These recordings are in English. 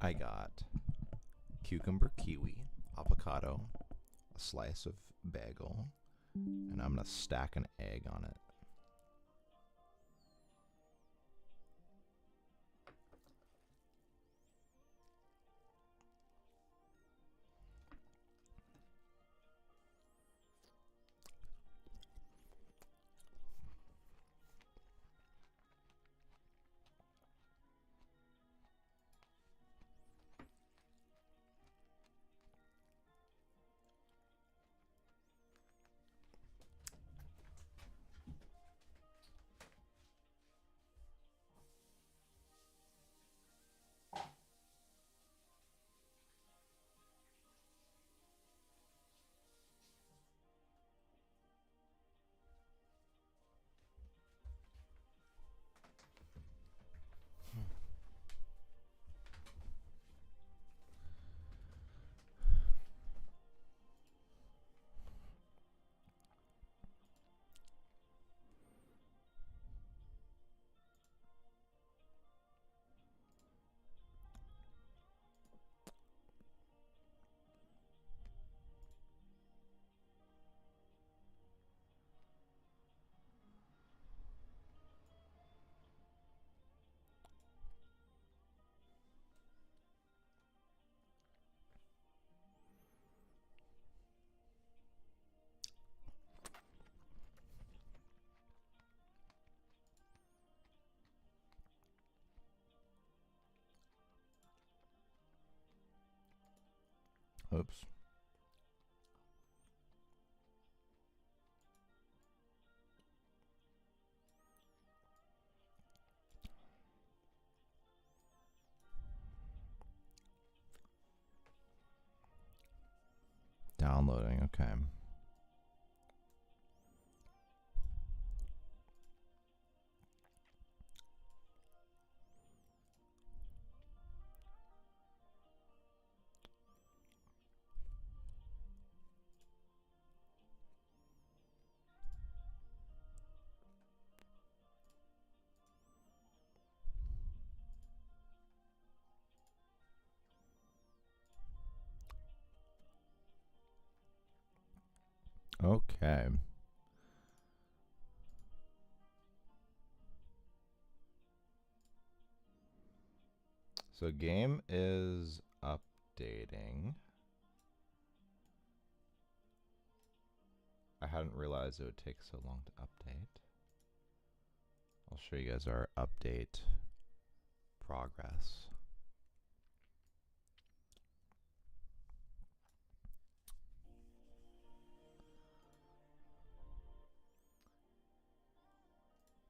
I got cucumber, kiwi, avocado, a slice of bagel, and I'm going to stack an egg on it. Oops. Downloading, okay. Okay. So game is updating. I hadn't realized it would take so long to update. I'll show you guys our update progress.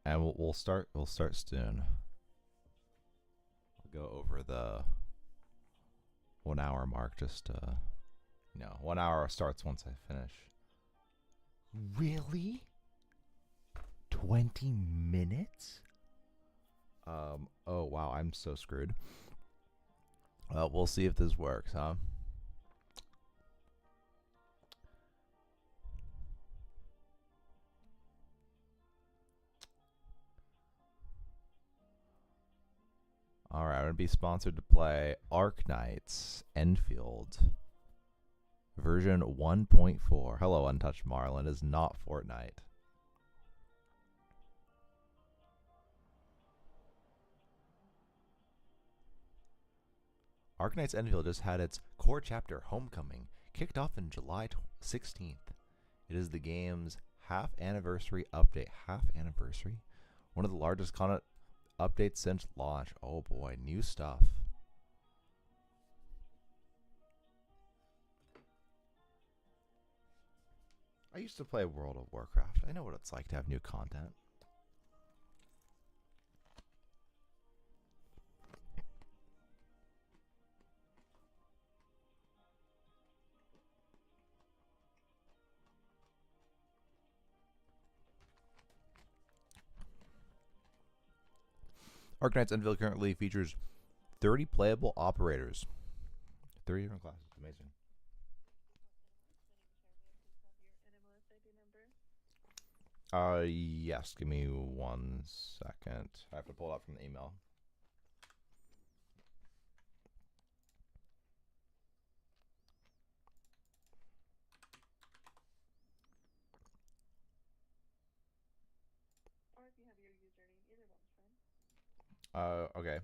And we'll start soon. I'll go over the 1 hour mark just to, 1 hour starts once I finish. Really? 20 minutes? Oh wow, I'm so screwed. Well, we'll see if this works, huh? Alright, I'm going to be sponsored to play Arknights Enfield. Version 1.4. Hello, Untouched Marlin. Is not Fortnite. Arknights Enfield just had its core chapter, Homecoming, kicked off in July 16th. It is the game's half-anniversary update. Half-anniversary? One of the largest content updates since launch. Oh boy, new stuff. I used to play World of Warcraft. I know what it's like to have new content. Arknights Enfield currently features 30 playable operators. 30 different classes. Amazing. Yes. Give me 1 second. I have to pull it up from the email. Okay.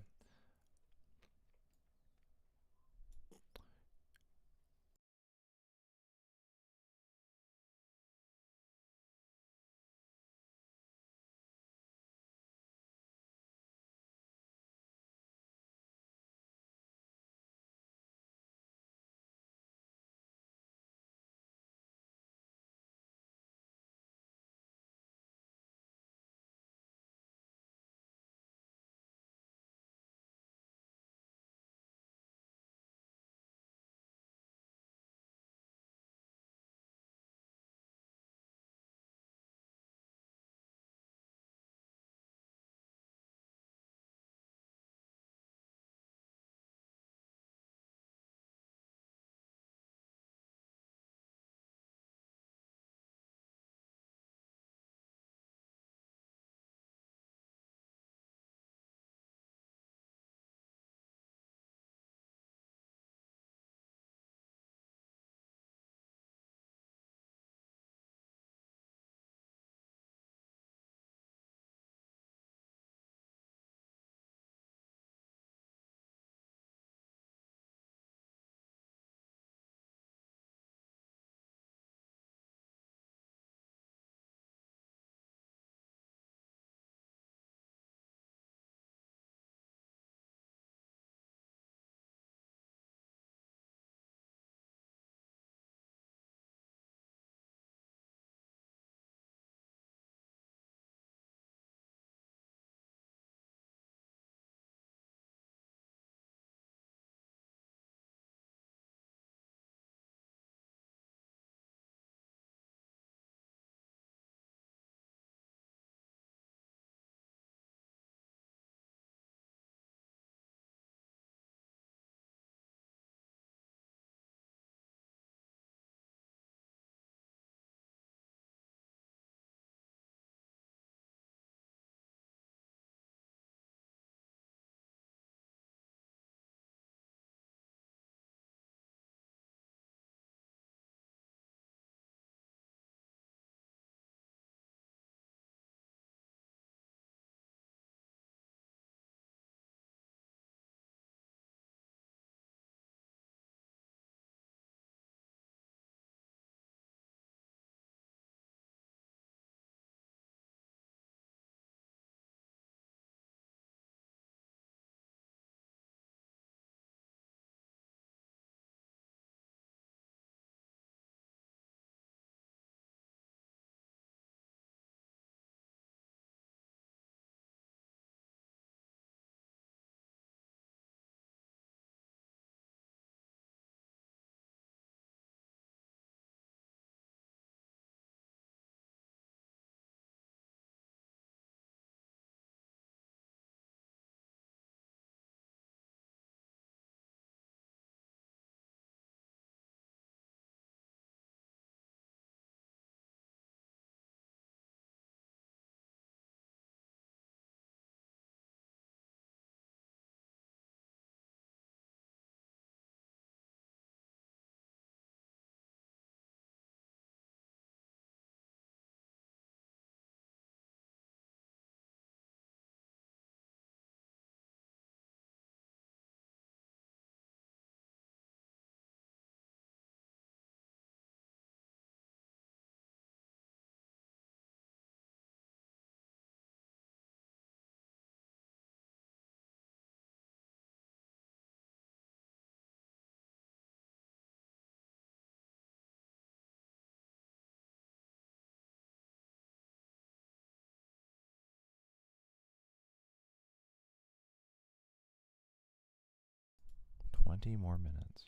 Twenty more minutes.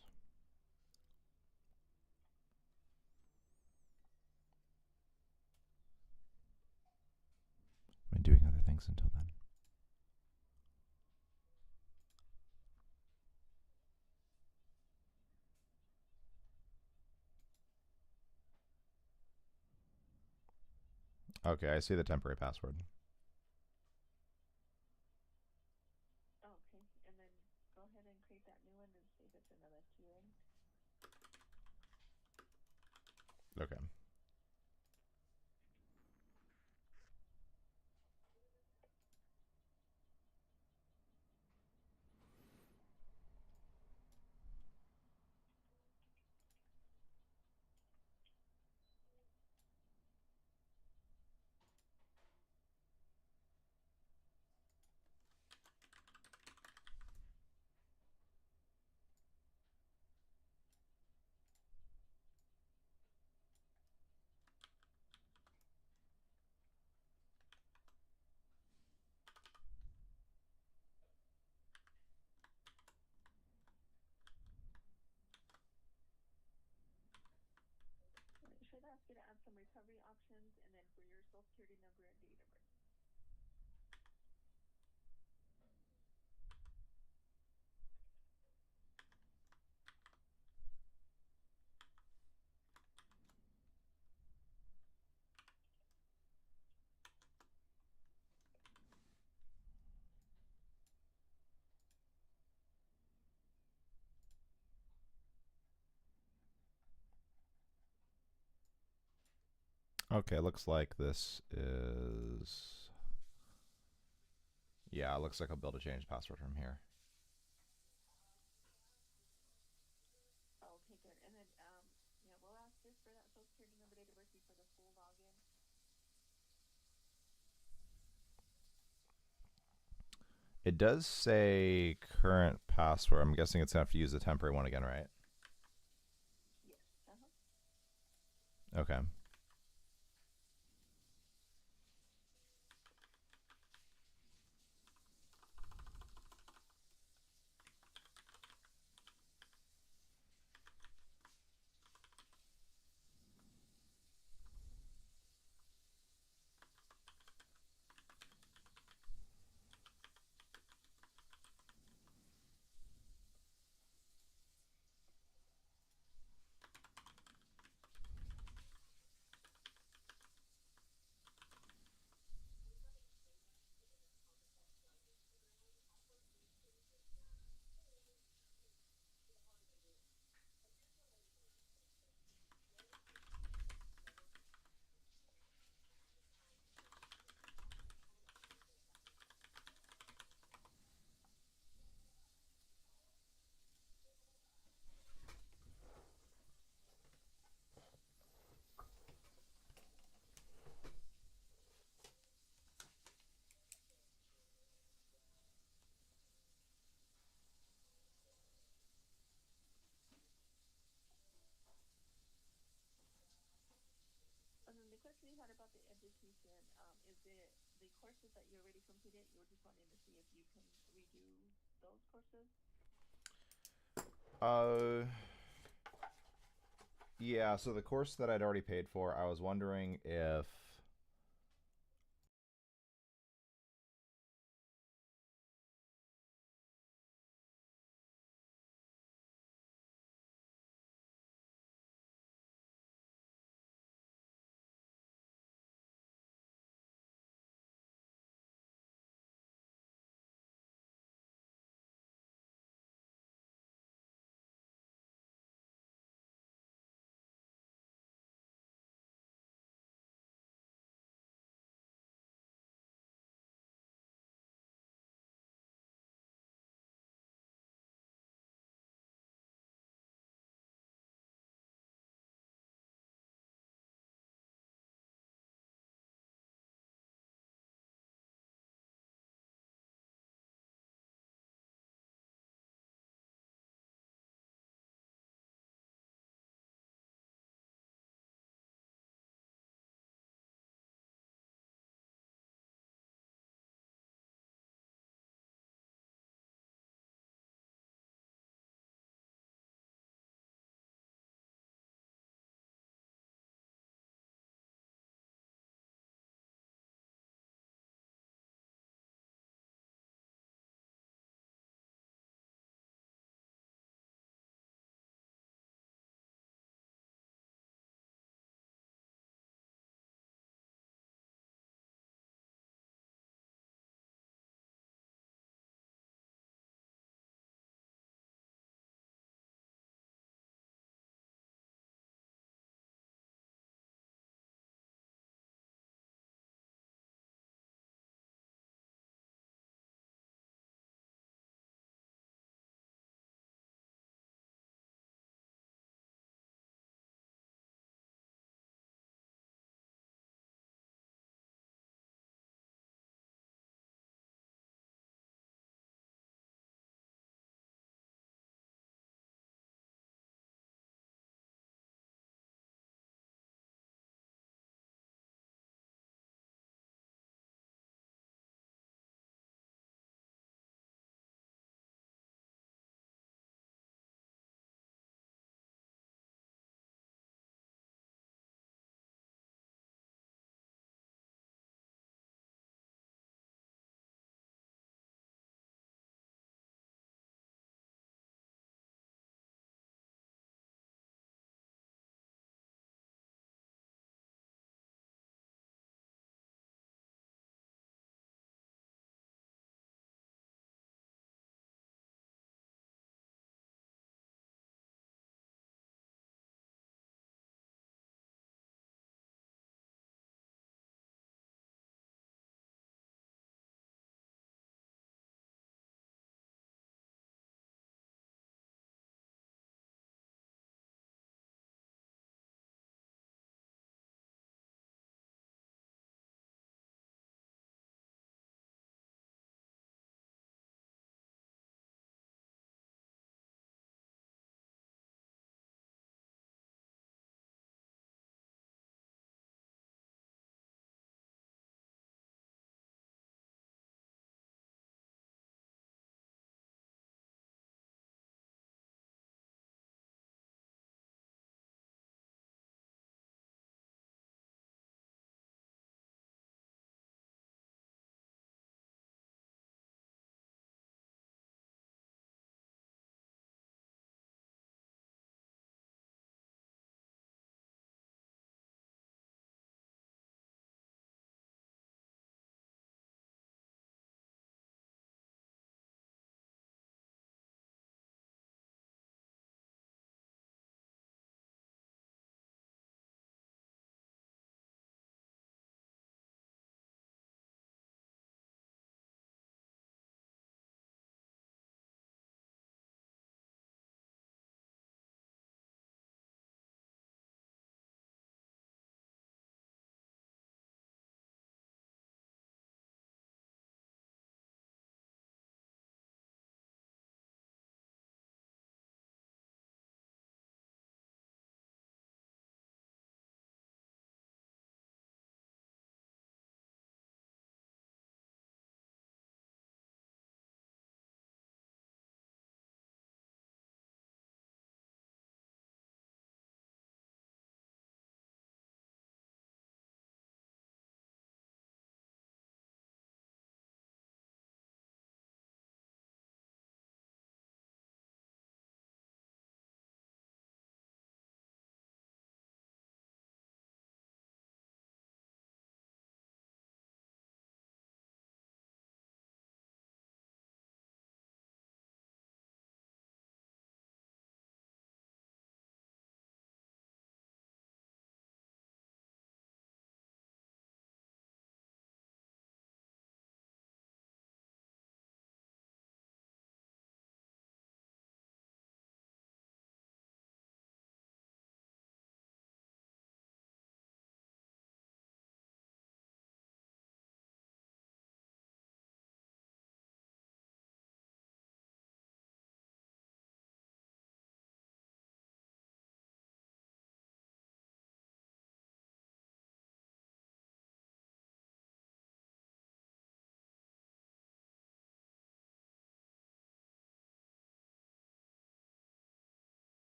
I'm doing other things until then. Okay, I see the temporary password. Okay, and then go ahead and create that new one and see if it's another keyring. Okay. ask you to add some recovery options and then for your social security number and date of birth. Okay, looks like this is. Yeah, it looks like I'll be able to change password from here. Okay, good. And then, yeah, we'll ask just for that social security number, date of birth for the full login. It does say current password. I'm guessing it's going to have to use the temporary one again, right? Yes. Okay. And then the question you had about the education, is it the courses that you already completed? You were just wanting to see if you can redo those courses? Uh, yeah. So the course that I'd already paid for, I was wondering if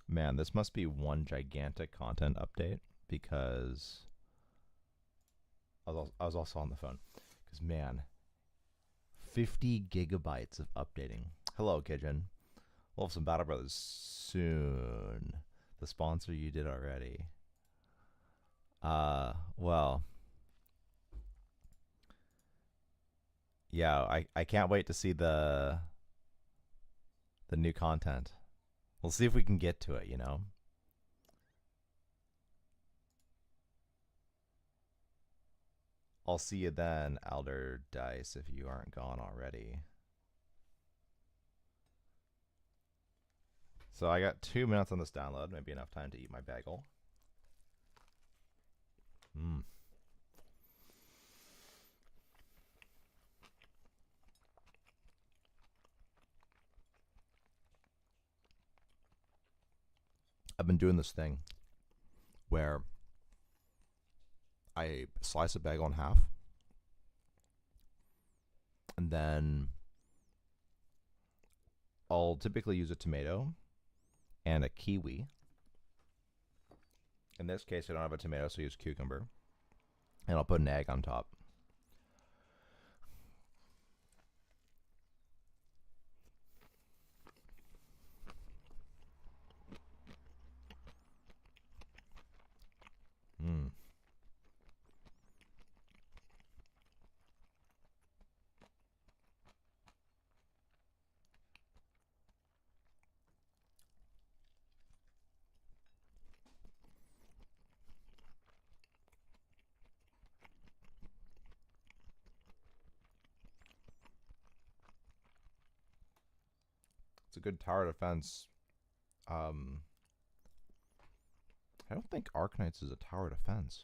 Man, this must be one gigantic content update because I was also on the phone. Because, man, 50 gigabytes of updating. Hello, Kitchen. We'll have some Battle Brothers soon. The sponsor you did already. Well. Yeah, I can't wait to see the new content. We'll see if we can get to it, you know? I'll see you then, Elder Dice, if you aren't gone already. So I got 2 minutes on this download, maybe enough time to eat my bagel. I've been doing this thing where I slice a bagel in half and then I'll typically use a tomato and a kiwi. In this case, I don't have a tomato, so I use cucumber. And I'll put an egg on top. It's a good tower defense. I don't think Arknights is a tower defense.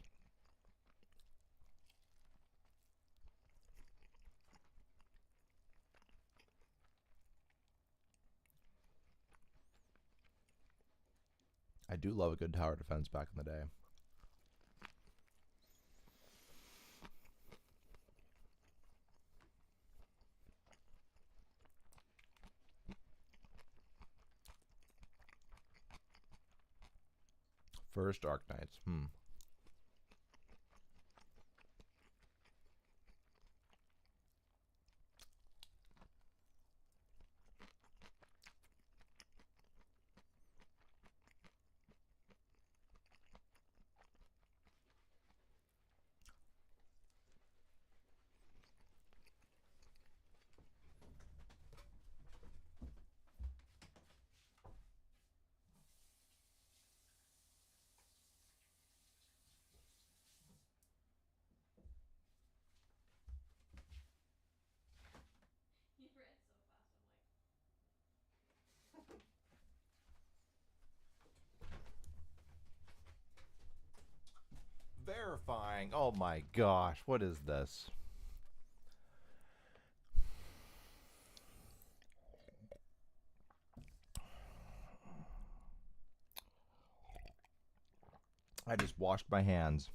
I do love a good tower defense back in the day. First Arknights. He ran so fast, I'm like. Verifying. Oh my gosh, what is this? I just washed my hands.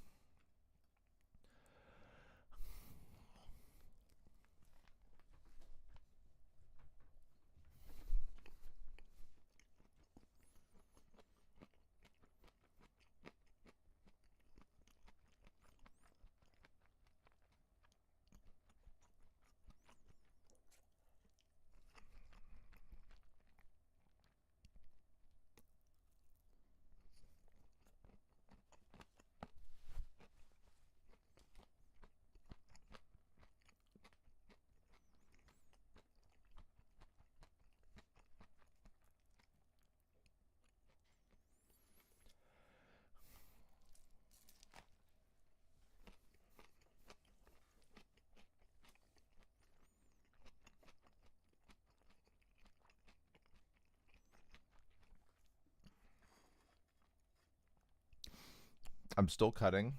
I'm still cutting.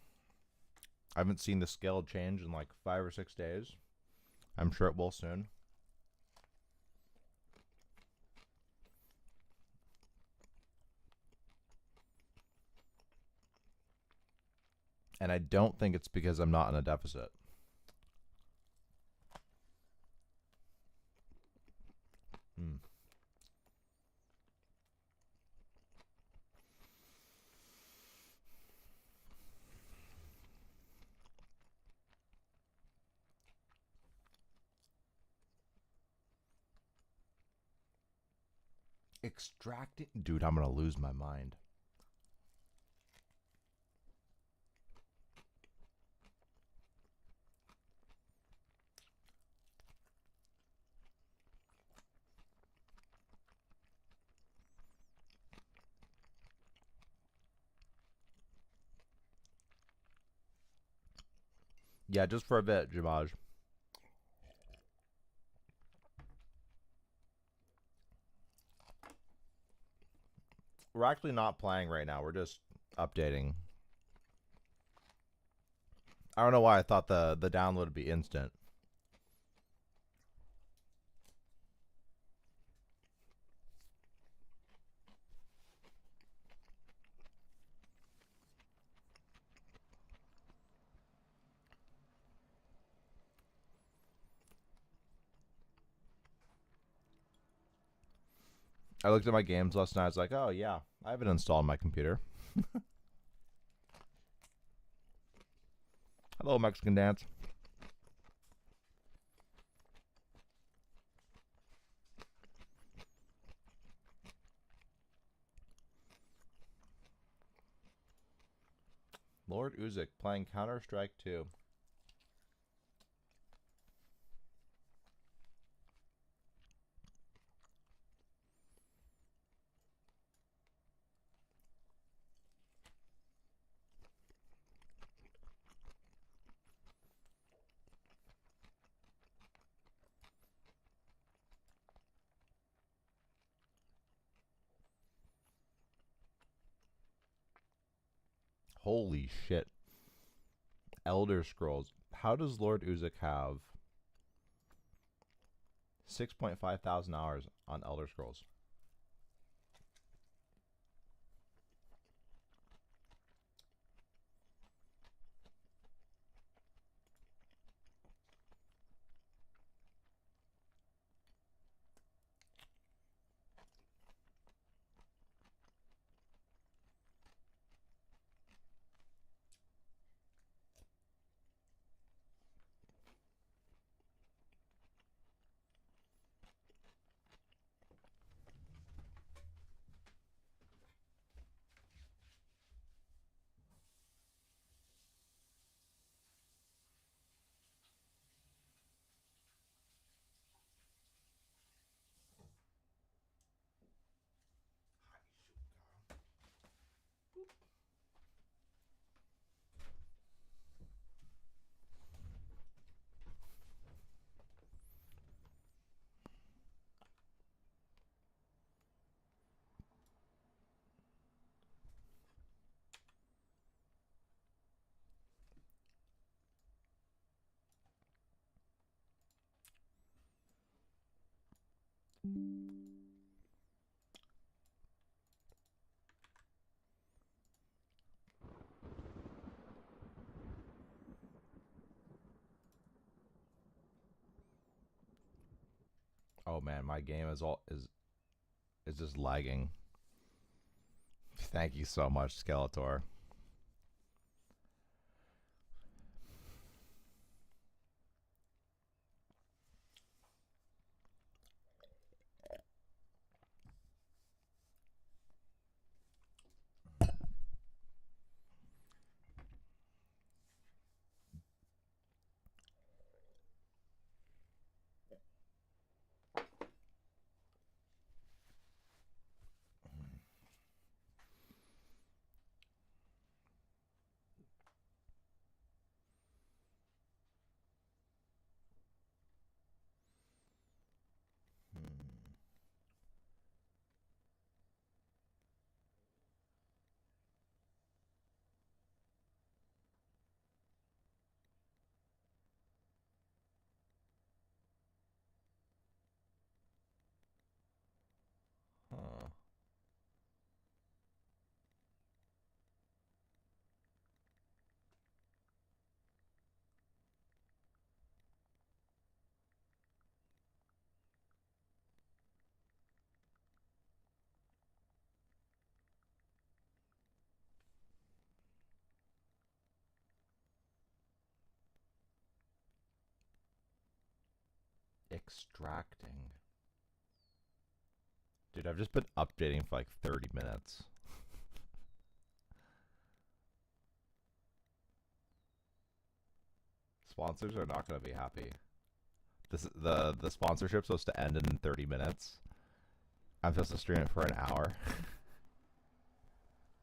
I haven't seen the scale change in like 5 or 6 days. I'm sure it will soon. And I don't think it's because I'm not in a deficit. Extracting. Dude, I'm going to lose my mind. Yeah, just for a bit, Jamaj. We're actually not playing right now. We're just updating. I don't know why I thought the download would be instant. I looked at my games last night. I was like, oh, yeah, I have it installed on my computer. Hello, Mexican Dance. Lord Uzik playing Counter-Strike 2. Holy shit. Elder Scrolls. How does Lord Uzik have 6.5 thousand hours on Elder Scrolls? Oh man, my game is just lagging. Thank you so much, Skeletor. Huh. Extracting. Dude, I've just been updating for like 30 minutes. Sponsors are not going to be happy. The sponsorship's supposed to end in 30 minutes. I'm supposed to stream it for an hour.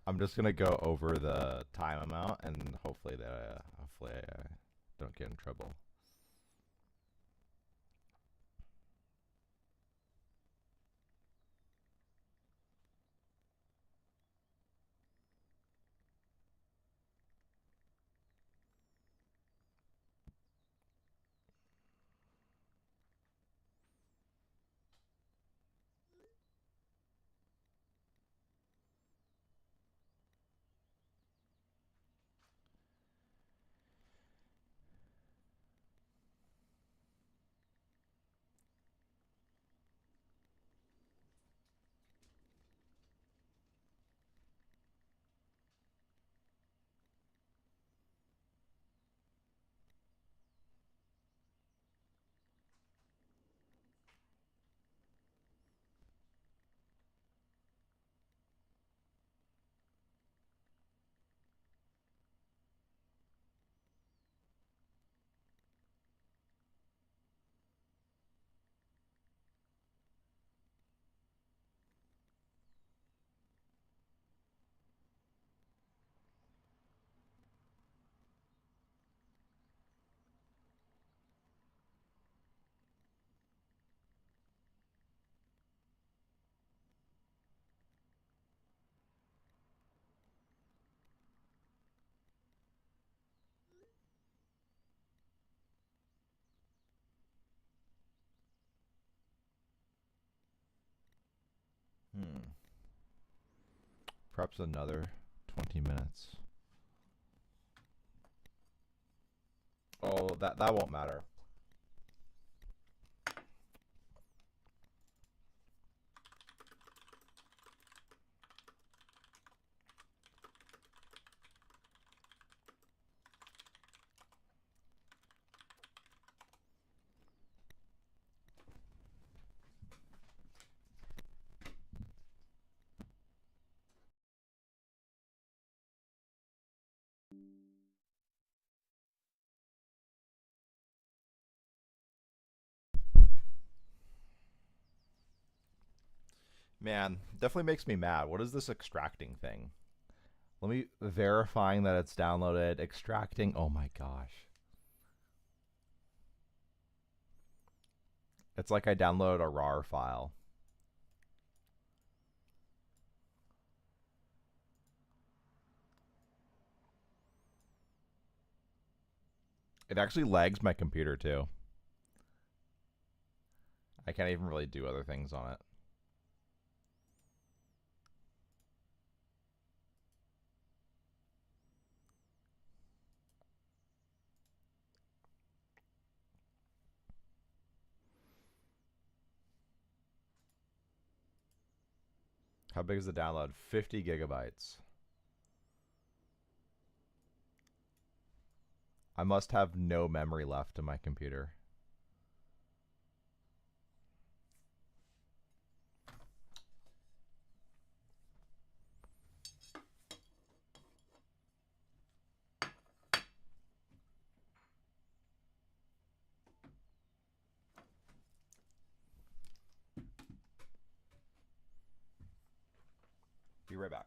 I'm just gonna go over the time amount and hopefully I don't get in trouble. Perhaps another 20 minutes. Oh, that won't matter. Man, definitely makes me mad. What is this extracting thing? Let me verifying that it's downloaded. Extracting. Oh my gosh. It's like I downloaded a RAR file. It actually lags my computer too. I can't even really do other things on it. How big is the download? 50 gigabytes. I must have no memory left in my computer. Be right back.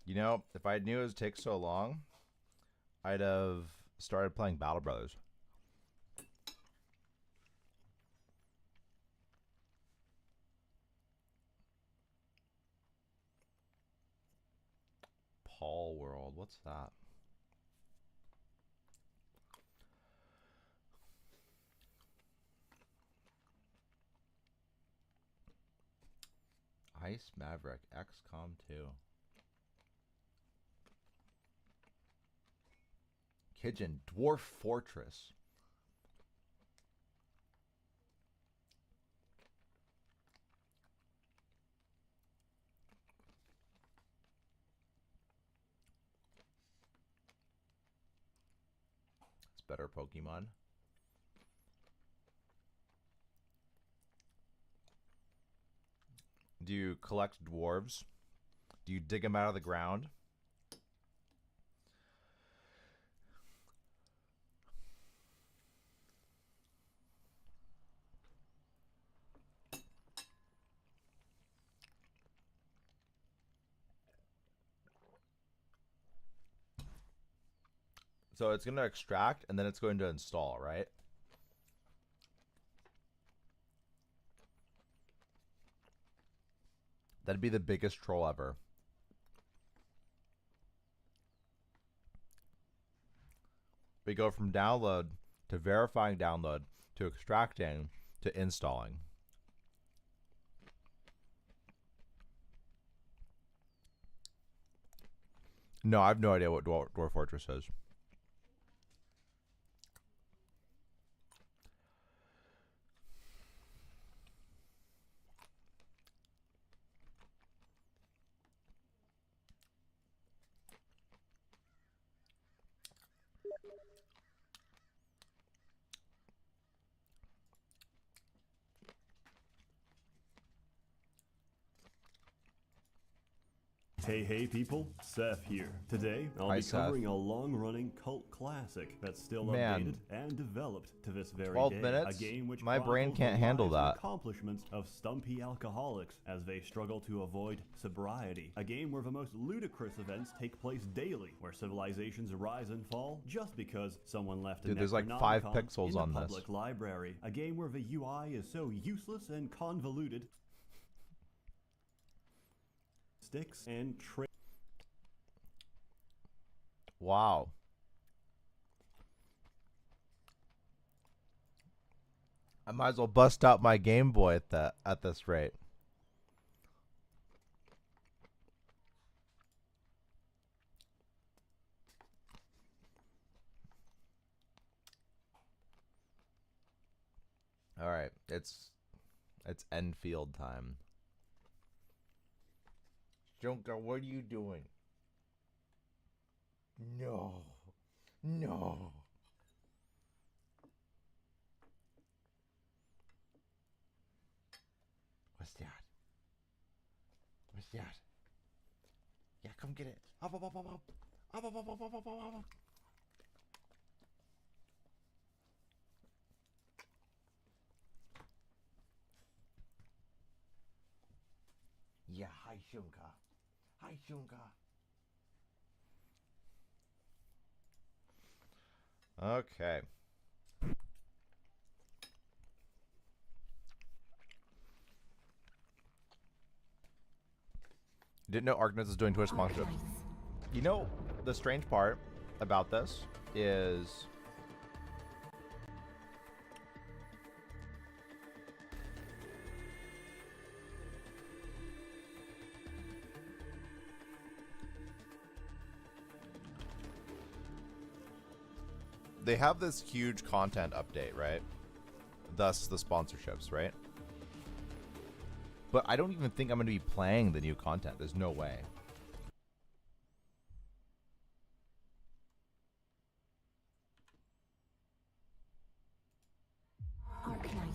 You know, if I knew it would take so long, I'd have started playing Battle Brothers. Paul World, what's that? Ice Maverick, XCOM 2. Kitchen, Dwarf Fortress. It's better Pokemon. Do you collect dwarves? Do you dig them out of the ground? So it's going to extract and then it's going to install, right? That'd be the biggest troll ever. We go from download to verifying download to extracting to installing. No, I have no idea what Dwarf Fortress is. Hey people, Seth here. Today, I'll Hi, be Seth. covering a long-running cult classic that's still Man. updated and developed to this very 12 day. minutes? A game which My brain chronicles can't the handle lives and that. accomplishments of stumpy alcoholics as they struggle to avoid sobriety. A game where the most ludicrous events take place daily, where civilizations rise and fall just because someone left a Dude, there's like 5 Necronomicon pixels in the on this. public library. A game where the UI is so useless and convoluted. Sticks and Wow. I might as well bust out my Game Boy at this rate. All right, it's Enfield time. Junker, what are you doing? No. No. What's that? What's that? Yeah, come get it. Up, up, up, up, up. Up, up, up, up, up, up, up, up. Yeah, hi, Shunka. Hi, Shunka. Okay. Didn't know Arknights is doing Twitch sponsorship. You know, the strange part about this is they have this huge content update, right? Thus the sponsorships, right? But I don't even think I'm going to be playing the new content. There's no way. Arknights.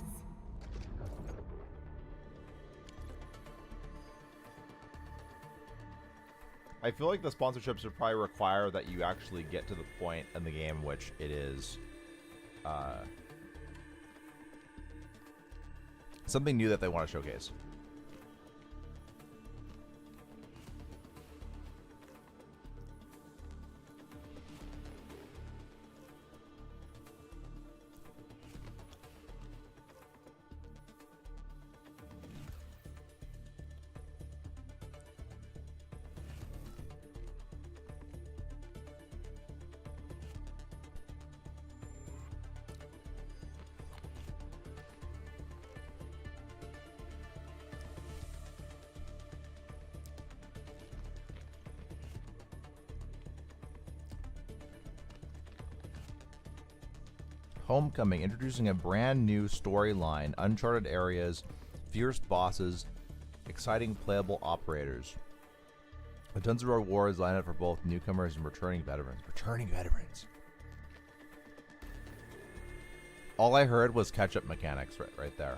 I feel like the sponsorships would probably require that you actually get to the point in the game which it is something new that they want to showcase. Homecoming, introducing a brand new storyline, uncharted areas, fierce bosses, exciting playable operators. With tons of rewards lined up for both newcomers and returning veterans. Returning veterans. All I heard was catch-up mechanics right there.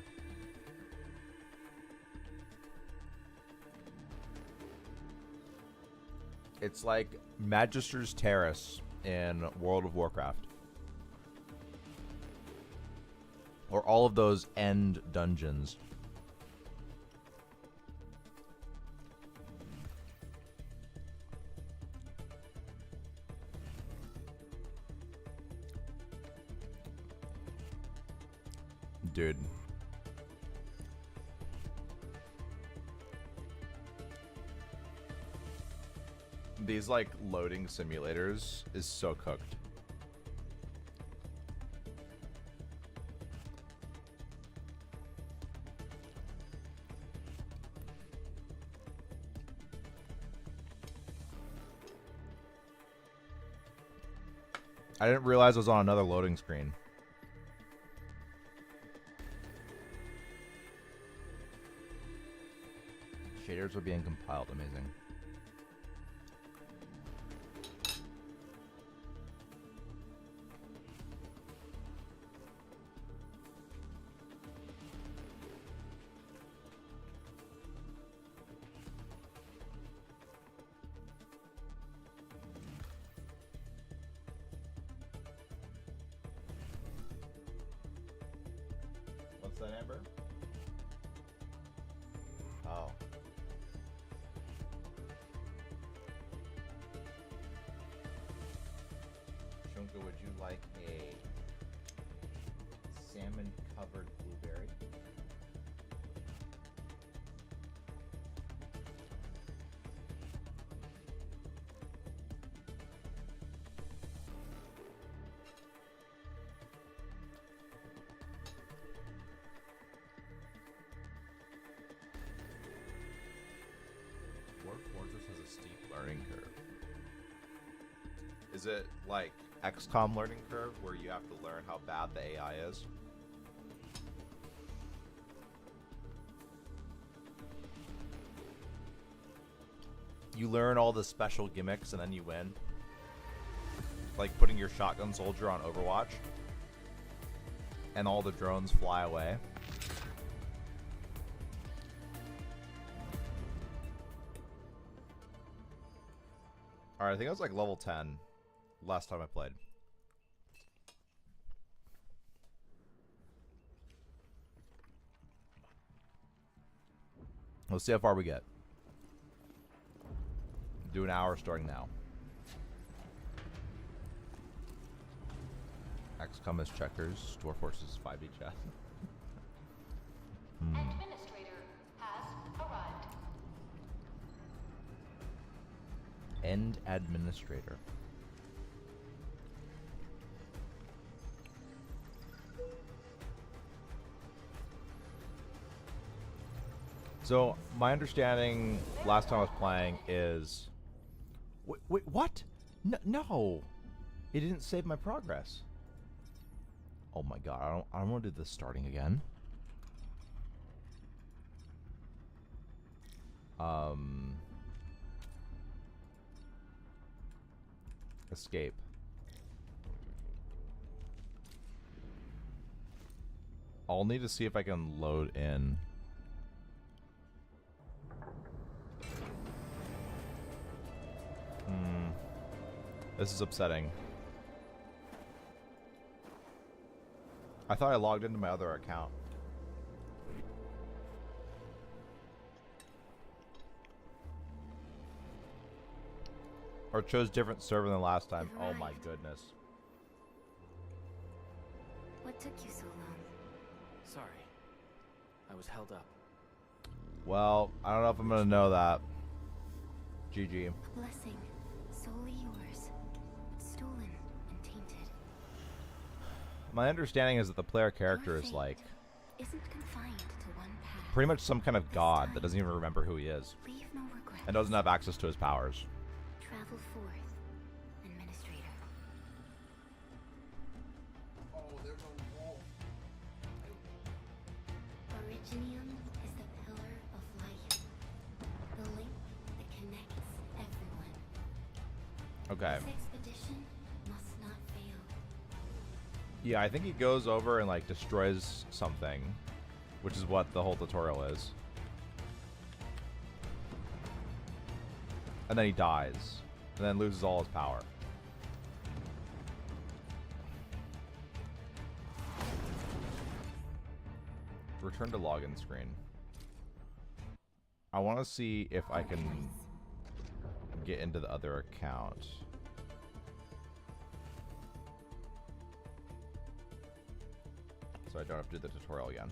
It's like Magister's Terrace in World of Warcraft. Or all of those end dungeons. Dude. These like loading simulators is so cooked. I didn't realize I was on another loading screen. Shaders were being compiled. Amazing. What's that, Amber? Oh. Shunka, would you like a salmon-covered blueberry? Dwarf Fortress has a steep learning curve. Is it like XCOM learning curve where you have to learn how bad the AI is? You learn all the special gimmicks and then you win. Like putting your shotgun soldier on Overwatch and all the drones fly away. Alright, I think I was like level 10 last time I played. Let's see how far we get. Do an hour starting now. XCOM is checkers, Dwarf Forces 5D chess. Administrator has arrived. End administrator. So my understanding last time I was playing is, wait, what? No, it didn't save my progress. Oh my god, I don't want to do this starting again. Escape. I'll need to see if I can load in. This is upsetting. I thought I logged into my other account. Or chose different server than last time. Oh my goodness. What took you so long? Sorry. I was held up. Well, I don't know if I'm gonna know that. GG. A blessing, solely yours, stolen and tainted. My understanding is that the player character is like Isn't confined to one path. pretty much some kind of god that doesn't even remember who he is Leave no regrets. and doesn't have access to his powers. Travel forth, administrator. Oh, there goes Originium is the pillar of life. The link that connects everyone. Okay. This expedition must not fail. Yeah, I think he goes over and like destroys something, which is what the whole tutorial is. And then he dies, and then loses all his power. Return to login screen. I want to see if I can get into the other account. So I don't have to do the tutorial again.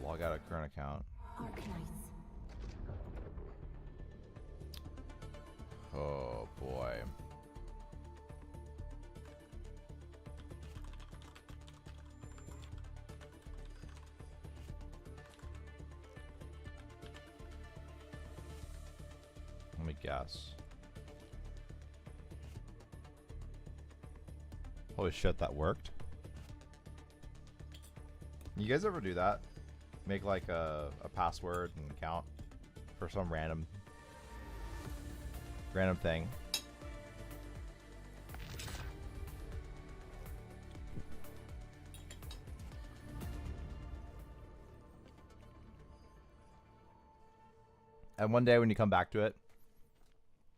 Log out of current account. Arknights. Oh boy. Let me guess. Holy shit, that worked. You guys ever do that? Make like a password and account for some random thing. And one day when you come back to it,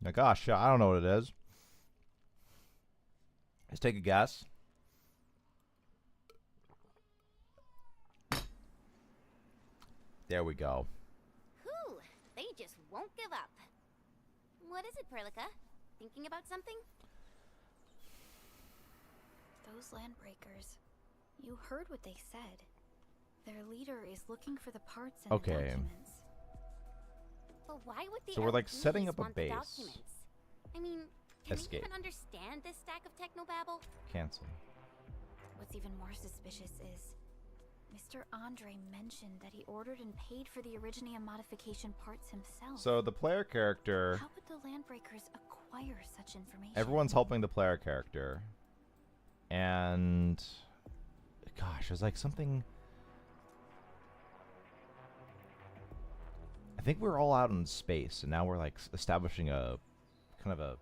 you're like, gosh, I don't know what it is. Just take a guess. There we go. Whew, they just won't give up. What is it, Perlica? Thinking about something? Those landbreakers. You heard what they said. Their leader is looking for the parts and the documents. But why would the So we're like LPs setting up a want the base. documents? I mean, can Escape. they even understand this stack of technobabble? Cancel. What's even more suspicious is Mr. Andre mentioned that he ordered and paid for the Originium modification parts himself. So the player character, How would the landbreakers acquire such information? everyone's helping the player character. And gosh, there's like something. I think we're all out in space, and now we're like establishing a kind of a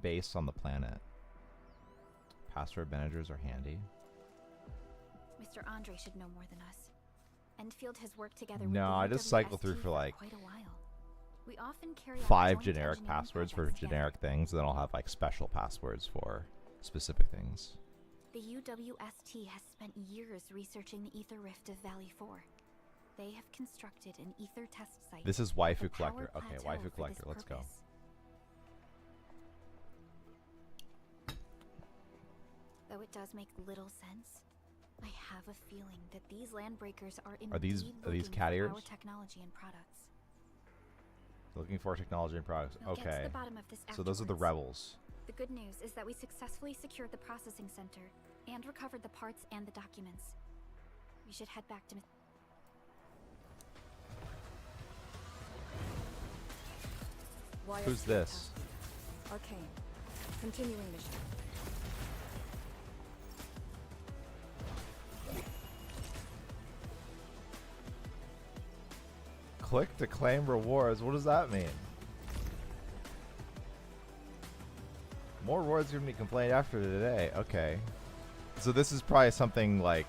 base on the planet. Password managers are handy. Mr. Andre should know more than us. Enfield has worked together with No, the I just cycle UWST through for like quite a while. We often carry out 5 joint generic engineering passwords for projects together. generic things, and then I'll have like special passwords for specific things. The UWST has spent years researching the ether rift of Valley 4. They have constructed an ether test site. This is at Waifu the Collector. power Okay, plateau Waifu for Collector, this let's go. purpose. Though it does make little sense, I have a feeling that these landbreakers are indeed these looking cat for ears? our technology and products. Looking for technology and products. We'll get to Okay. the bottom of this So those are the afterwards. rebels. The good news is that we successfully secured the processing center and recovered the parts and the documents. We should head back to Who's this? Arcane. Continuing mission. Click to claim rewards. What does that mean? More rewards are gonna be complained after today. Okay. So this is probably something like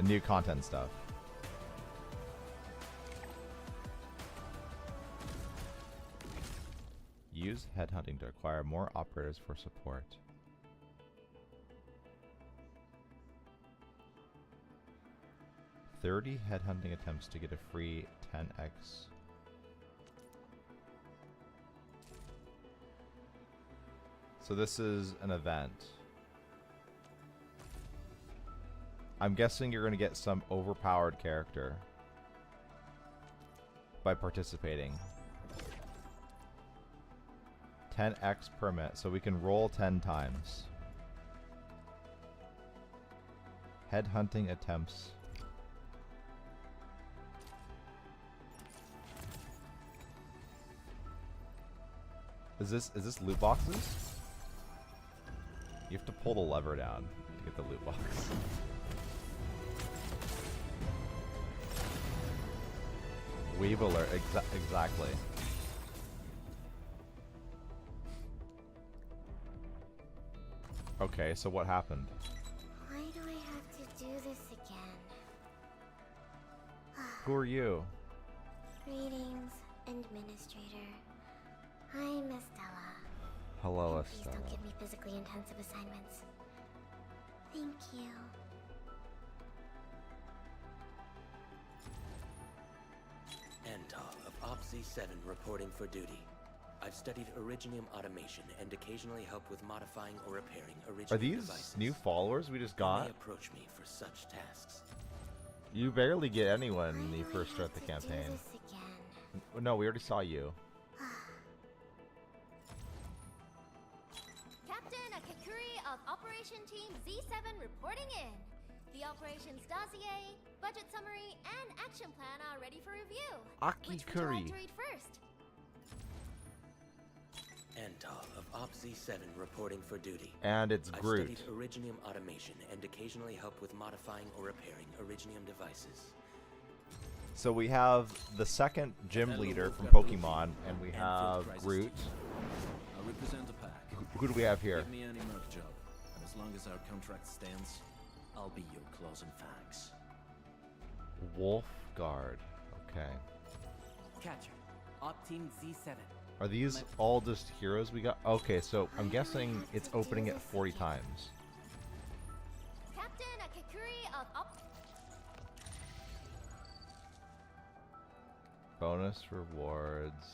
new content stuff. Use headhunting to acquire more operators for support. "30 headhunting attempts to get a free 10x." So this is an event. I'm guessing you're going to get some overpowered character by participating. 10x permit, so we can roll 10 times. Headhunting attempts. Is this loot boxes? You have to pull the lever down to get the loot box. Weave alert, exactly. Okay, so what happened? Why do I have to do this again? Who are you? Greetings, Administrator. I'm Estella. Hello, And please Estella. don't give me physically intensive assignments. Thank you. Antal of OPZ-7 reporting for duty. I've studied Originium automation and occasionally help with modifying or repairing Originium Are these devices. new followers we just You got? may approach me for such tasks. You barely get anyone when Why you do first I start have the to do campaign. this again? No, we already saw you. Captain Akakuri of Operation Team Z7 reporting in. The operations dossier, budget summary, and action plan are ready for review. Which would you like Akikuri. to read first? Antal of OPZ-7 reporting for duty. And it's I've Groot. studied Originium automation and occasionally help with modifying or repairing Originium devices. So we have the second gym Hello, leader from Wolfgang. Pokemon, and we Enfield have Crisis Groot. Team. I represent a pack. Who do we have here? Give me any merc job, and as long as our contract stands, I'll be your claws and fangs. Wolfguard. Okay. Catcher, Op Team Z7. Are these all just heroes we got? Okay, so I'm guessing it's opening at 40 times. Captain Akakuri of Bonus rewards.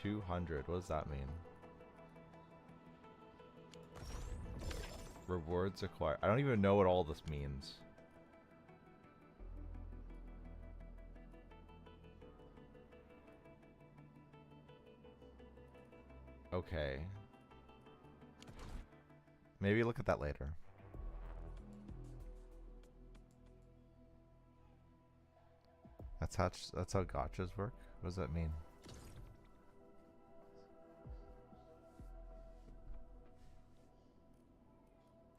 $200. What does that mean? Rewards acquired. I don't even know what all this means. Okay. Maybe look at that later. That's how gotchas work? What does that mean?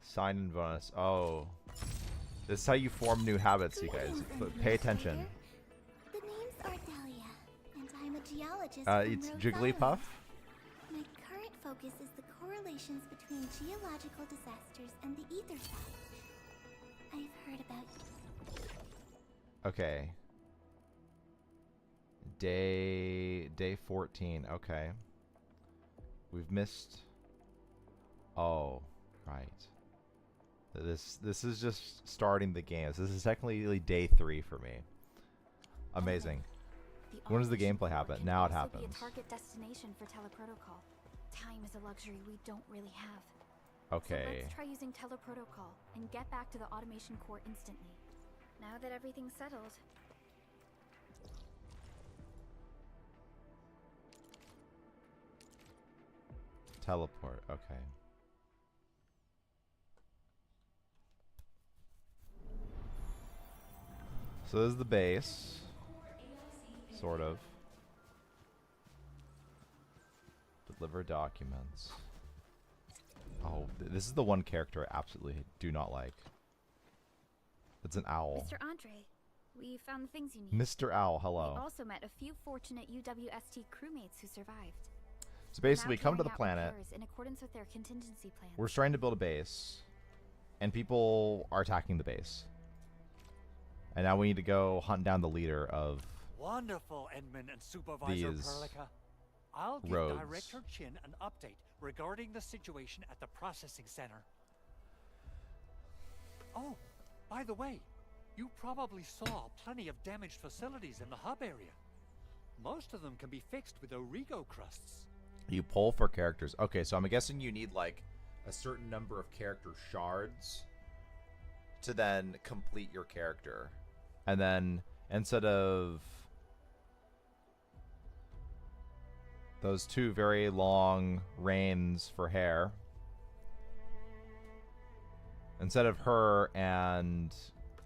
Sign-in bonus. Oh. This is how you form new habits, you guys. But pay attention. The name's Ardelia, and I'm a geologist It's from Rhode Jigglypuff. Island. My current focus is the correlations between geological disasters and the ether side. I've heard about Okay. Day 14. Okay. We've missed. Oh, right. This is just starting the games. This is technically day 3 for me. Amazing. When does the gameplay happen? Now it happens. Be a target destination for teleprotocol. Time is a luxury we don't really have. Okay. So let's try using teleprotocol and get back to the automation core instantly. Now that everything's settled. Teleport. Okay. So this is the base. Sort of. Deliver documents. Oh, this is the one character I absolutely do not like. It's an owl. Mr. Andre, we found the things you need. Mr. Owl, hello. We also met a few fortunate UWST crewmates who survived. So basically, we Now come to the carrying out planet. repairs in accordance with their contingency plan. We're trying to build a base, and people are attacking the base. And now we need to go hunt down the leader of Wonderful, Edmund and Supervisor these Perlica. I'll give roads. Director Chin an update regarding the situation at the processing center. Oh, by the way, you probably saw plenty of damaged facilities in the hub area. Most of them can be fixed with Origo crusts. You pull for characters. Okay, so I'm guessing you need like a certain number of character shards to then complete your character. And then instead of those 2 very long reins for hair, Instead of her and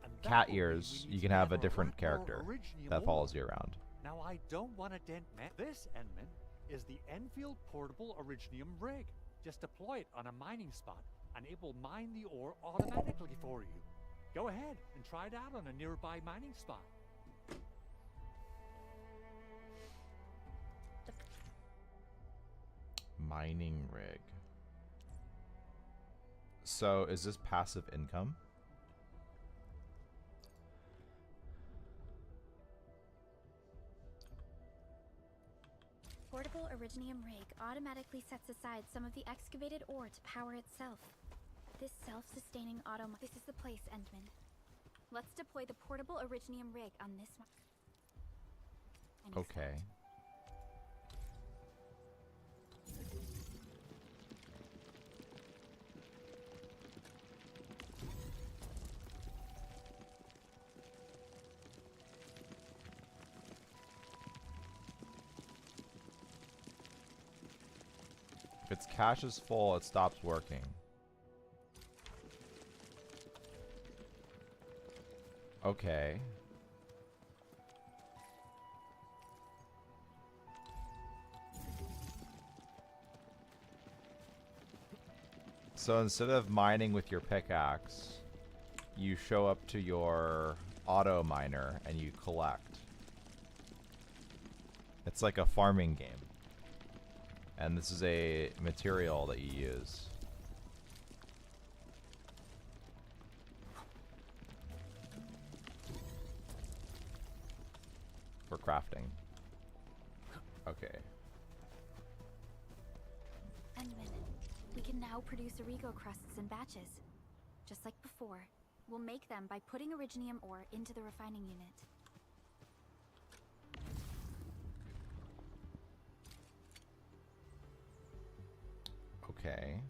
And cat that will mean ears, we you need can to have a gather different lot more character Originium that follows ore. you around. Now, I don't want to dent this, Enman, is the Enfield Portable Originium Rig. Just deploy it on a mining spot, and it will mine the ore automatically for you. Go ahead and try it out on a nearby mining spot. Mining rig. So is this passive income? Portable Originium rig automatically sets aside some of the excavated ore to power itself. This self-sustaining This is the place, Endman. Let's deploy the portable Originium rig on this one. Okay. If its cache is full, it stops working. Okay. So instead of mining with your pickaxe, you show up to your auto miner and you collect. It's like a farming game. And this is a material that you use. For crafting. Okay. Endman, we can now produce Origo crusts in batches. Just like before, we'll make them by putting Originium ore into the refining unit. Okay.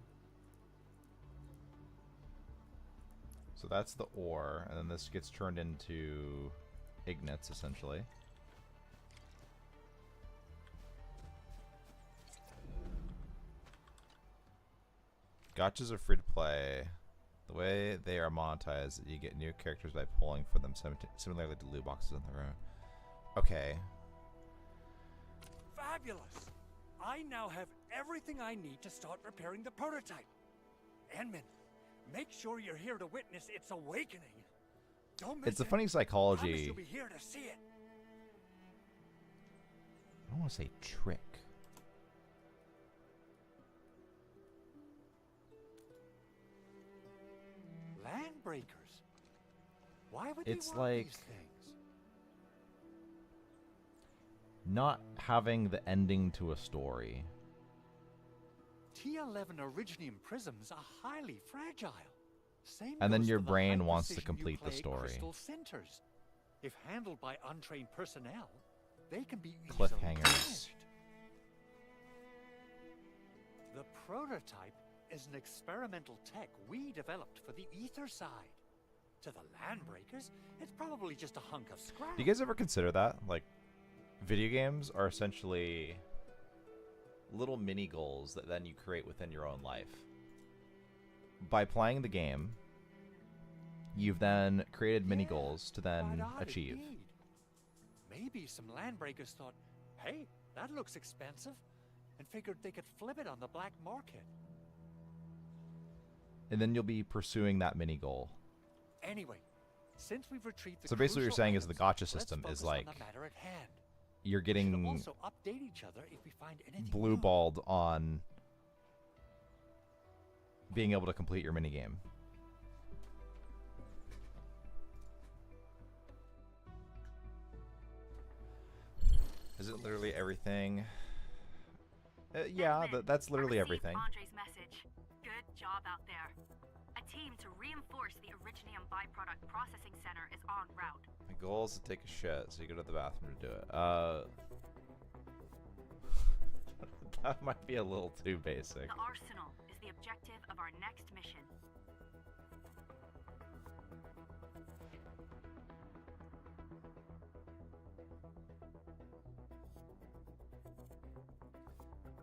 So that's the ore, and then this gets turned into Ignits, essentially. Gotchas are free to play. The way they are monetized, you get new characters by pulling for them, similarly to loot boxes on their own. Okay. Fabulous! I now have everything I need to start repairing the prototype. Enman, make sure you're here to witness its awakening. Don't miss It's a it. funny Promise psychology. you'll be here to see it. I don't want to say trick. Landbreakers. Why would It's they want like these things? not having the ending to a story. T11 Originium prisms are highly fragile. Same And then goes your for the brain wants to high-precision complete the nucleic story. crystal centers. If handled by untrained personnel, they can be Cliffhangers. easily damaged. The prototype is an experimental tech we developed for the ether side. To the Landbreakers, it's probably just a hunk of scrap. Do you guys ever consider that? Like, video games are essentially little mini goals that then you create within your own life. By playing the game, you've then created mini goals to then Quite odd achieve. indeed. Maybe some Landbreakers thought, hey, that looks expensive, and figured they could flip it on the black market. And then you'll be pursuing that mini goal. Anyway, since we've retrieved the So basically what you're crucial saying is the items, gacha let's system is focus on like the matter at hand. you're We should getting also update each other if we find anything blue new. balled on being able to complete your mini game. Is it literally everything? Yeah, that's literally everything. Andre's message. Good job out there. A team to reinforce the Originium byproduct processing center is en route. My goal is to take a shit, so you go to the bathroom to do it. That might be a little too basic. The arsenal is the objective of our next mission.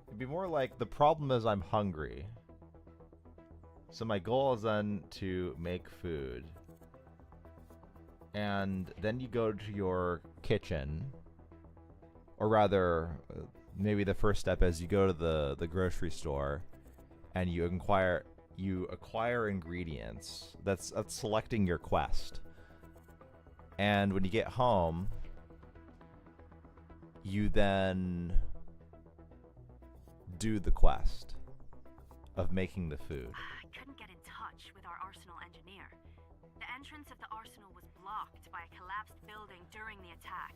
It'd be more like, the problem is I'm hungry. So my goal is then to make food. And then you go to your kitchen. Or rather, maybe the first step is you go to the grocery store and you acquire ingredients. That's selecting your quest. And when you get home, you then do the quest of making the food. I couldn't get in touch with our arsenal engineer. The entrance of the arsenal was blocked by a collapsed building during the attack.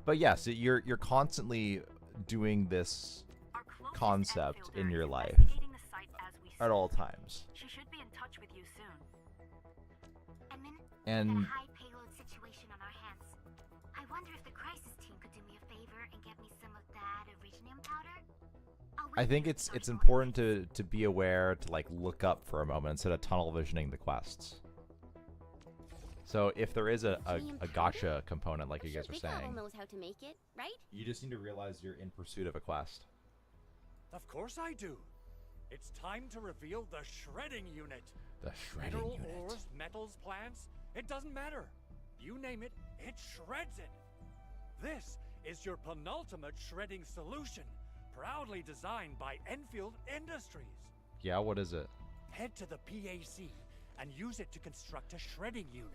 But yes, you're constantly doing this concept in your life at all times. She should be in touch with you soon. And we got a high payload situation on our hands. I wonder if the crisis team could do me a favor and get me some of that originium powder? I think it's important to be aware to like look up for a moment instead of tunnel visioning the quests. So if there is a gotcha component like you guys were saying, knows how to make it, right? you just need to realize you're in pursuit of a quest. Of course I do. It's time to reveal the shredding unit. The shredding Mineral unit. ores, metals, plants, it doesn't matter. You name it, it shreds it. This is your penultimate shredding solution, proudly designed by Enfield Industries. Yeah, what is it? Head to the PAC and use it to construct a shredding unit.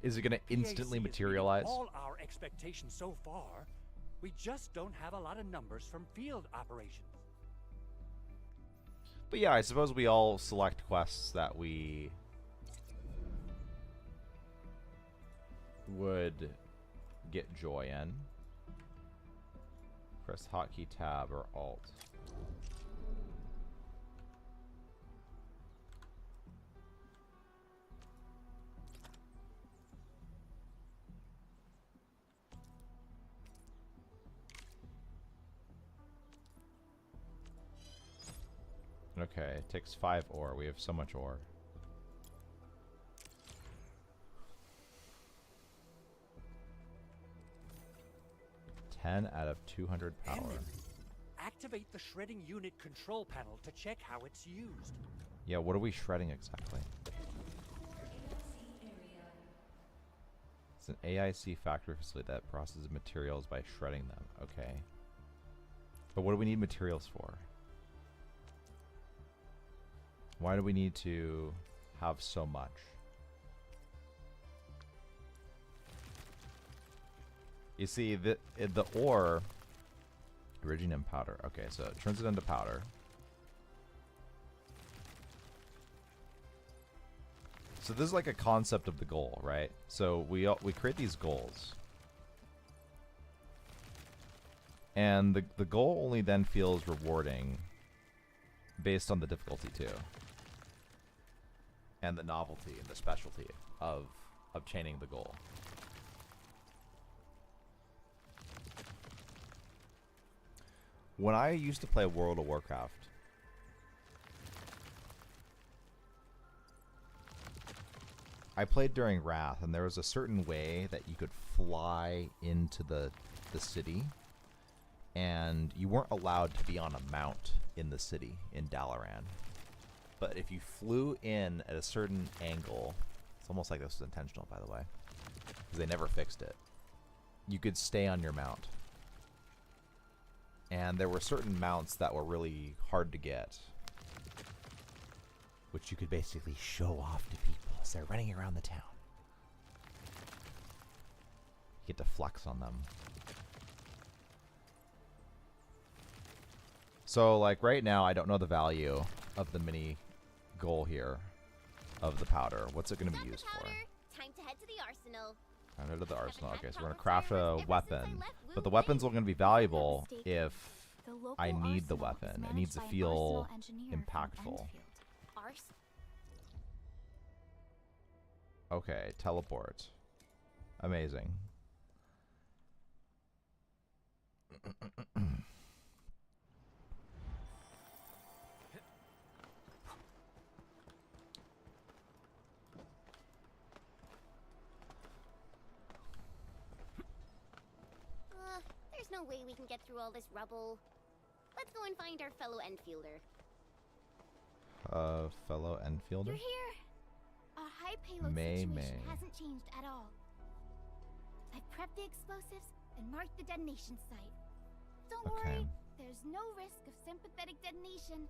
Is it going to instantly PAC is materialize? meeting all our expectations so far. We just don't have a lot of numbers from field operations. But yeah, I suppose we all select quests that we would get joy in. Press hotkey tab or alt. Okay, it takes 5 ore. We have so much ore. $10 out of 200 power. Activate the shredding unit control panel to check how it's used. Yeah, what are we shredding exactly? It's an AIC factory facility that processes materials by shredding them. Okay. But what do we need materials for? Why do we need to have so much? You see, the ore, originium powder. Okay, so it turns it into powder. So this is like a concept of the goal, right? So we create these goals. And the goal only then feels rewarding based on the difficulty too. And the novelty and the specialty of chaining the goal. When I used to play World of Warcraft, I played during Wrath, and there was a certain way that you could fly into the city, and you weren't allowed to be on a mount in the city in Dalaran. But if you flew in at a certain angle, it's almost like this was intentional, by the way, because they never fixed it, you could stay on your mount. And there were certain mounts that were really hard to get, which you could basically show off to people as they're running around the town. You get to flex on them. So, like, right now, I don't know the value of the mini goal here of the powder. What's it going to be used for? Time to head to the arsenal. Time to the arsenal. Okay, so we're going to craft a weapon. But the weapon's only going to be valuable if I need the weapon. It needs to feel impactful. Okay, teleport. Amazing. There's no way we can get through all this rubble. Let's go and find our fellow Enfielder. a fellow Enfielder. You're here. Our high payload situation hasn't changed at all. I've prepped the explosives and marked the detonation site. Don't worry, there's no risk of sympathetic detonation.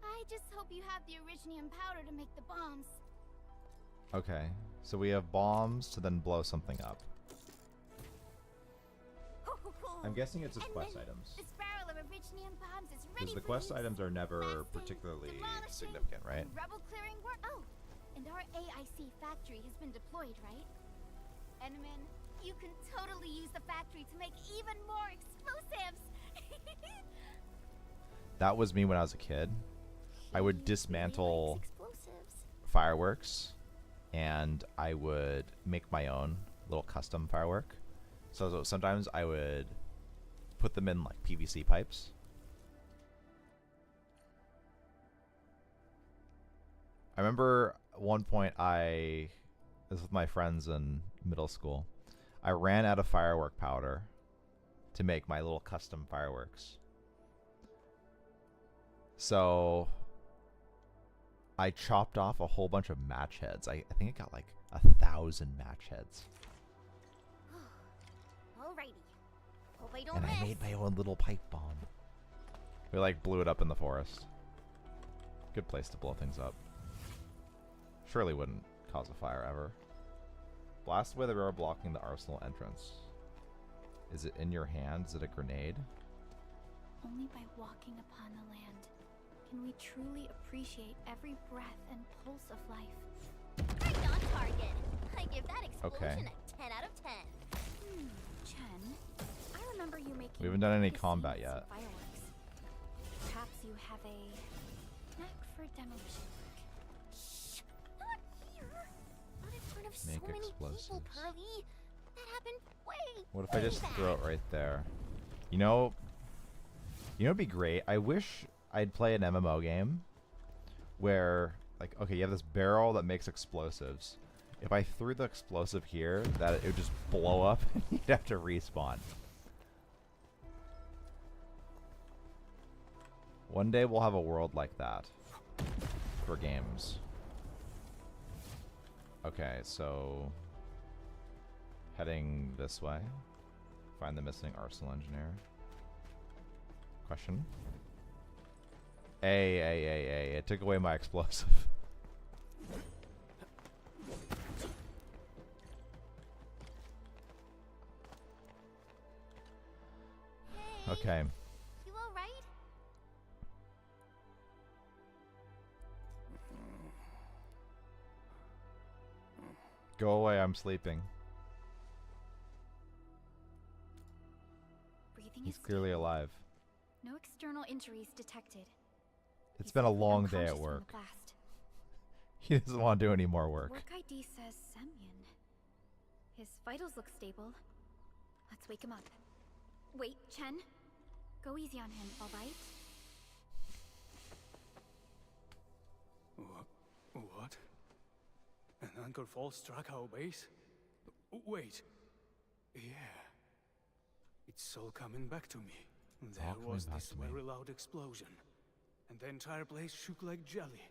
I just hope you have the Originium powder to make the bombs. Okay, so we have bombs to then blow something up. I'm guessing it's just quest items. This barrel of Originium bombs is ready. Because the quest items are never particularly significant, right? Rebel clearing work. Oh, and our AIC factory has been deployed, right? Enman, you can totally use the factory to make even more explosives. That was me when I was a kid. I would dismantle fireworks, and I would make my own little custom firework. So sometimes I would put them in like PVC pipes. I remember at one point this was with my friends in middle school. I ran out of firework powder to make my little custom fireworks. So I chopped off a whole bunch of match heads. I think I got like 1,000 match heads. Alrighty. Hope I don't And miss. I made my own little pipe bomb. We like blew it up in the forest. Good place to blow things up. Surely wouldn't cause a fire ever. Blast away the barrel blocking the arsenal entrance. Is it in your hand? Is it a grenade? Only by walking upon the land can we truly appreciate every breath and pulse of life. Right on target. I give that explosion Okay. a 10 out of 10. Chen, I remember you making. We haven't done any this combat scene with yet. some fireworks. Perhaps you have a knack for demolition work. Shh! Not here! Not in front of Make so many explosives. people, Pearly. That happened way, What if I way just back. throw it right there? You know it'd be great. I wish I'd play an MMO game where, like, okay, you have this barrel that makes explosives. If I threw the explosive here, that it would just blow up and you'd have to respawn. One day we'll have a world like that for games. Okay, so heading this way. Find the missing arsenal engineer. Question? Hey, it took away my explosive. Okay. You alright? Go away, I'm sleeping. Breathing He's is clearly stable. alive. No external injuries detected. It's He's been a likely long day unconscious at from the work. blast. He doesn't want to do any more work. Work ID says Semyon. His vitals look stable. Let's wake him up. Wait, Chen. Go easy on him, alright? What? An anchor fall struck our base? Wait. Yeah. It's all coming back to me. There all coming was back this to me. very loud explosion. And the entire place shook like jelly.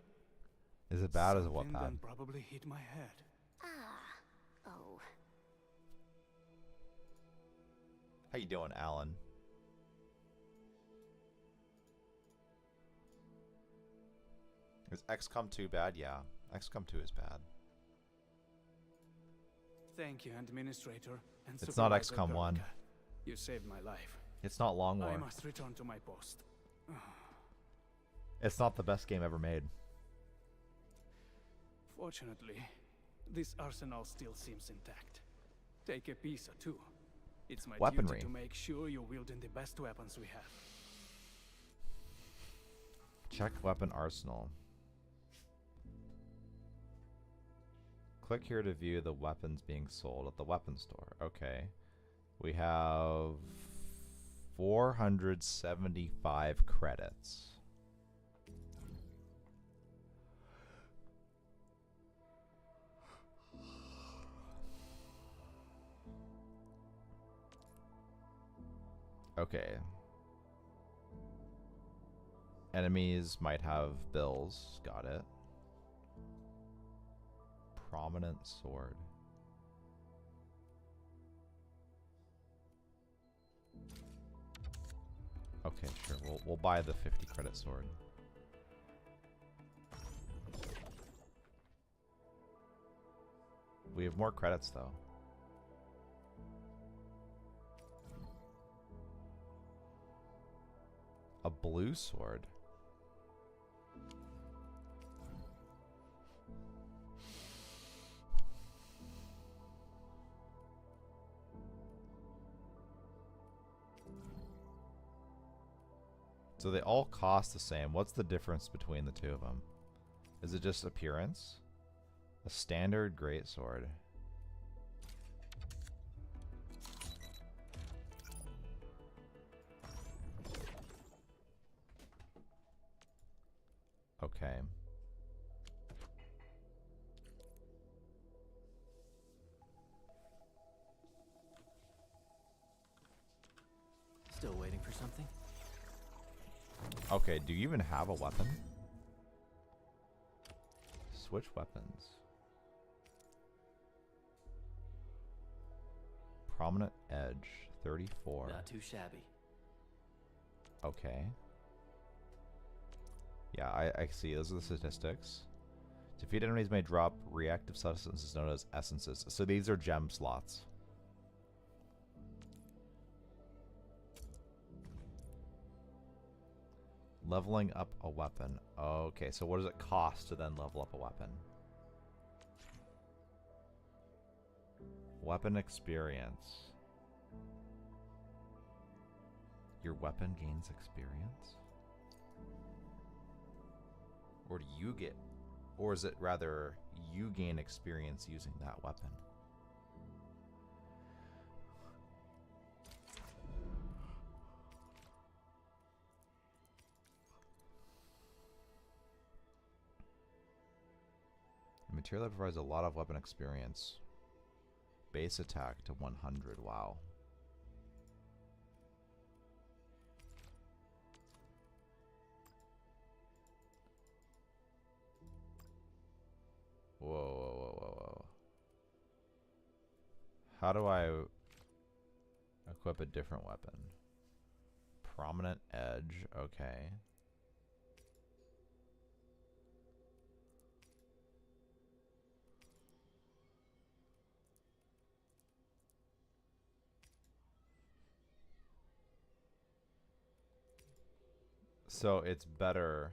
Is it bad or is it what Something bad? then probably hit my head. Oh. How you doing, Alan? Is XCOM 2 bad? Yeah. XCOM 2 is bad. Thank you, Administrator. And It's not Supervisor XCOM 1. Gurka. You saved my life. It's not Long War. I must return to my post. It's not the best game ever made. Fortunately, this arsenal still seems intact. Take a piece or two. It's my Weaponry. duty to make sure you're wielding the best weapons we have. Check weapon arsenal. Click here to view the weapons being sold at the weapon store. Okay. We have 475 credits. Okay. Enemies might have bills. Got it. Prominent sword. Okay, sure. We'll buy the 50 credit sword. We have more credits though. A blue sword. So they all cost the same. What's the difference between the two of them? Is it just appearance? A standard greatsword. Okay. Still waiting for something? Okay, do you even have a weapon? Switch weapons. Prominent edge, 34. Not too shabby. Okay. Yeah, I see. Those are the statistics. Defeated enemies may drop reactive substances known as essences. So these are gem slots. Leveling up a weapon. Okay, so what does it cost to then level up a weapon? Weapon experience. Your weapon gains experience? Or do you get... Or is it rather you gain experience using that weapon? The material that provides a lot of weapon experience. Base attack to 100. Wow. Whoa, whoa, whoa, whoa, whoa. How do I equip a different weapon? Prominent edge, okay. So it's better.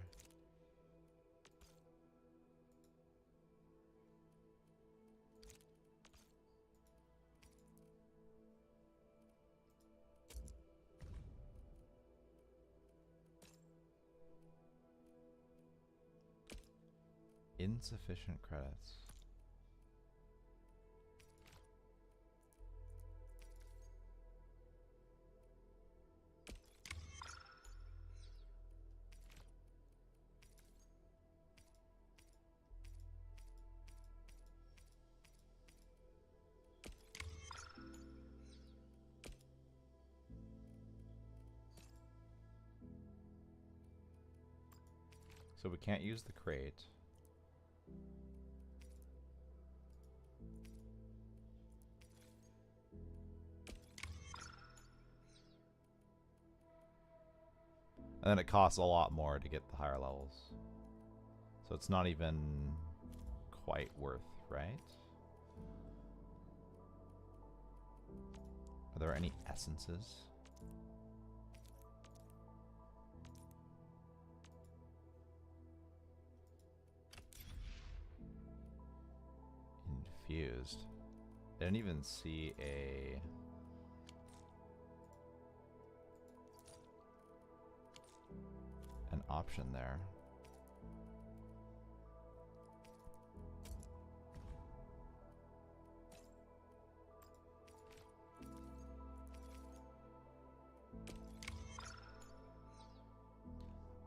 Insufficient credits. So we can't use the crate. And then it costs a lot more to get the higher levels. So it's not even quite worth, right? Are there any essences? Infused. I didn't even see an option there.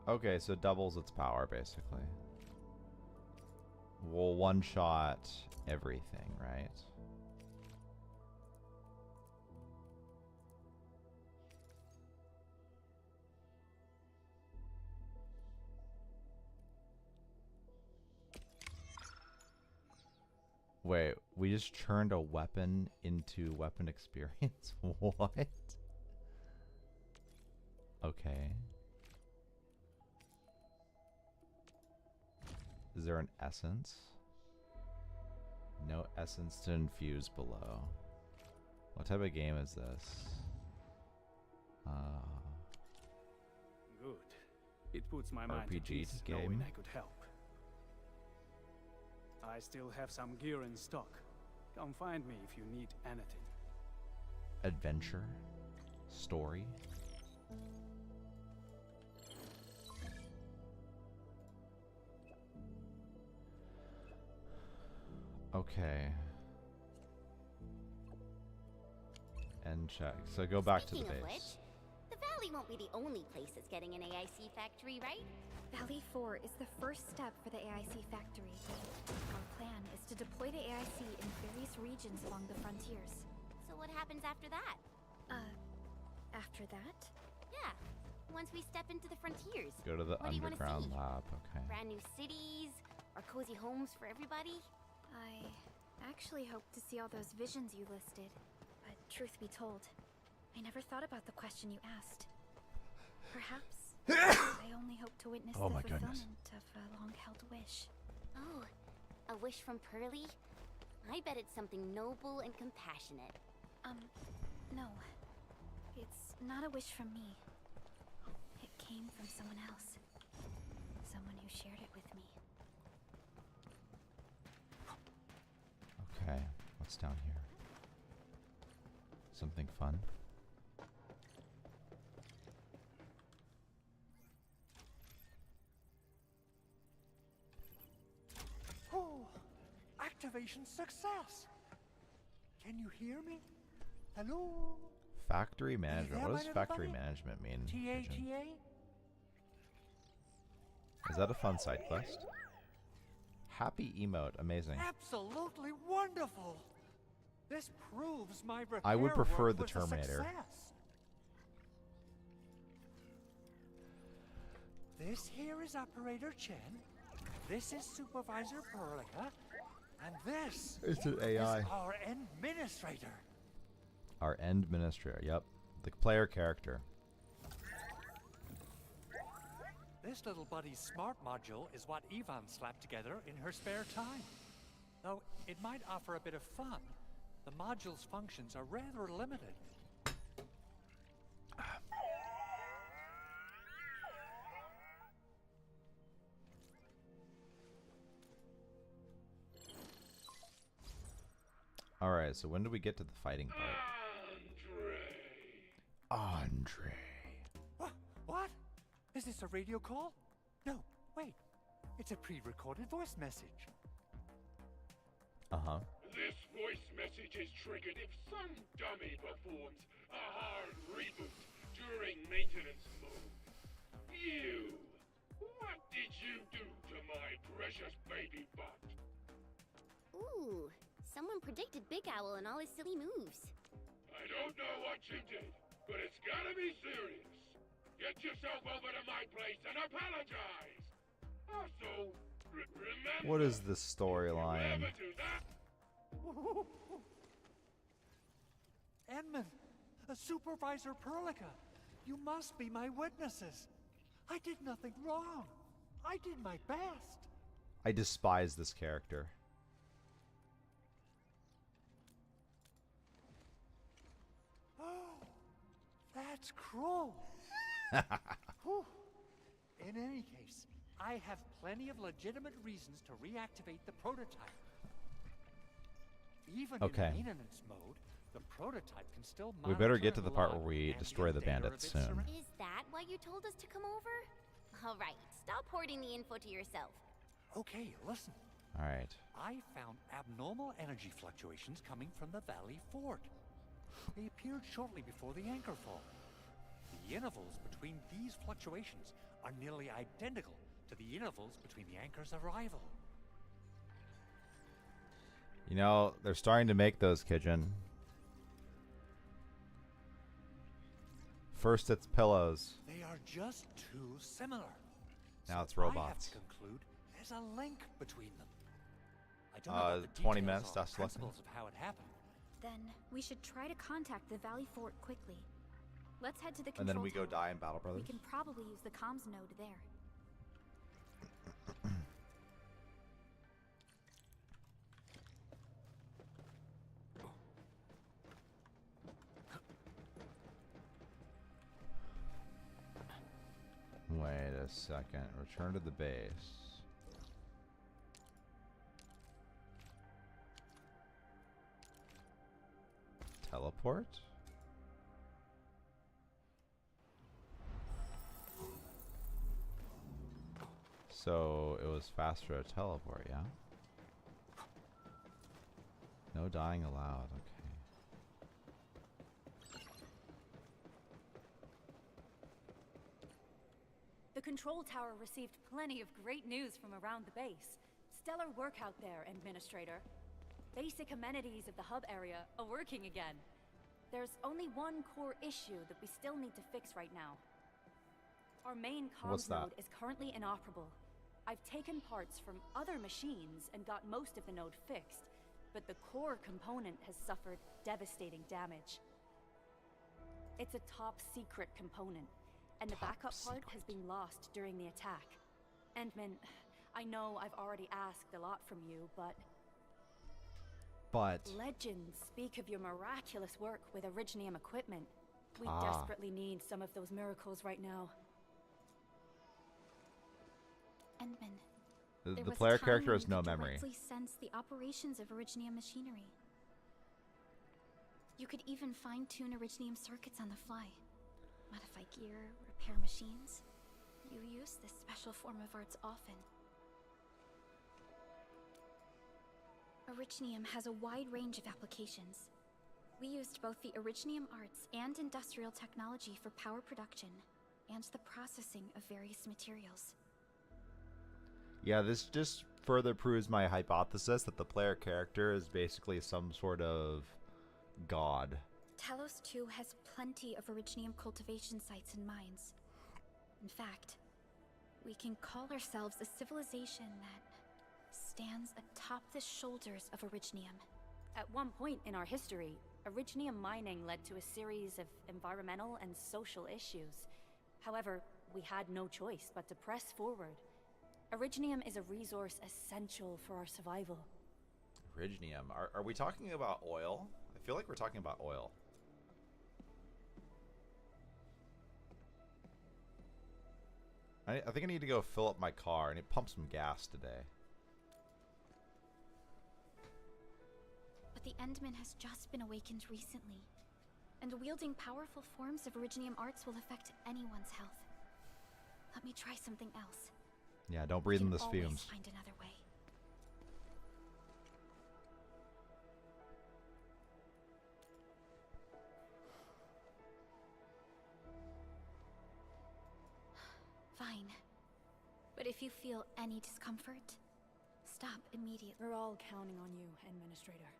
Okay, so it doubles its power basically. We'll one-shot everything, right? Wait, we just turned a weapon into weapon experience? What? Okay. Is there an essence? No essence to infuse below. What type of game is this? Good. It puts my mind at RPG ease game? knowing I could help. I still have some gear in stock. Come find me if you need anything. Adventure? Story? Okay. And check. So go back to the Speaking of base. which, the Valley won't be the only place that's getting an AIC factory, right? Valley 4 is the first step for the AIC factory. Our plan is to deploy the AIC in various regions along the frontiers. So what happens after that? After that? Yeah, once we step into the frontiers. Go to the What do you wanna underground see? lab. Okay. Brand new cities, or cozy homes for everybody? I actually hoped to see all those visions you listed. But truth be told, I never thought about the question you asked. Perhaps I only hope to witness Oh the my goodness. fulfillment of a long-held wish. Oh, a wish from Pearly? I bet it's something noble and compassionate. No. It's not a wish from me. It came from someone else. Someone who shared it with me. Okay. What's down here? Something fun? Oh, activation success. Can you hear me? Hello? Factory management. there, What my does little factory buddy? management mean? Pigeon? TATA? Is that a fun side quest? Happy emote. Amazing. Absolutely wonderful. This proves my repair I would prefer work the was a Terminator. success. This here is Operator Chen. This is Supervisor Perlica. And this It's an AI. is our administrator. Our end administrator. Yep. The player character. This little buddy's smart module is what Yvonne slapped together in her spare time. Though it might offer a bit of fun, the module's functions are rather limited. Alright, so when do we get to the fighting part? Andre. What? Is this a radio call? No, wait. It's a pre-recorded voice message. Uh-huh. This voice message is triggered if some dummy performs a hard reboot during maintenance mode. You! What did you do to my precious baby butt? Ooh, someone predicted Big Owl and all his silly moves. I don't know what you did, but it's gotta be serious. Get yourself over to my place and apologize. Also, remember. What is the If storyline? you ever do that, Edmund, Supervisor Perlica, you must be my witnesses. I did nothing wrong. I did my best. I despise this character. Oh, that's cruel. Whew. In any case, I have plenty of legitimate reasons to reactivate the prototype. Even Okay. in maintenance mode, the prototype can still We better monitor get to the and part log where we and destroy the data of bandits its soon. surroundings. Is that why you told us to come over? All right, stop hoarding the info to yourself. Okay, listen. Alright. I found abnormal energy fluctuations coming from the Valley Fort. They appeared shortly before the anchor fall. The intervals between these fluctuations are nearly identical to the intervals between the anchor's arrival. You know, they're starting to make those, Kijin. First it's pillows. They are just too similar. Now it's I have robots. to conclude there's a link between them. I don't know about the 20 details minutes, or that's less than- principles of how it happened. Then we should try to contact the Valley Fort quickly. Let's head to the And control then we go tower. die in Battle Brothers. We can probably use the comms node there. Wait a second. Return to the base. Teleport? So it was faster to teleport, yeah? No dying allowed, okay. The control tower received plenty of great news from around the base. Stellar work out there, Administrator. Basic amenities of the hub area are working again. There's only one core issue that we still need to fix right now. Our main What's comms that? node is currently inoperable. I've taken parts from other machines and got most of the node fixed, but the core component has suffered devastating damage. It's a top secret component, and the backup part has been lost during the attack. Endman, I know I've already asked a lot from you, but legends speak of your miraculous work with Originium equipment. We desperately need some of those miracles right now. Endman. The There was a player time character when has you no could memory. directly sense the operations of Originium machinery. You could even fine-tune Originium circuits on the fly. Modify gear, repair machines. You use this special form of arts often. Originium has a wide range of applications. We used both the Originium arts and industrial technology for power production, and the processing of various materials. Yeah, this just further proves my hypothesis that the player character is basically some sort of god. Talos 2 has plenty of Originium cultivation sites and mines. In fact, we can call ourselves a civilization that stands atop the shoulders of Originium. At one point in our history, Originium mining led to a series of environmental and social issues. However, we had no choice but to press forward. Originium is a resource essential for our survival. Originium. Are we talking about oil? I feel like we're talking about oil. I think I need to go fill up my car. I need to pump some gas today. But the Endman has just been awakened recently, and wielding powerful forms of Originium arts will affect anyone's health. Let me try something else. Yeah, don't breathe in We those can always fumes. find another way. Fine. But if you feel any discomfort, stop immediately. We're all counting on you, Administrator.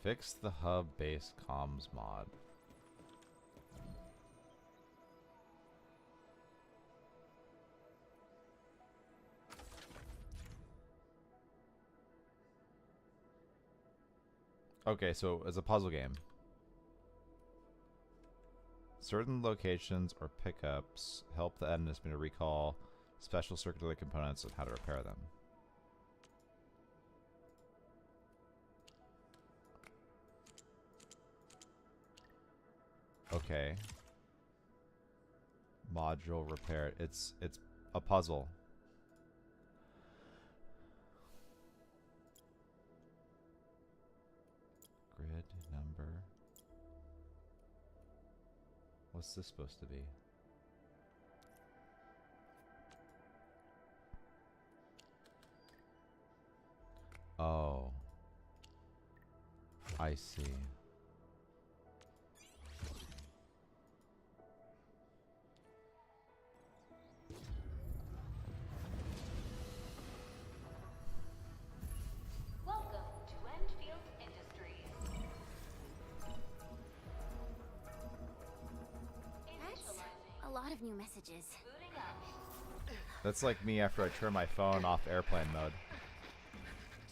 Fix the hub base comms mod. Okay, so it's a puzzle game. Certain locations or pickups help the enemy to recall special circuitry components and how to repair them. Okay. Module repair. It's a puzzle. Grid number. What's this supposed to be? Oh. I see. Welcome to Enfield Industries. That's a lot of new messages. Booting up. That's like me after I turn my phone off airplane mode.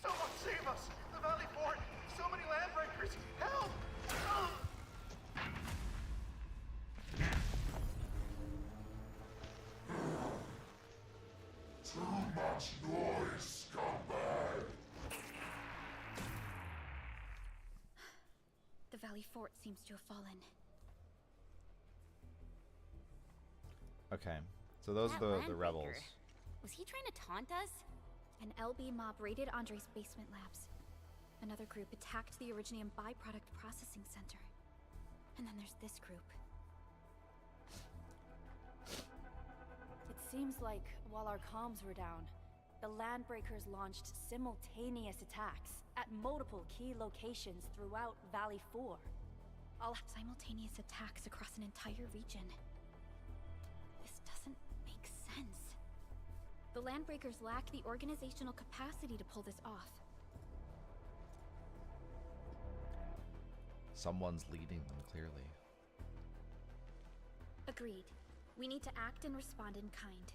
Someone save us! The Valley Fort! So many landbreakers! Help! Too much noise, scumbag! The Valley Fort seems to have fallen. Okay, so those are the rebels. Was he trying to taunt us? An LB mob raided Andre's basement labs. Another group attacked the Originium byproduct processing center. And then there's this group. It seems like while our comms were down, the Landbreakers launched simultaneous attacks at multiple key locations throughout Valley 4. All simultaneous attacks across an entire region. This doesn't make sense. The Landbreakers lack the organizational capacity to pull this off. Someone's leading them, clearly. Agreed. We need to act and respond in kind.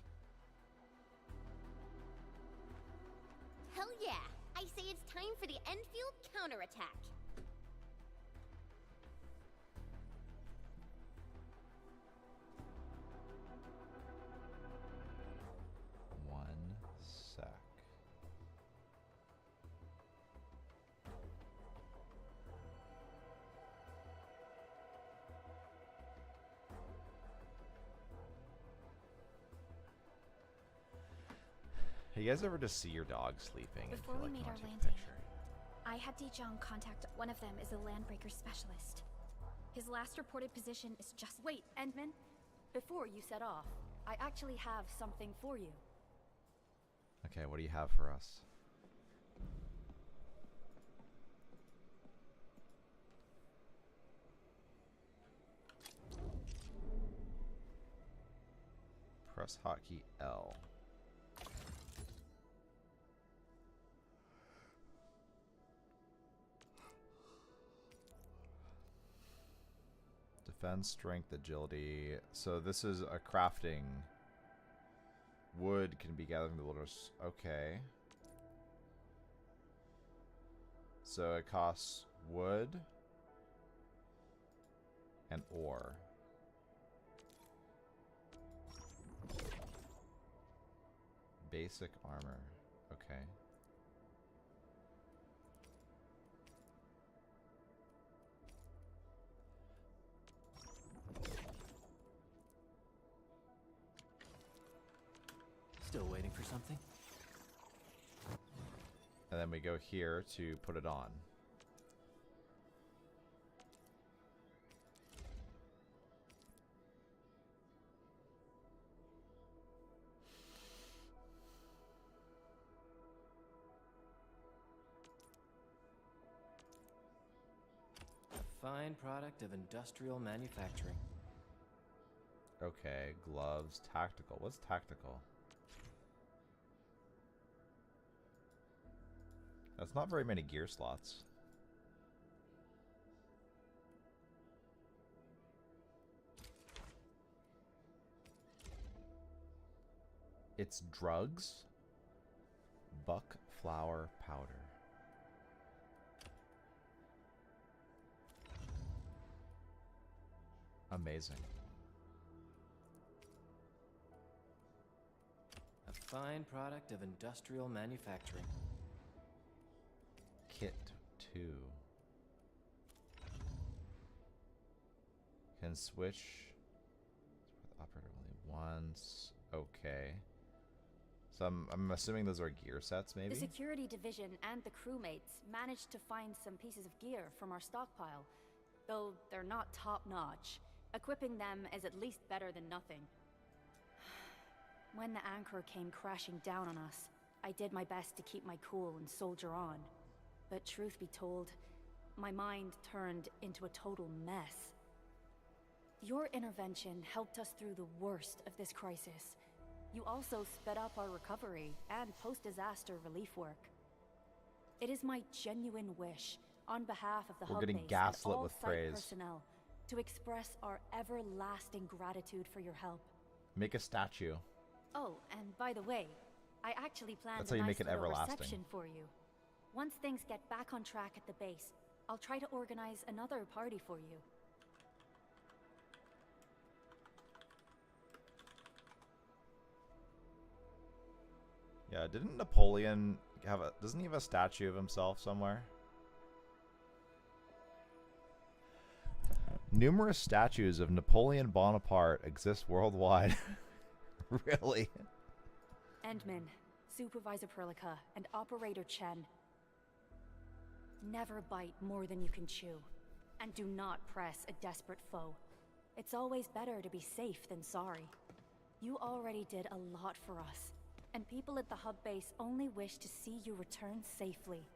Hell yeah! I say it's time for the Enfield counterattack. One sec. You guys ever just see your dog sleeping and Before feel we like made you our want to take a landing, picture? I had Dijong contact one of them as a Landbreaker specialist. His last reported position is just— Wait, Endman. Before you set off, I actually have something for you. Okay, what do you have for us? Press hotkey L. Defense, strength, agility. So this is a crafting. Wood can be gathered in the wilderness. Okay. So it costs wood and ore. Basic armor. Okay. Still waiting for something? And then we go here to put it on. A fine product of industrial manufacturing. Okay, gloves, tactical. What's tactical? That's not very many gear slots. It's drugs, buck flower powder. Amazing. A fine product of industrial manufacturing. Kit 2. Can switch operator only once. Okay. So I'm assuming those are gear sets, maybe? The security division and the crewmates managed to find some pieces of gear from our stockpile, though they're not top-notch. Equipping them is at least better than nothing. When the anchor came crashing down on us, I did my best to keep my cool and soldier on. But truth be told, my mind turned into a total mess. Your intervention helped us through the worst of this crisis. You also sped up our recovery and post-disaster relief work. It is my genuine wish, on behalf of the We're hub getting base and gaslit all with site praise. personnel, to express our everlasting gratitude for your help. Make a statue. Oh, and by the way, I actually planned That's a how you nice make it little everlasting. reception for you. Once things get back on track at the base, I'll try to organize another party for you. Yeah, didn't Napoleon have a... Doesn't he have a statue of himself somewhere? Numerous statues of Napoleon Bonaparte exist worldwide. Really? Endman, Supervisor Perlica, and Operator Chen. Never bite more than you can chew. And do not press a desperate foe. It's always better to be safe than sorry. You already did a lot for us. And people at the hub base only wish to see you return safely.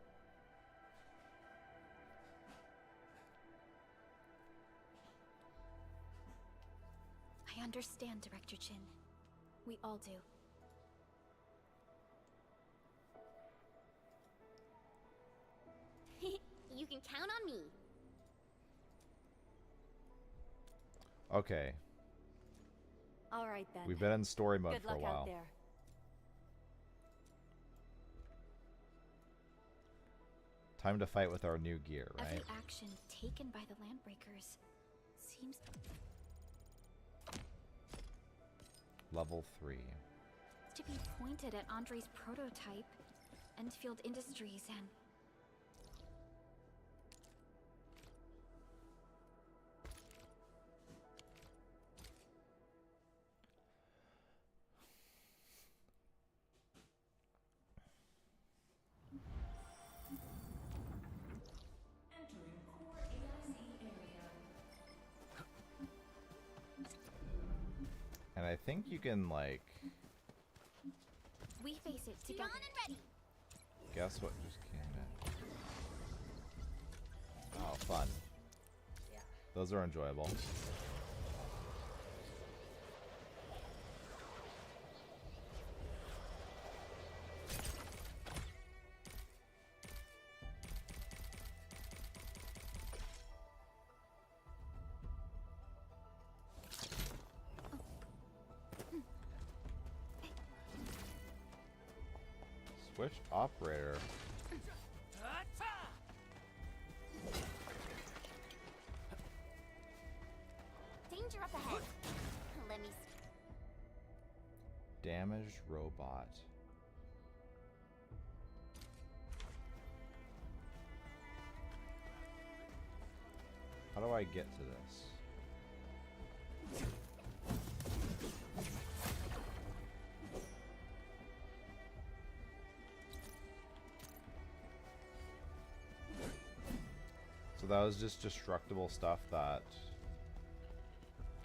I understand, Director Chin. We all do. You can count on me. Okay. All right then. We've been in story mode Good for a luck while. out there. Time to fight with our new gear, right? Every action taken by the Landbreakers seems... Level 3. to be pointed at Andre's prototype, Enfield Industries, and... And I think you can, like... We face it together. And ready. Guess what just came in? Oh, fun. Yeah. Those are enjoyable. Switch operator. Danger up ahead. Let me see. Damaged robot. How do I get to this? So that was just destructible stuff that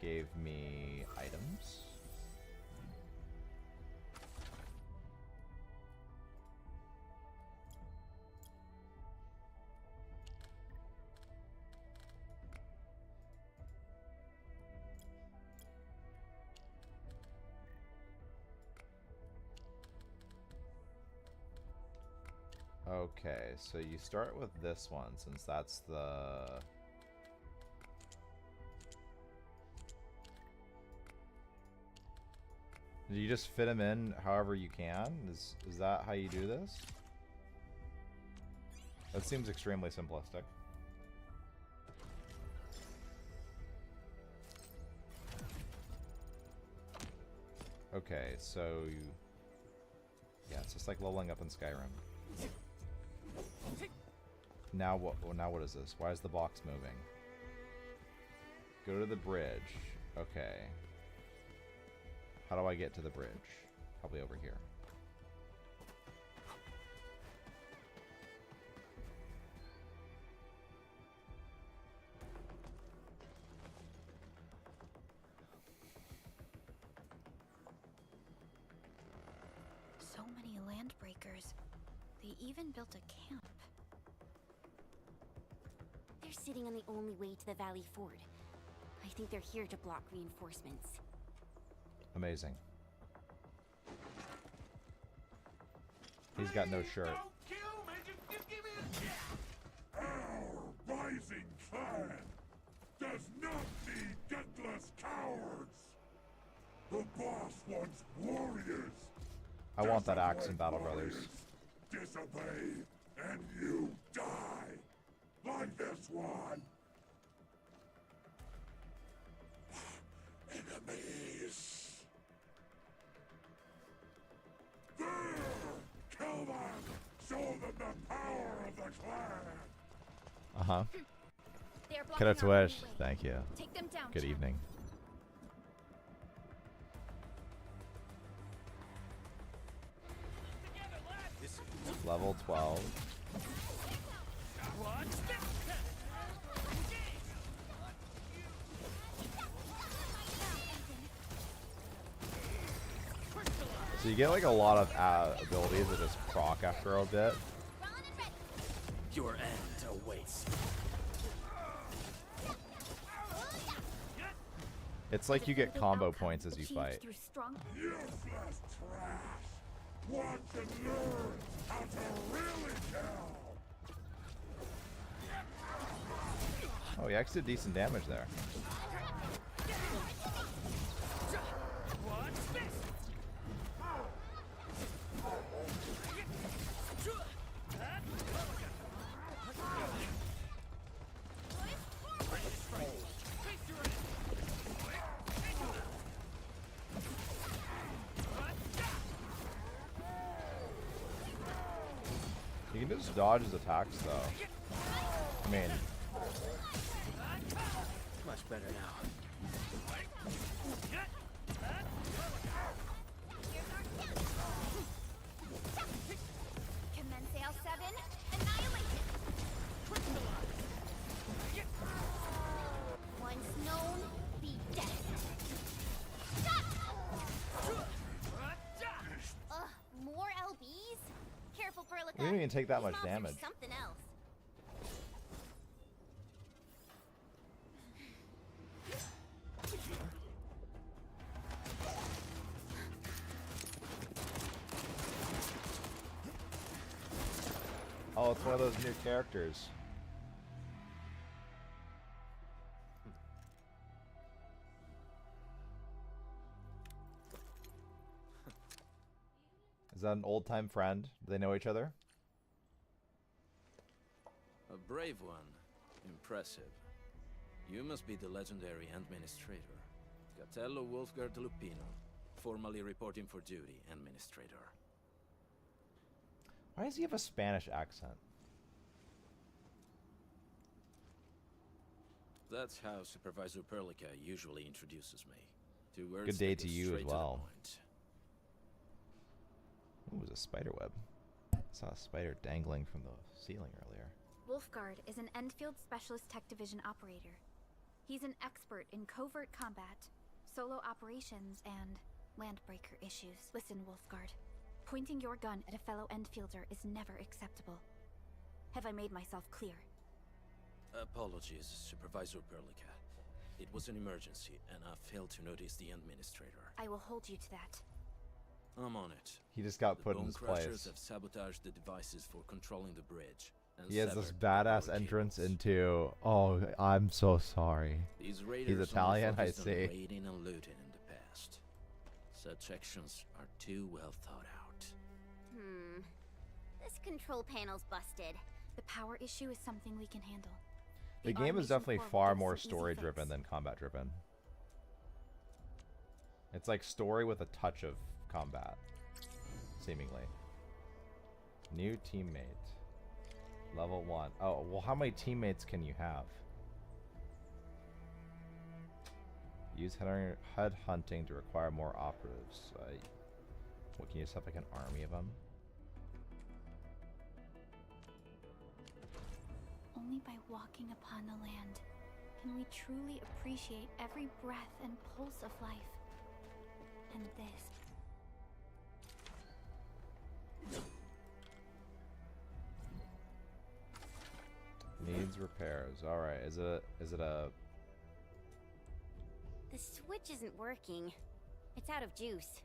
gave me items. Okay, so you start with this one, since that's the... Do you just fit them in however you can? Is that how you do this? That seems extremely simplistic. Okay, so you... Yeah, it's just like leveling up in Skyrim. Now what? Now what is this? Why is the box moving? Go to the bridge. Okay. How do I get to the bridge? Probably over here. So many Landbreakers. They even built a camp. They're sitting on the only way to the Valley Ford. I think they're here to block reinforcements. Amazing. He's got no shirt. Our rising clan does not need gutless cowards. The boss wants warriors. I want that axe in Battle Brothers. Disobey, and you die. Like this one. Enemies. There! Kill them! Show them the power of the clan! Uh-huh. They're blocking Could have our only Twish. way. Thank you. Take them down, Good Chad. evening. Level 12. So you get like a lot of abilities that just proc after a bit. Your end awaits. It's like you get combo points as you fight. Useless trash! Want to learn how to really kill! Oh, you actually did decent damage there. You can just dodge his attacks, though. I mean, Much better now. Commence L7, annihilation. Once known, be dead. Ugh, more LBs? Careful, Perlica. we didn't even take that much These mobs are damage. Something else. Oh, it's one of those new characters. Is that an old-time friend? Do they know each other? A brave one. Impressive. You must be the legendary Administrator. Catello Wolfgard Lupino, formerly reporting for duty, Administrator. Why does he have a Spanish accent? That's how Supervisor Perlica usually introduces me. 2 words Good day that to go you as straight to the well. point. Ooh, it was a spider web. I saw a spider dangling from the ceiling earlier. Wolfguard is an Enfield Specialist Tech Division operator. He's an expert in covert combat, solo operations, and landbreaker issues. Listen, Wolfguard. Pointing your gun at a fellow Enfielder is never acceptable. Have I made myself clear? Apologies, Supervisor Perlica. It was an emergency, and I failed to notice the Administrator. I will hold you to that. I'm on it. He just got The put in Bone his Crushers place. have sabotaged the devices for controlling the bridge. And He has this severed badass power entrance cables. into... Oh, I'm so sorry. These raiders He's only Italian, I focused on see. raiding and looting in the past. Such actions are too well thought out. This control panel's busted. The power issue is something we can handle. The game is automation definitely core will far give us more an easy story-driven fix. than combat-driven. It's like story with a touch of combat, seemingly. New teammate. Level 1. Oh, well, how many teammates can you have? Use head hunting to require more operatives. What, can you just have like an army of them? Only by walking upon the land can we truly appreciate every breath and pulse of life. And this. Needs repairs. All right. Is it a? The switch isn't working. It's out of juice.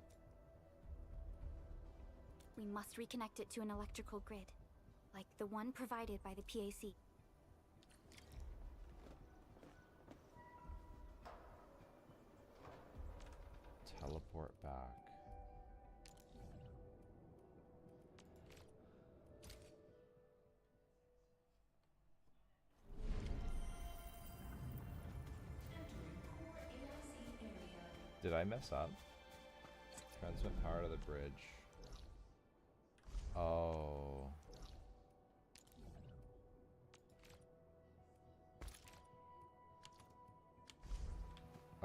We must reconnect it to an electrical grid, like the one provided by the PAC. Teleport back. Did I mess up? Transmit power to the bridge. Oh.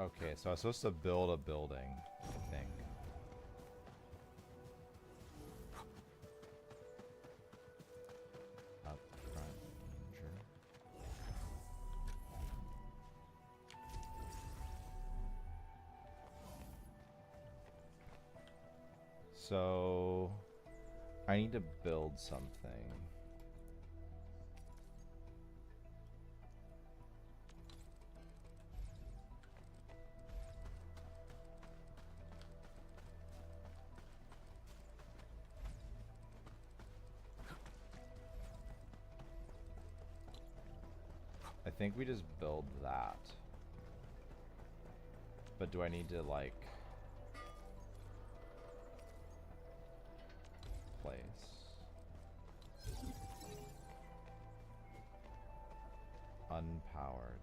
Okay, so I was supposed to build a building, I think. Up front, sure. So I need to build something. I think we just build that. But do I need to like place? Unpowered.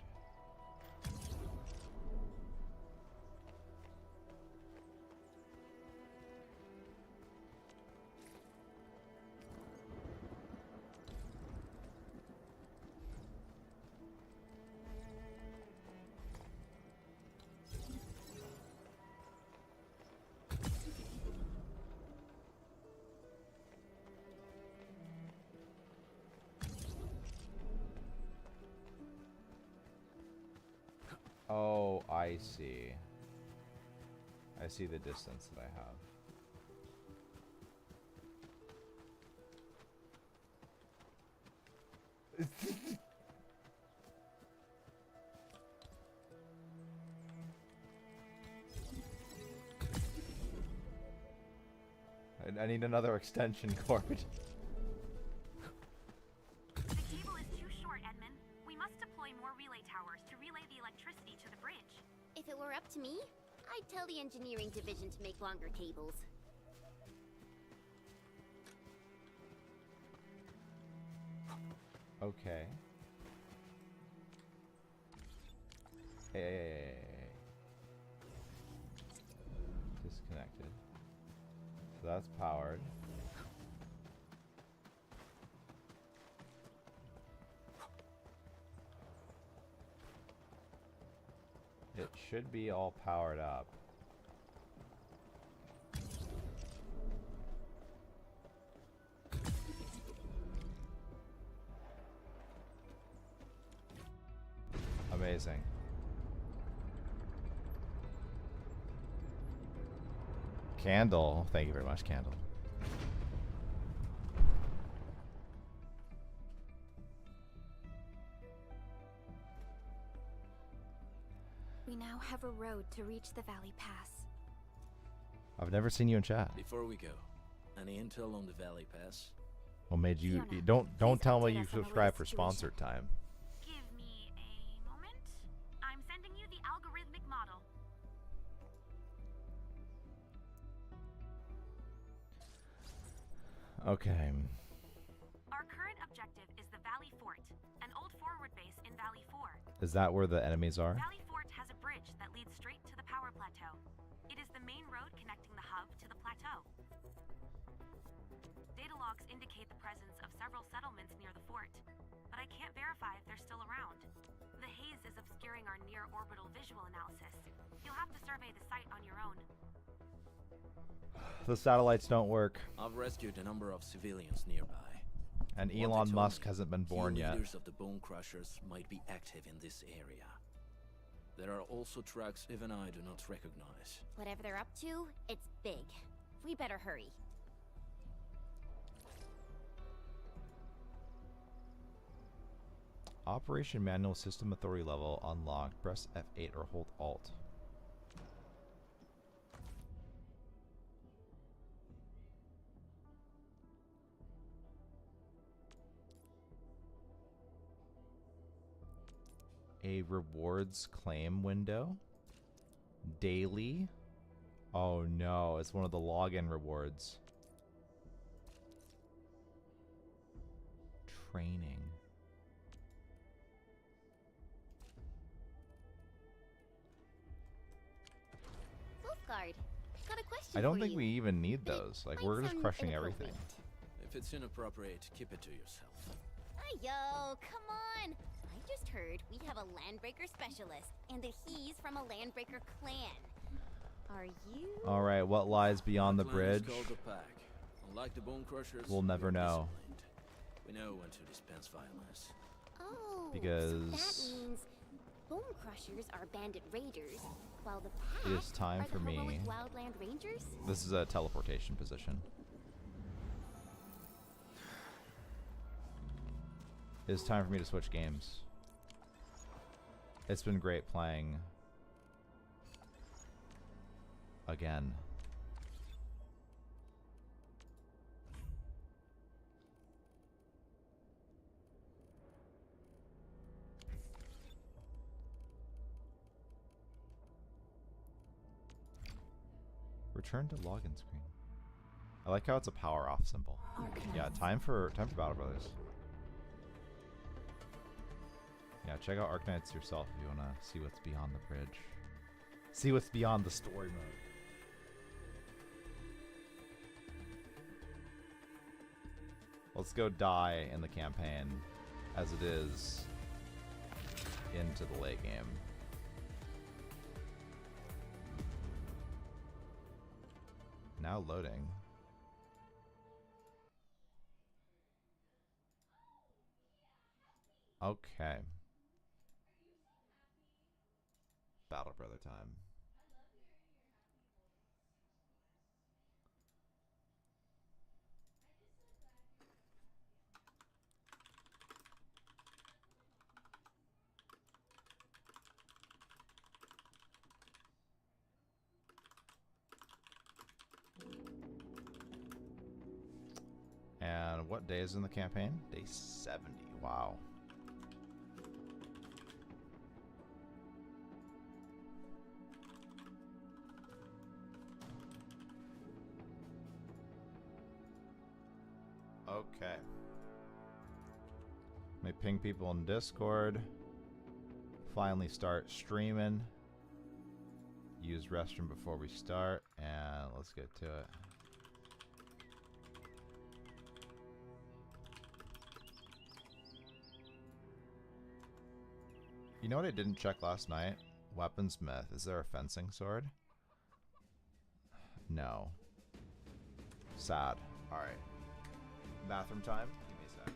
Oh, I see. I see the distance that I have. I need another extension cord. The cable is too short, Edmund. We must deploy more relay towers to relay the electricity to the bridge. If it were up to me, I'd tell the engineering division to make longer cables. Okay. Hey. Disconnected. So that's powered. It should be all powered up. Amazing. Candle. Thank you very much, Candle. We now have a road to reach the Valley Pass. I've never seen you in chat. Before we go, any intel on the Valley Pass? What made you? Fiona, Don't tell me update you us on the subscribe latest for situation. sponsored time. Give me a moment. I'm sending you the algorithmic model. Okay. Our current objective is the Valley Fort, an old forward base in Valley 4. Is that where the enemies are? Valley Fort has a bridge that leads straight to the power plateau. It is the main road connecting the hub to the plateau. Data logs indicate the presence of several settlements near the fort, but I can't verify if they're still around. The haze is obscuring our near-orbital visual analysis. You'll have to survey the site on your own. The satellites don't work. I've rescued a number of civilians nearby. And What they Elon told Musk me, hasn't been born key yet. leaders of the Bone Crushers might be active in this area. There are also tracks even I do not recognize. Whatever they're up to, it's big. We better hurry. Operation Manual System Authority level unlocked. Press F8 or hold Alt. A rewards claim window. Daily. Oh no, it's one of the login rewards. Training. guard. Got a question I don't for think you. we even need those. Like, we're just crushing everything. If it's inappropriate, keep it to yourself. Yo, come on! I just heard we have a Landbreaker specialist, and that he's from a Landbreaker clan. Are you? All right, what lies beyond the bridge? Called the Pack. Unlike the Bone Crushers, We'll never know. We know when to dispense violence. Oh, because so that means Bone Crushers are bandit raiders, while the Pack it is time are for the me. heroic Wildland Rangers? This is a teleportation position. It's time for me to switch games. It's been great playing again. Return to login screen. I like how it's a power off symbol. Yeah, time for Battle Brothers. Yeah, check out Arknights yourself if you want to see what's beyond the bridge. See what's beyond the story mode. Let's go die in the campaign as it is into the late game. Now loading. Okay. Battle Brother time. And what day is in the campaign? Day 70. Wow. Okay. Let me ping people in Discord. Finally start streaming. Use restroom before we start, and let's get to it. You know what I didn't check last night? Weaponsmith. Is there a fencing sword? No. Sad. Alright. Bathroom time? Give me a sec.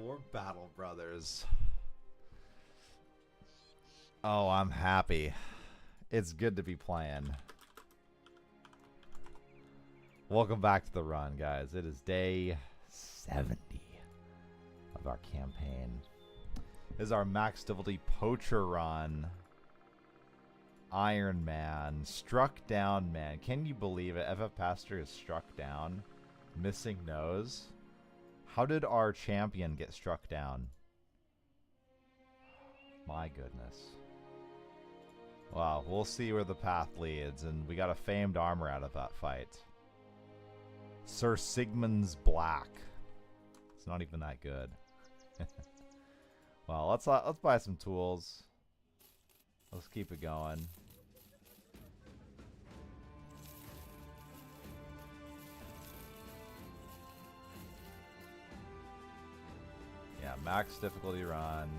4 Battle Brothers. Oh, I'm happy. It's good to be playing. Welcome back to the run, guys. It is day 70 of our campaign. This is our max difficulty poacher run. Iron Man. Struck down man. Can you believe it? FF Pastor is struck down. Missing nose. How did our champion get struck down? My goodness. Wow, we'll see where the path leads, and we got a famed armor out of that fight. Sir Sigmund's Black. It's not even that good. Well, let's buy some tools. Let's keep it going. Yeah, max difficulty run.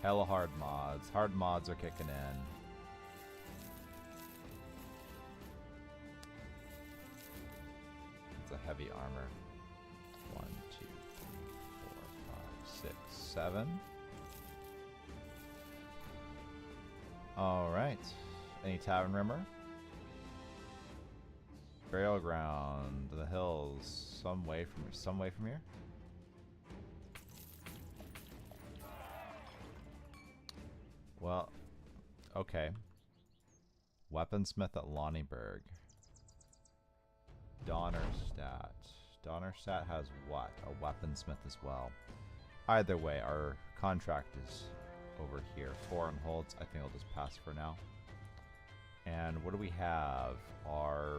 Hella hard mods. Hard mods are kicking in. It's a heavy armor. 1, 2, 3, 4, 5, 6, 7. Alright. Any tavern rimmer? Burial ground. The hills. Some way from here. Well, okay. Weaponsmith at Lonnieburg. Donnerstadt. Donnerstadt has what? A weaponsmith as well. Either way, our contract is over here. Foreign holds. I think I'll just pass for now. And what do we have? Our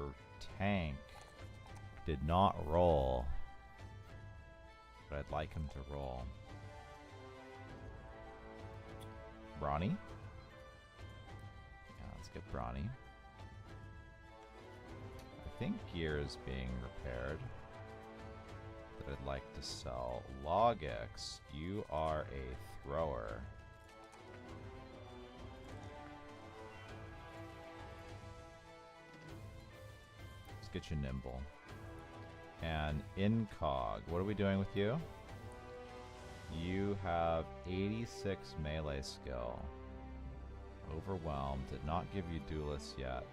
tank did not roll. But I'd like him to roll. Brawny. Yeah, let's get Brawny. I think gear is being repaired that I'd like to sell. Logix, you are a thrower. Let's get you nimble. And Incog, what are we doing with you? You have 86 melee skill. Overwhelmed. Did not give you duelist yet.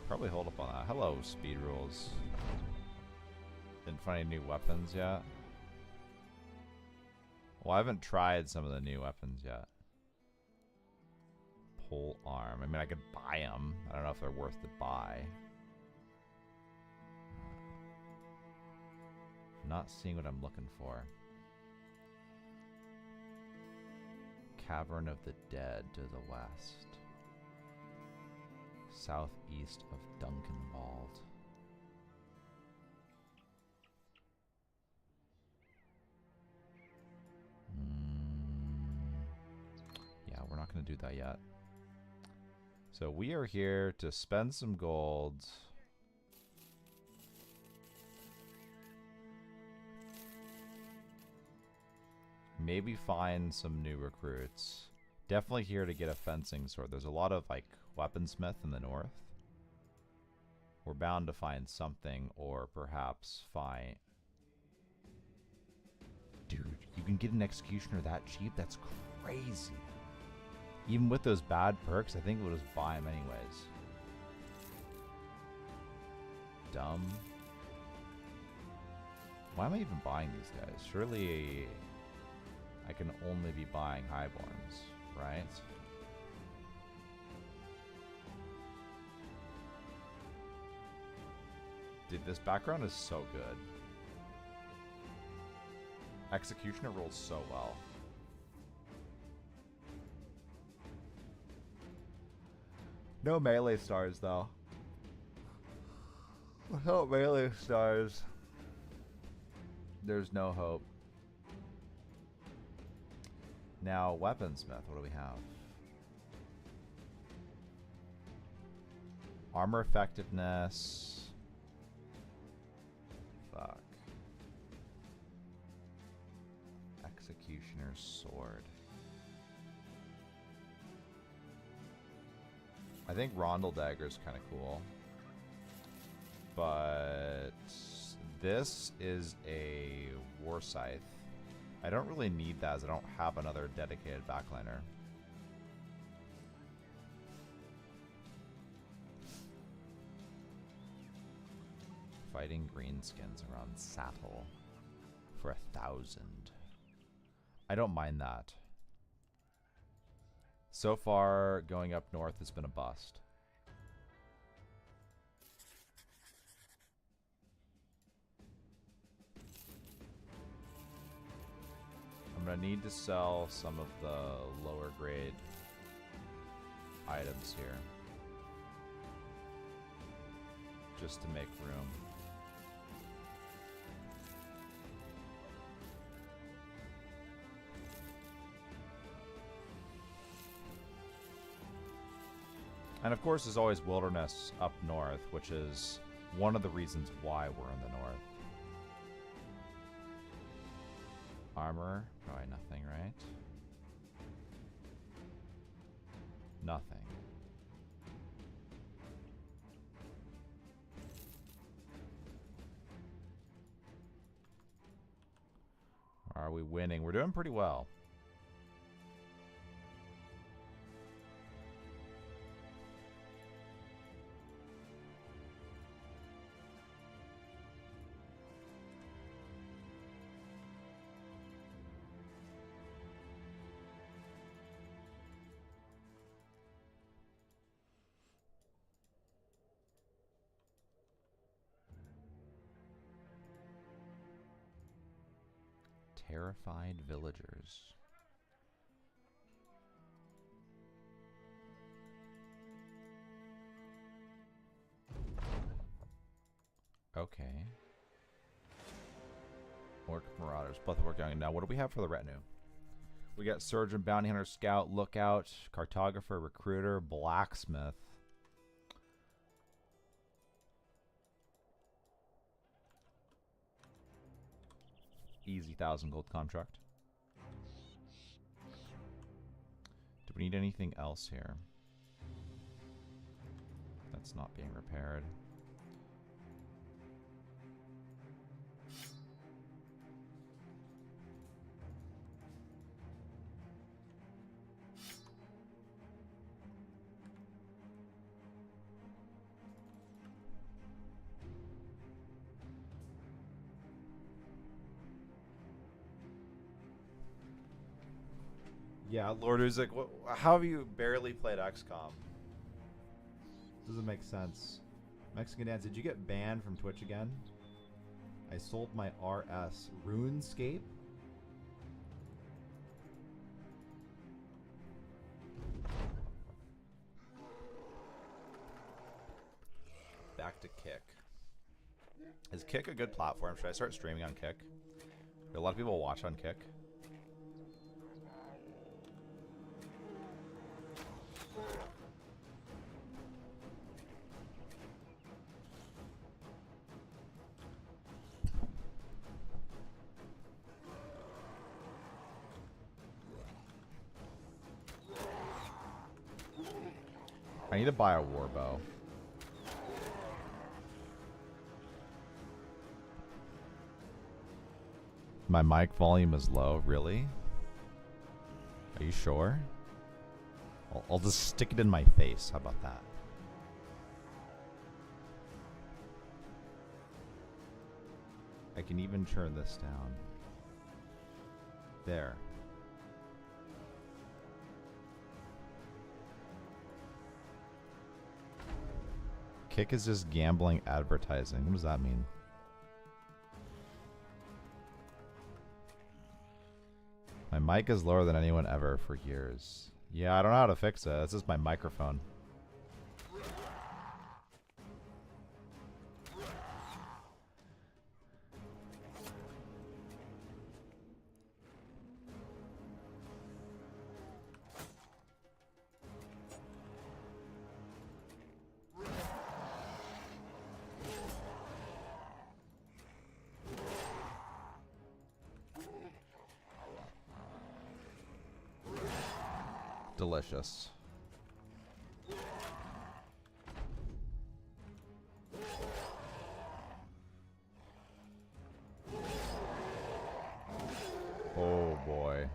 Probably hold up on that. Hello, speed rules. Didn't find any new weapons yet. Well, I haven't tried some of the new weapons yet. Pole arm. I mean, I could buy them. I don't know if they're worth to buy. Not seeing what I'm looking for. Cavern of the Dead to the west. Southeast of Duncanwald. Yeah, we're not going to do that yet. So we are here to spend some gold. Maybe find some new recruits. Definitely here to get a fencing sword. There's a lot of like weaponsmith in the north. We're bound to find something, or perhaps find... Dude, you can get an executioner that cheap? That's crazy. Even with those bad perks, I think we'll just buy them anyways. Dumb. Why am I even buying these guys? Surely I can only be buying highborns, right? Dude, this background is so good. Executioner rolls so well. No melee stars, though. Without melee stars, there's no hope. Now, weaponsmith, what do we have? Armor effectiveness. Fuck. Executioner's sword. I think Rondel Dagger is kind of cool. But This is a War Scythe. I don't really need that as I don't have another dedicated backliner. Fighting greenskins around Sattel for 1,000. I don't mind that. So far, going up north has been a bust. I'm gonna need to sell some of the lower grade items here, just to make room. And of course, there's always wilderness up north, which is one of the reasons why we're in the north. Armor, probably nothing, right? Nothing. Are we winning? We're doing pretty well. Terrified villagers. Okay. Orc Marauders. Both working on it now. What do we have for the retinue? We got Surgeon, Bounty Hunter, Scout, Lookout, Cartographer, Recruiter, Blacksmith. Easy 1,000 gold contract. Do we need anything else here? That's not being repaired. Yeah, Lord Uzik, how have you barely played XCOM? Doesn't make sense. Mexican Dance, did you get banned from Twitch again? I sold my RS. RuneScape? Back to Kick. Is Kick a good platform? Should I start streaming on Kick? Do a lot of people watch on Kick? I need to buy a warbow. My mic volume is low, really? Are you sure? I'll just stick it in my face. How about that? I can even turn this down. There. Kick is just gambling advertising. What does that mean? My mic is lower than anyone ever for years. Yeah, I don't know how to fix it. This is my microphone. Delicious. Oh boy.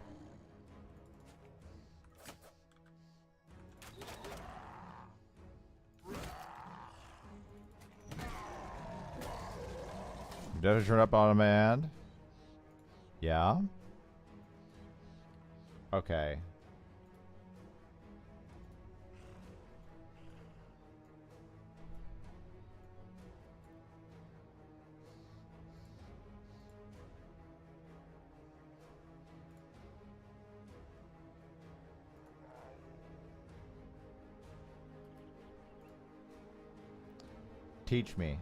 Definitely turn up on demand. Yeah. Okay. Teach me.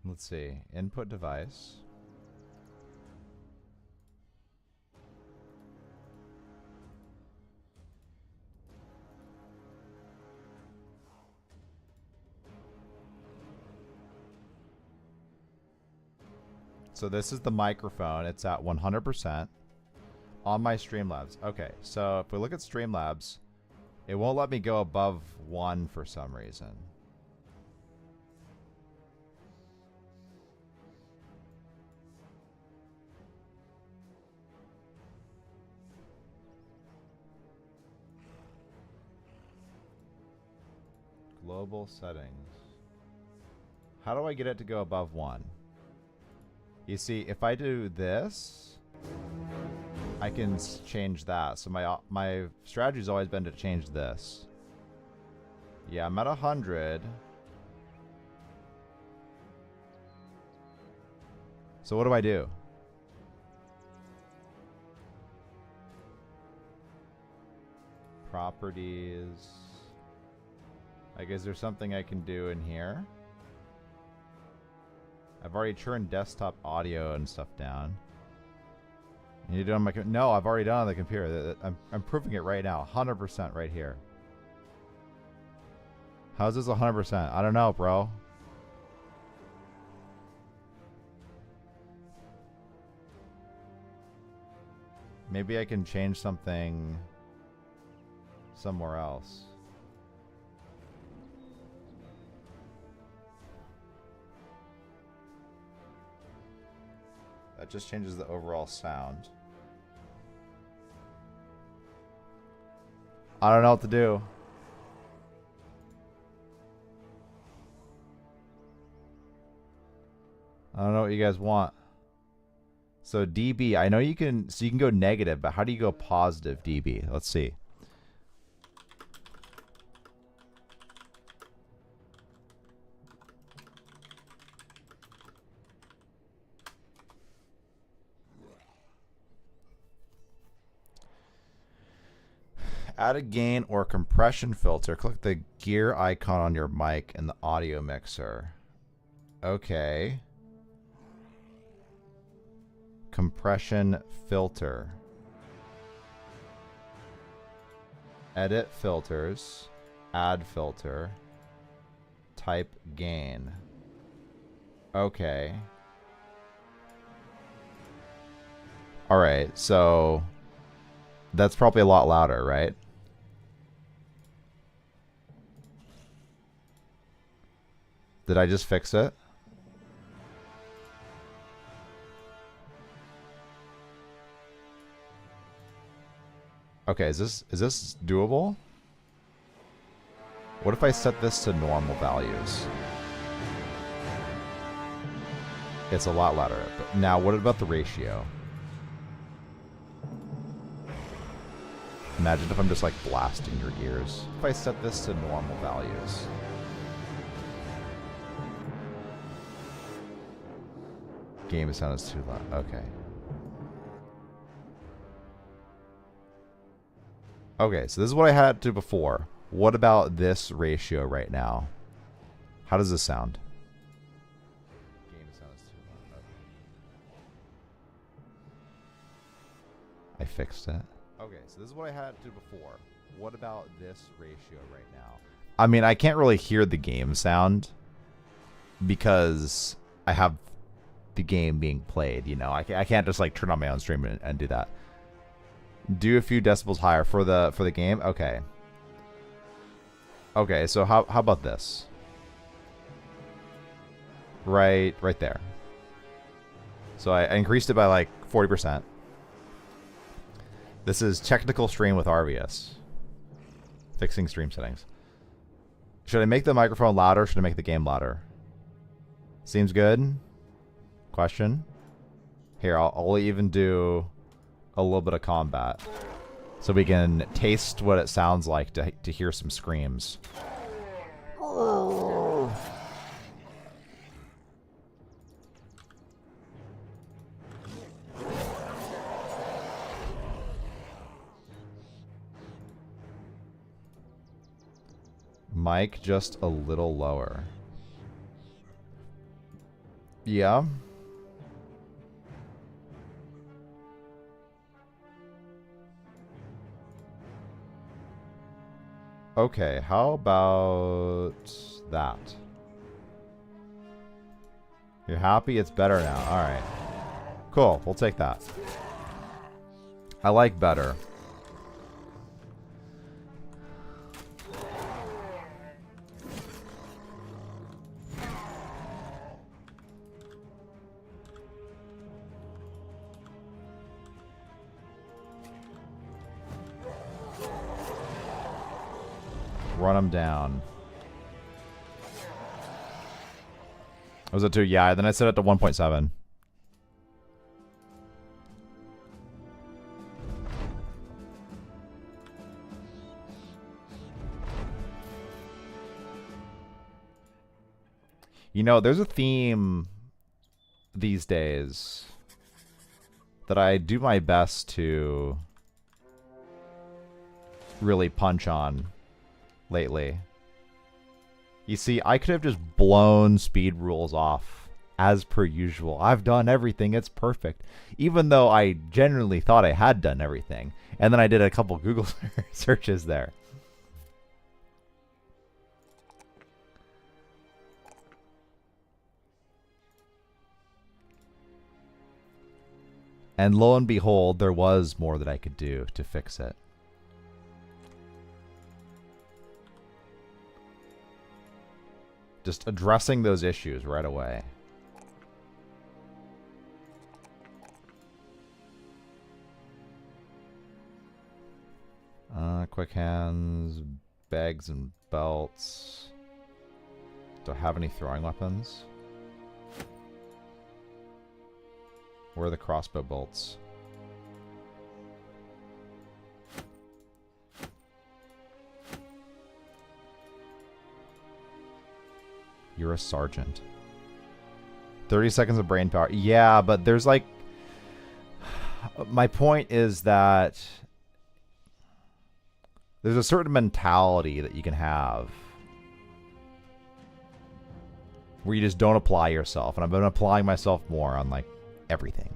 Let's see. Input device. So this is the microphone. It's at 100% on my Streamlabs. Okay, so if we look at Streamlabs, it won't let me go above 1 for some reason. Global settings. How do I get it to go above 1? You see, if I do this, I can change that. So my strategy's always been to change this. Yeah, I'm at 100. So what do I do? Properties. Like, is there something I can do in here? I've already turned desktop audio and stuff down. And you do it on my no, I've already done it on the computer. I'm proving it right now. 100% right here. How's this 100%? I don't know, bro. Maybe I can change something somewhere else. That just changes the overall sound. I don't know what to do. I don't know what you guys want. So dB, I know you can, so you can go negative, but how do you go positive dB? Let's see. Add a gain or compression filter. Click the gear icon on your mic in the audio mixer. Okay. Compression filter. Edit filters. Add filter. Type gain. Okay. Alright, so that's probably a lot louder, right? Did I just fix it? Okay, is this doable? What if I set this to normal values? It's a lot louder. But now, what about the ratio? Imagine if I'm just like blasting your ears. If I set this to normal values. Game sound is too loud. Okay. Okay, so this is what I had to before. What about this ratio right now? How does this sound? Game sound is too loud. Okay. I fixed it. Okay, so this is what I had to before. What about this ratio right now? I mean, I can't really hear the game sound because I have the game being played, you know. I can't just like turn on my own stream and do that. Do a few decibels higher for the game. Okay. Okay, so how about this? right there. So I increased it by like 40%. This is technical stream with Arvius. Fixing stream settings. Should I make the microphone louder or should I make the game louder? Seems good? Question. Here, I'll even do a little bit of combat. So we can taste what it sounds like to hear some screams. Mic just a little lower. Yeah. Okay, how about that? You're happy? It's better now. Alright. Cool, we'll take that. I like better. Run them down. Was it 2? Yeah, then I set it to 1.7. You know, there's a theme these days that I do my best to really punch on lately. You see, I could have just blown speed rules off as per usual. I've done everything, it's perfect. Even though I genuinely thought I had done everything. And then I did a couple Google searches there. And lo and behold, there was more that I could do to fix it. Just addressing those issues right away. Quick hands, bags and belts. Do I have any throwing weapons? Where are the crossbow bolts? You're a sergeant. 30 seconds of brain power. Yeah, but there's like... My point is that there's a certain mentality that you can have where you just don't apply yourself. And I've been applying myself more on like everything.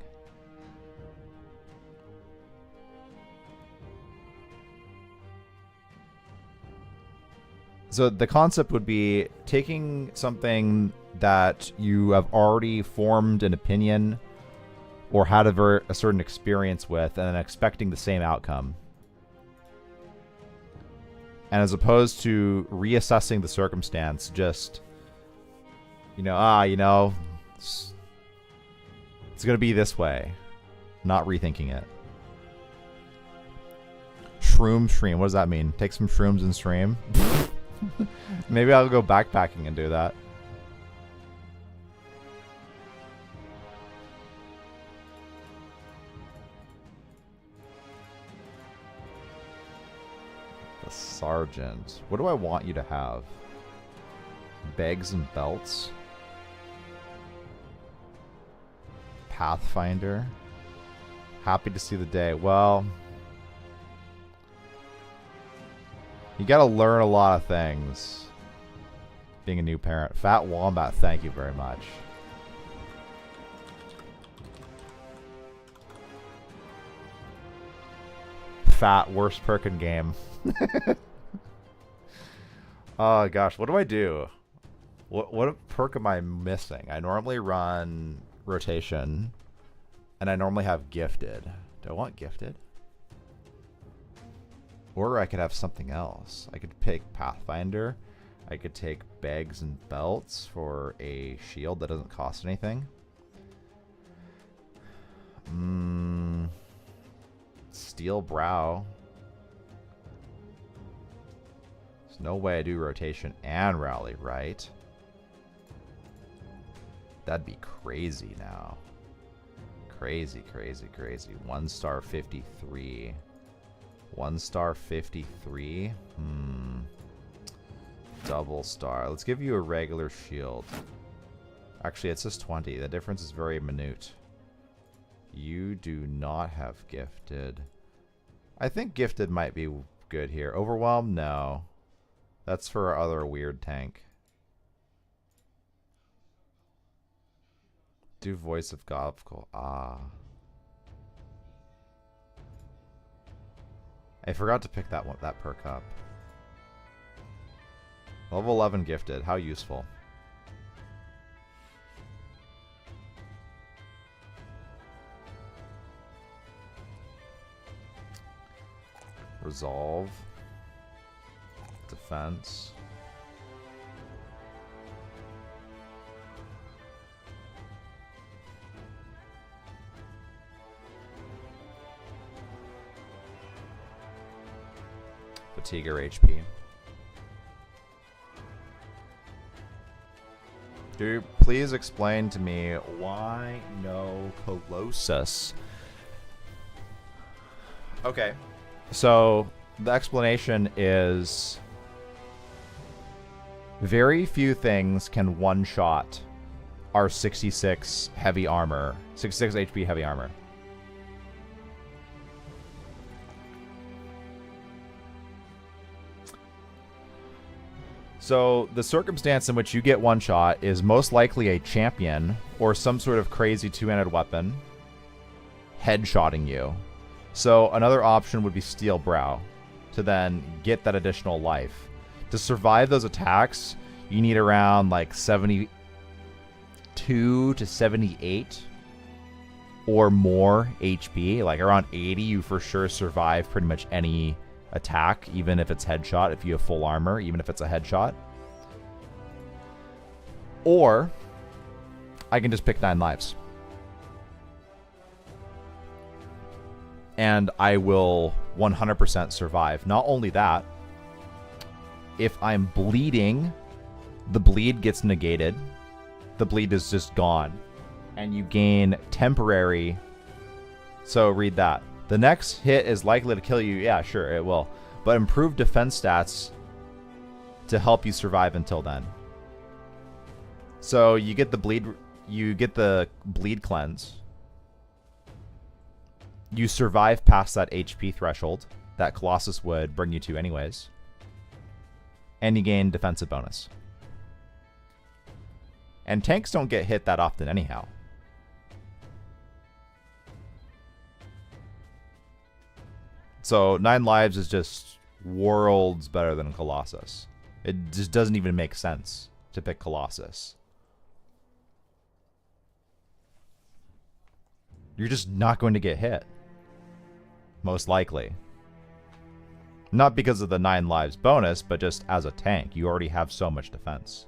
So the concept would be taking something that you have already formed an opinion or had a certain experience with and then expecting the same outcome. And as opposed to reassessing the circumstance, just, it's going to be this way. Not rethinking it. Stream. What does that mean? Take some shrooms and stream? Maybe I'll go backpacking and do that. The sergeant. What do I want you to have? Bags and belts? Pathfinder? Happy to see the day. Well... You gotta learn a lot of things. Being a new parent. Fat Wombat, thank you very much. Fat, worst perk in game. Oh gosh, what do I do? What perk am I missing? I normally run rotation. And I normally have gifted. Do I want gifted? Or I could have something else. I could pick Pathfinder. I could take bags and belts for a shield that doesn't cost anything. Steel brow. There's no way I do rotation and rally, right? That'd be crazy now. Crazy, crazy, crazy. 1 star 53. 1 star 53. Double star. Let's give you a regular shield. Actually, it says 20. The difference is very minute. You do not have gifted. I think gifted might be good here. Overwhelmed? No. That's for our other weird tank. Do voice of Govco. Ah. I forgot to pick that one, that perk up. Level 11 gifted. How useful. Resolve. Defense. Fatigue or HP. Dude, please explain to me why no Colossus. Okay. So, the explanation is very few things can one-shot our 66 heavy armor, 66 HP heavy armor. So, the circumstance in which you get one shot is most likely a champion or some sort of crazy two-handed weapon headshotting you. So, another option would be Steel Brow to then get that additional life. To survive those attacks, you need around like 72 to 78 or more HP. Like around 80, you for sure survive pretty much any attack, even if it's headshot, if you have full armor, even if it's a headshot. Or I can just pick 9 lives. And I will 100% survive. Not only that, if I'm bleeding, the bleed gets negated. The bleed is just gone. And you gain temporary. So read that. The next hit is likely to kill you. Yeah, sure, it will. But improved defense stats to help you survive until then. So you get the bleed cleanse. You survive past that HP threshold that Colossus would bring you to anyways. And you gain defensive bonus. And tanks don't get hit that often anyhow. So 9 lives is just worlds better than Colossus. It just doesn't even make sense to pick Colossus. You're just not going to get hit. Most likely. Not because of the 9 lives bonus, but just as a tank. You already have so much defense.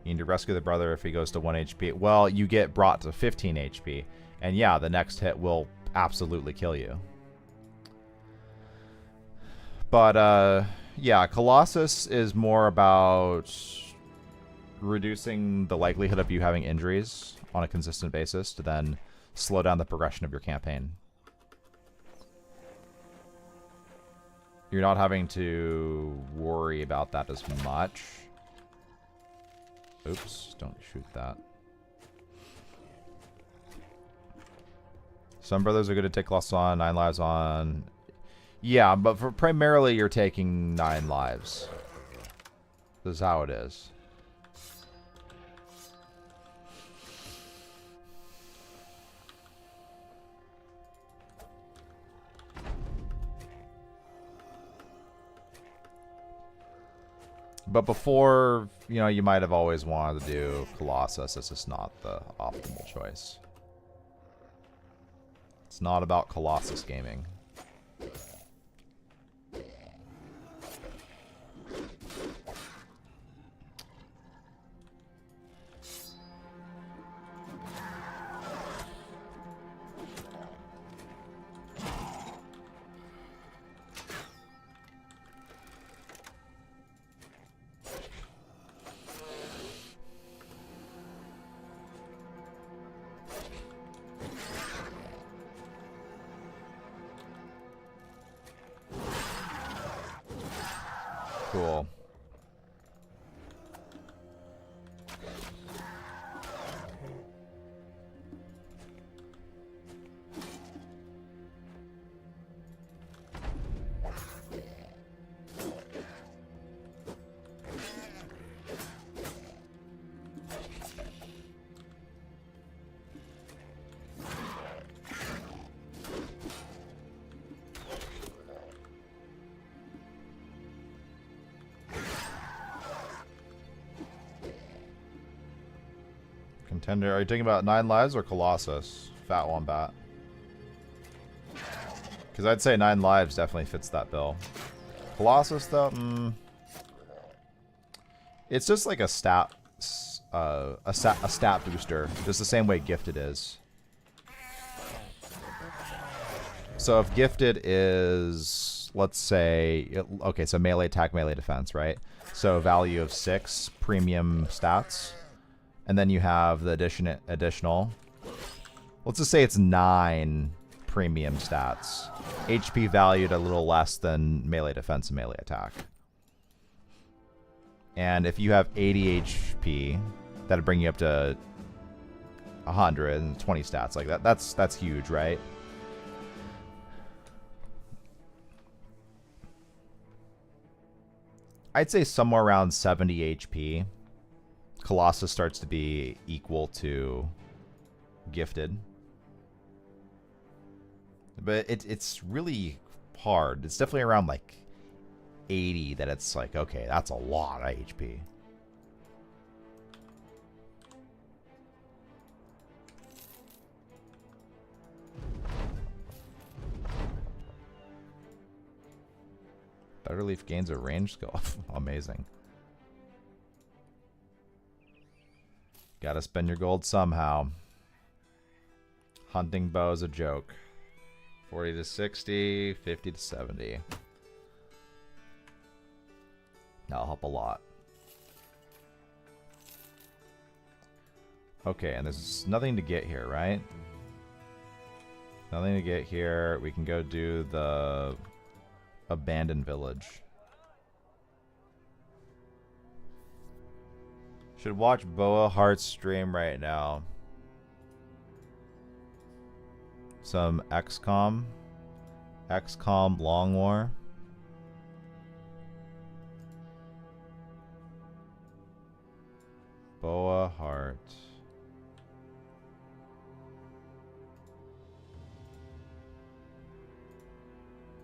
You need to rescue the brother if he goes to 1 HP. Well, you get brought to 15 HP. And yeah, the next hit will absolutely kill you. But, yeah, Colossus is more about reducing the likelihood of you having injuries on a consistent basis to then slow down the progression of your campaign. You're not having to worry about that as much. Oops, don't shoot that. Some brothers are good to take loss on, 9 lives on. Yeah, but for primarily you're taking 9 lives. This is how it is. But before, you know, you might have always wanted to do Colossus. It's just not the optimal choice. It's not about Colossus gaming. cool. Contender. Are you talking about 9 Lives or Colossus? Fat Wombat. Because I'd say 9 Lives definitely fits that bill. Colossus, though, it's just like a stat booster, just the same way Gifted is. So if Gifted is, let's say, okay, so melee attack, melee defense, right? So value of 6 premium stats. And then you have the additional. Let's just say it's 9 premium stats. HP valued a little less than melee defense and melee attack. And if you have 80 HP, that'd bring you up to 120 stats. Like that's huge, right? I'd say somewhere around 70 HP. Colossus starts to be equal to Gifted. But it's really hard. It's definitely around like 80 that it's like, okay, that's a lot of HP. Betterleaf gains a range skill. Amazing. Gotta spend your gold somehow. Hunting bow is a joke. 40 to 60, 50 to 70. That'll help a lot. Okay, and there's nothing to get here, right? Nothing to get here. We can go do the abandoned village. Should watch Boa Heart's stream right now. Some XCOM. XCOM Long War. Boa Heart.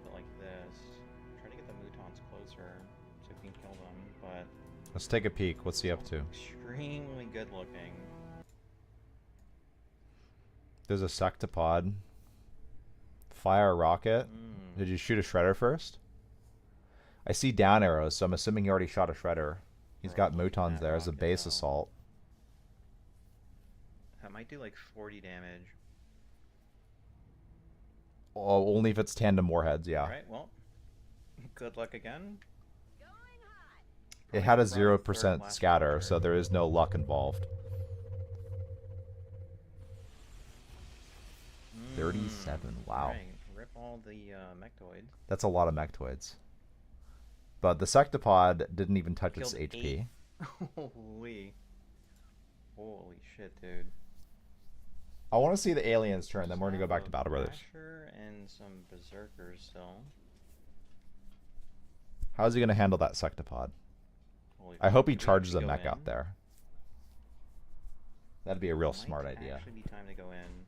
But like this. Try to get the Mutons closer so we can kill them, but Let's take a peek. What's he up to? extremely good looking. There's a sectopod. Fire a rocket. Did you shoot a shredder first? I see down arrows, so I'm assuming he already shot a shredder. He's got Mutons there as a base assault. That might do like 40 damage. Oh, only if it's tandem warheads, yeah. Alright, well, good luck again. It had a 0% scatter, so there is no luck involved. 37, wow. Right. Rip all the mechtoids. That's a lot of mechtoids. But the sectopod didn't even touch its Killed HP. 8. Holy shit, dude. I want to see the aliens turn, then we're going to go back to Battle Brothers. Basher and some berserkers still. How's he going to handle that sectopod? Holy I hope he fuck, do we charges a actually go mech in? out there. That'd be a real Might smart idea. actually be time to go in.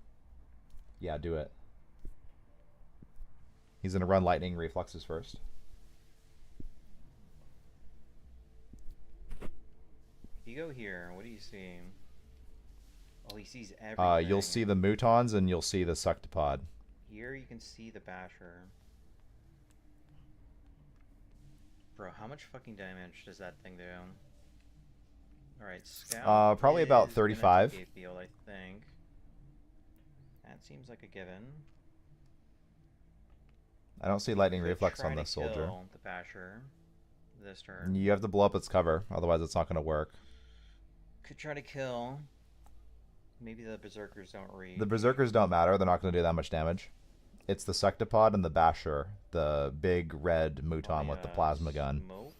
Yeah, do it. He's going to run lightning reflexes first. You go here, what do you see? Oh, he sees everything. You'll see the Mutons and you'll see the sectopod. Here you can see the basher. Bro, how much fucking damage does that thing do? Alright, scout. Probably about is 35. gonna take a field, I think. That seems like a given. I don't see lightning Could reflex try on to this soldier. kill the basher this turn. You have to blow up its cover, otherwise it's not going to work. Could try to kill. Maybe the berserkers don't read. The berserkers don't matter, they're not going to do that much damage. It's the sectopod and the basher, the big red Muton with the plasma gun. Smoke.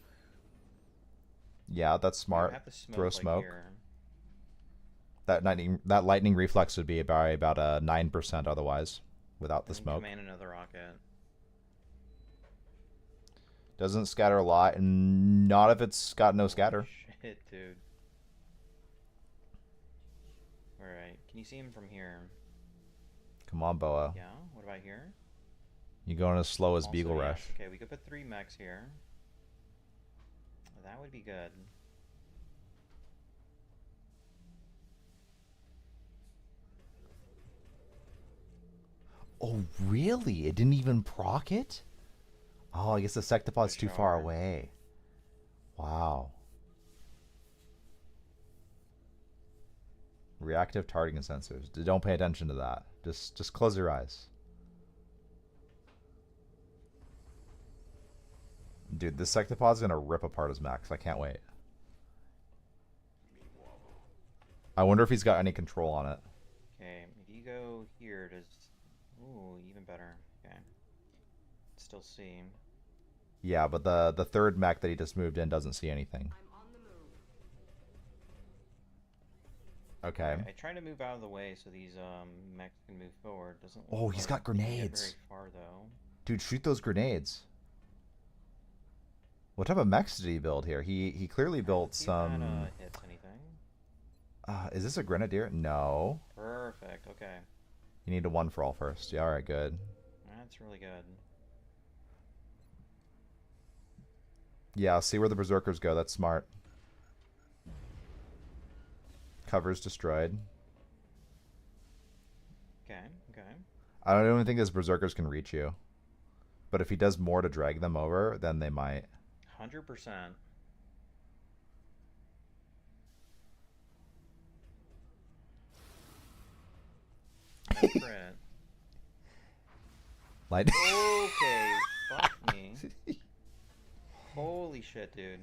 Yeah, that's smart. Have to smoke, Throw like, smoke. here. That lightning reflex would be by about a 9% otherwise, without the And smoke. command another rocket. Doesn't scatter a lot, and not if it's got no scatter. Shit, dude. Alright, can you see him from here? Come on, Boa. Yeah, what about here? You going as slow as Also, Beagle yes. Rush. Okay, we could put 3 mechs here. That would be good. Oh, really? It didn't even proc it? Oh, I guess the Sectopod's too far sure. away. Wow. Reactive targeting sensors. Don't pay attention to that. Just close your eyes. Dude, this Sectopod's gonna rip apart his max. I can't wait. I wonder if he's got any control on it. Okay, if you go here, does... Ooh, even better. Okay. Still see. Yeah, but the third mech that he just moved in doesn't see anything. Okay. I try to move out of the way so these mechs can move forward. Doesn't Oh, look he's like got they can get grenades. very far though. Dude, shoot those grenades. What type of mechs did he build here? He clearly built some... hits anything. Is this a grenadier? No. Perfect, okay. You need a one for all first. Yeah, alright, good. That's really good. Yeah, see where the berserkers go. That's smart. Cover's destroyed. Okay, okay. I don't even think his berserkers can reach you. But if he does more to drag them over, then they might. 100%. No crit. Light. Okay, fuck me. Holy shit, dude.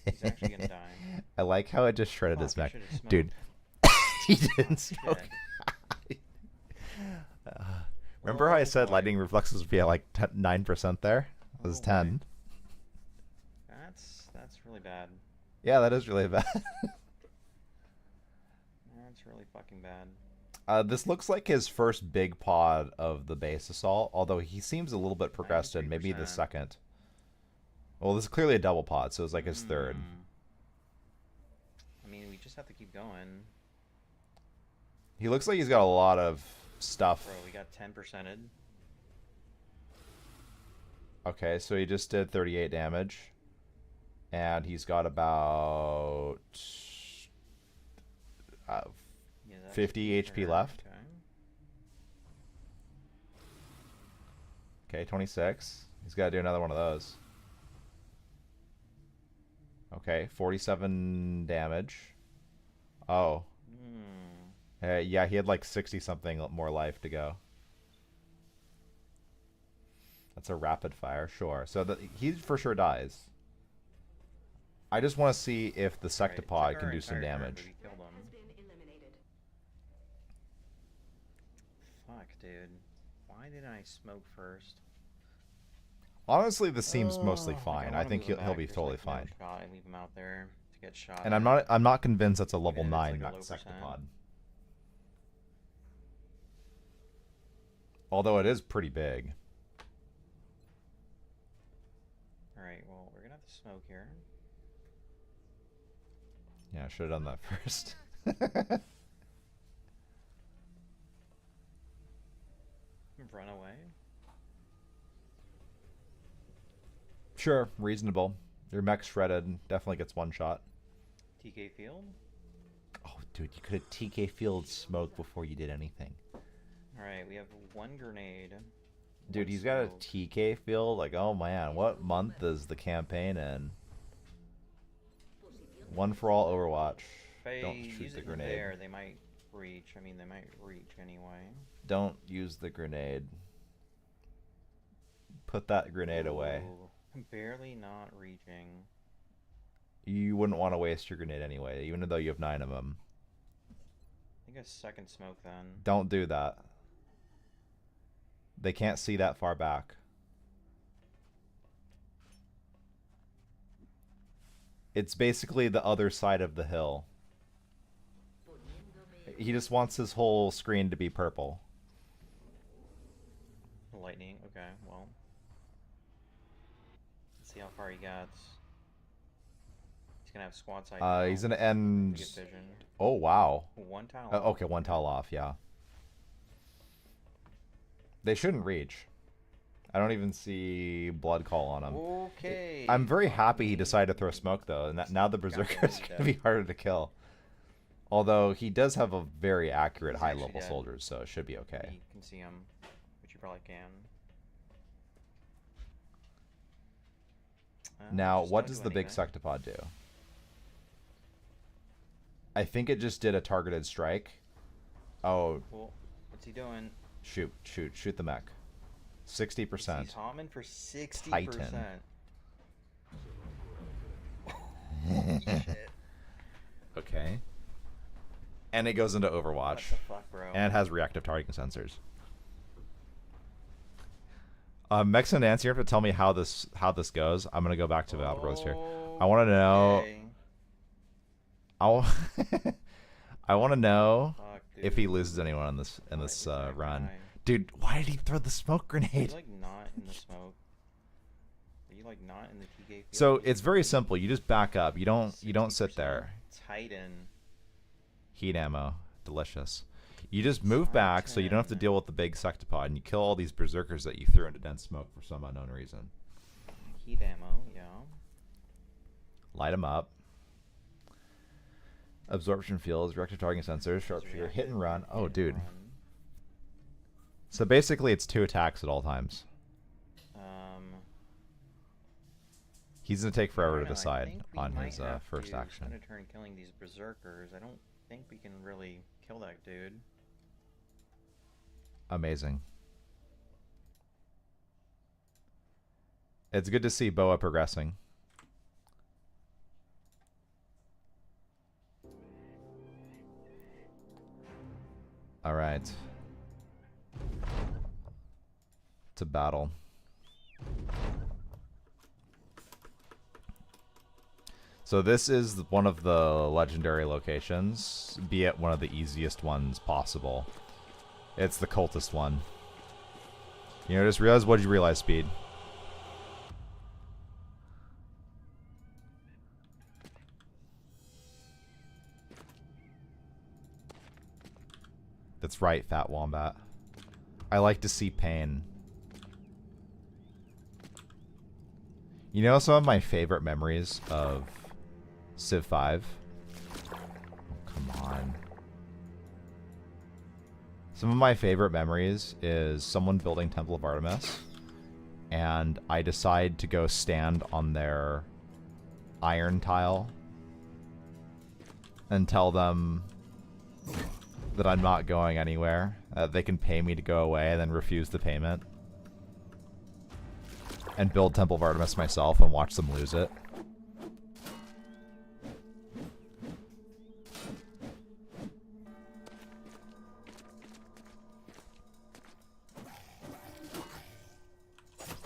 He's actually gonna die. I like how it just shredded his Fuck, I mech. should've smoked. Dude, he didn't Oh, smoke. Remember how I said lightning reflexes would be at like 9% there? It was 10. That's really bad. Yeah, that is really bad. That's really fucking bad. This looks like his first big pod of the base assault, although he seems a little bit progressed in maybe the 93%. second. Well, this is clearly a double pod, so it's like his third. I mean, we just have to keep going. He looks like he's got a lot of stuff. Bro, we got 10%ed. Okay, so he just did 38 damage. And he's got about 50 HP left. Okay, 26. He's got to do another one of those. Okay, 47 damage. Oh. Yeah, he had like 60-something more life to go. That's a rapid fire, sure. So he for sure dies. I just want to see if the Sectopod can do some damage. Fuck, dude. Why didn't I smoke first? Honestly, this seems mostly fine. I wanna think move he'll back. be There's, totally like, no fine. shot. I leave him out there to get shot. And at. I'm not convinced that's a level Even if 9 it's like a mech low percent. Sectopod. Although it is pretty big. Alright, well, we're gonna have to smoke here. Yeah, I should have done that first. Run away. Sure, reasonable. Your mech's shredded. Definitely gets one shot. TK field? Oh, dude, you could have TK field smoke before you did anything. Alright, we have one grenade. Dude, one he's got a smoke. TK field. Like, oh man, what month is the campaign in? One for all Overwatch. If I Don't shoot use the it grenade. there, they might reach. I mean, they might reach anyway. Don't use the grenade. Put that grenade away. Ooh, barely not reaching. You wouldn't want to waste your grenade anyway, even though you have 9 of them. I think a second smoke then. Don't do that. They can't see that far back. It's basically the other side of the hill. He just wants his whole screen to be purple. Lightning. Okay, well. Let's see how far he gets. He's gonna have squad side. He's gonna end. Vision. Oh wow. One tile. Okay, one tile off. Yeah. They shouldn't reach. I don't even see blood call on him. Okay. I'm very happy he decided to throw smoke though, and now the berserkers are gonna be harder to kill. Although he does have a very accurate high level soldier, so it should be okay. You can see him, which you probably can. Now, what does the big sectopod do? I think it just did a targeted strike. Oh. Well, what's he doing? Shoot the mech. 60%. He's Tommen for 60%. Titan. Shit. Okay. And it goes into Overwatch. What the fuck, bro? And it has reactive targeting sensors. Mex and Nancy, you have to tell me how this goes. I'm gonna go back to Battle Bros here. I want to know. I want to know if he loses anyone in this run. Dude, why did he throw the smoke grenade? Are you like not in the smoke? Are you like not in the TK field? So it's very simple. You just back up. You don't sit there. Titan. Heat ammo, delicious. You just move back so you don't have to deal with the big sectopod, and you kill all these berserkers that you threw into dense smoke for some unknown reason. Heat ammo, yeah. Light them up. Absorption fields, reactive targeting sensors, sharpshooter, hit and run. Oh, dude. So basically, it's 2 attacks at all times. He's gonna take forever to decide on his first action. Spend a turn killing these berserkers. I don't think we can really kill that dude. Amazing. It's good to see Boa progressing. All right. It's a battle. So this is one of the legendary locations, be it one of the easiest ones possible. It's the cultist one. You know, just realize, what did you realize, Speed? That's right, Fat Wombat. I like to see pain. You know, some of my favorite memories of Civ 5. Oh, come on. Some of my favorite memories is someone building Temple of Artemis, and I decide to go stand on their iron tile and tell them that I'm not going anywhere, they can pay me to go away, and then refuse the payment. And build Temple of Artemis myself and watch them lose it.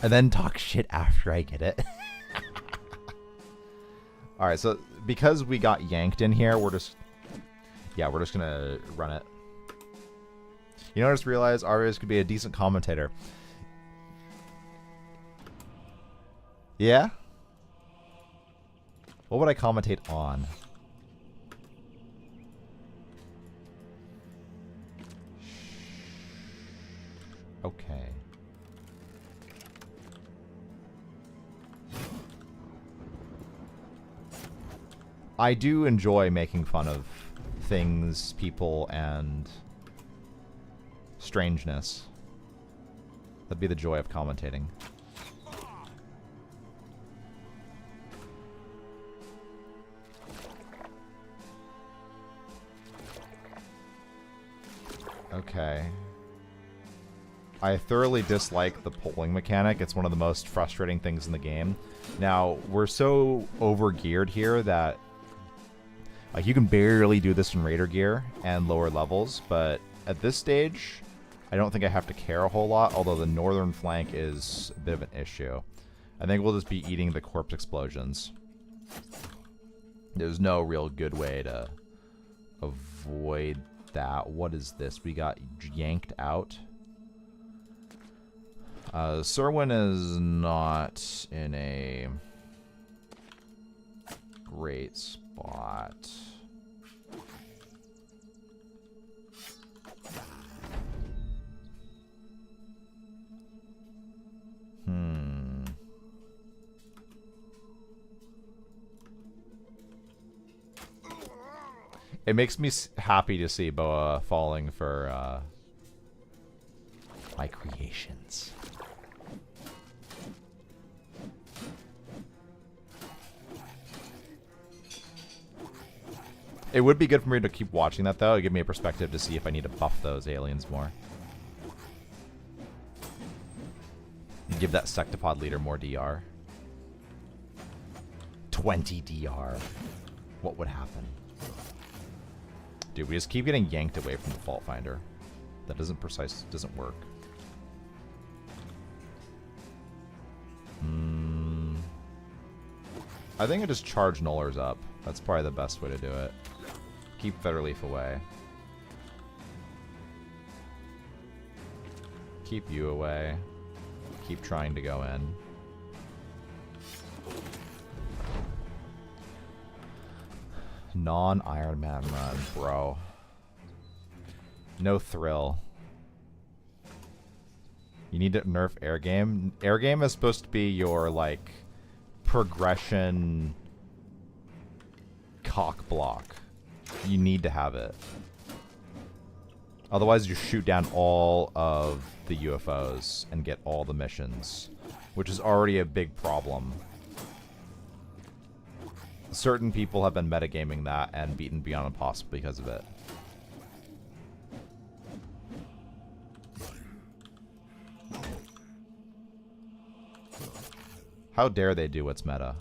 And then talk shit after I get it. Alright, so because we got yanked in here, we're just gonna run it. You know, I just realized Arias could be a decent commentator. Yeah? What would I commentate on? Okay. I do enjoy making fun of things, people, and strangeness. That'd be the joy of commentating. Okay. I thoroughly dislike the pulling mechanic. It's one of the most frustrating things in the game. Now, we're so over-geared here that you can barely do this in Raider gear and lower levels, but at this stage, I don't think I have to care a whole lot, although the northern flank is a bit of an issue. I think we'll just be eating the corpse explosions. There's no real good way to avoid that. What is this? We got yanked out. Serwin is not in a great spot. It makes me happy to see Boa falling for my creations. It would be good for me to keep watching that, though. It'd give me a perspective to see if I need to buff those aliens more. Give that sectopod leader more DR. 20 DR. What would happen? Dude, we just keep getting yanked away from the fault finder. That doesn't work. I think I just charge Nullers up. That's probably the best way to do it. Keep Fetterleaf away. Keep you away. Keep trying to go in. Non-Iron Man run, bro. No thrill. You need to nerf air game. Air game is supposed to be your, like, progression cock block. You need to have it. Otherwise, you shoot down all of the UFOs and get all the missions, which is already a big problem. Certain people have been metagaming that and beaten beyond impossible because of it. How dare they do what's meta?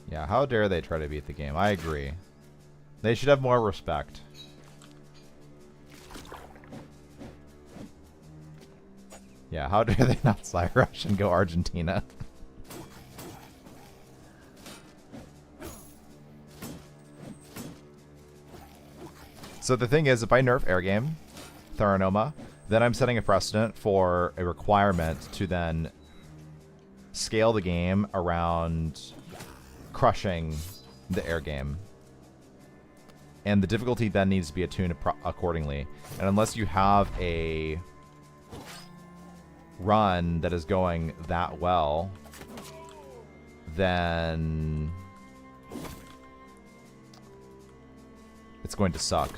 Yeah, how dare they try to beat the game? I agree. They should have more respect. Yeah, how dare they not side rush and go Argentina? So the thing is, if I nerf air game, Theranoma, then I'm setting a precedent for a requirement to then scale the game around crushing the air game. And the difficulty then needs to be attuned accordingly. And unless you have a run that is going that well, then it's going to suck.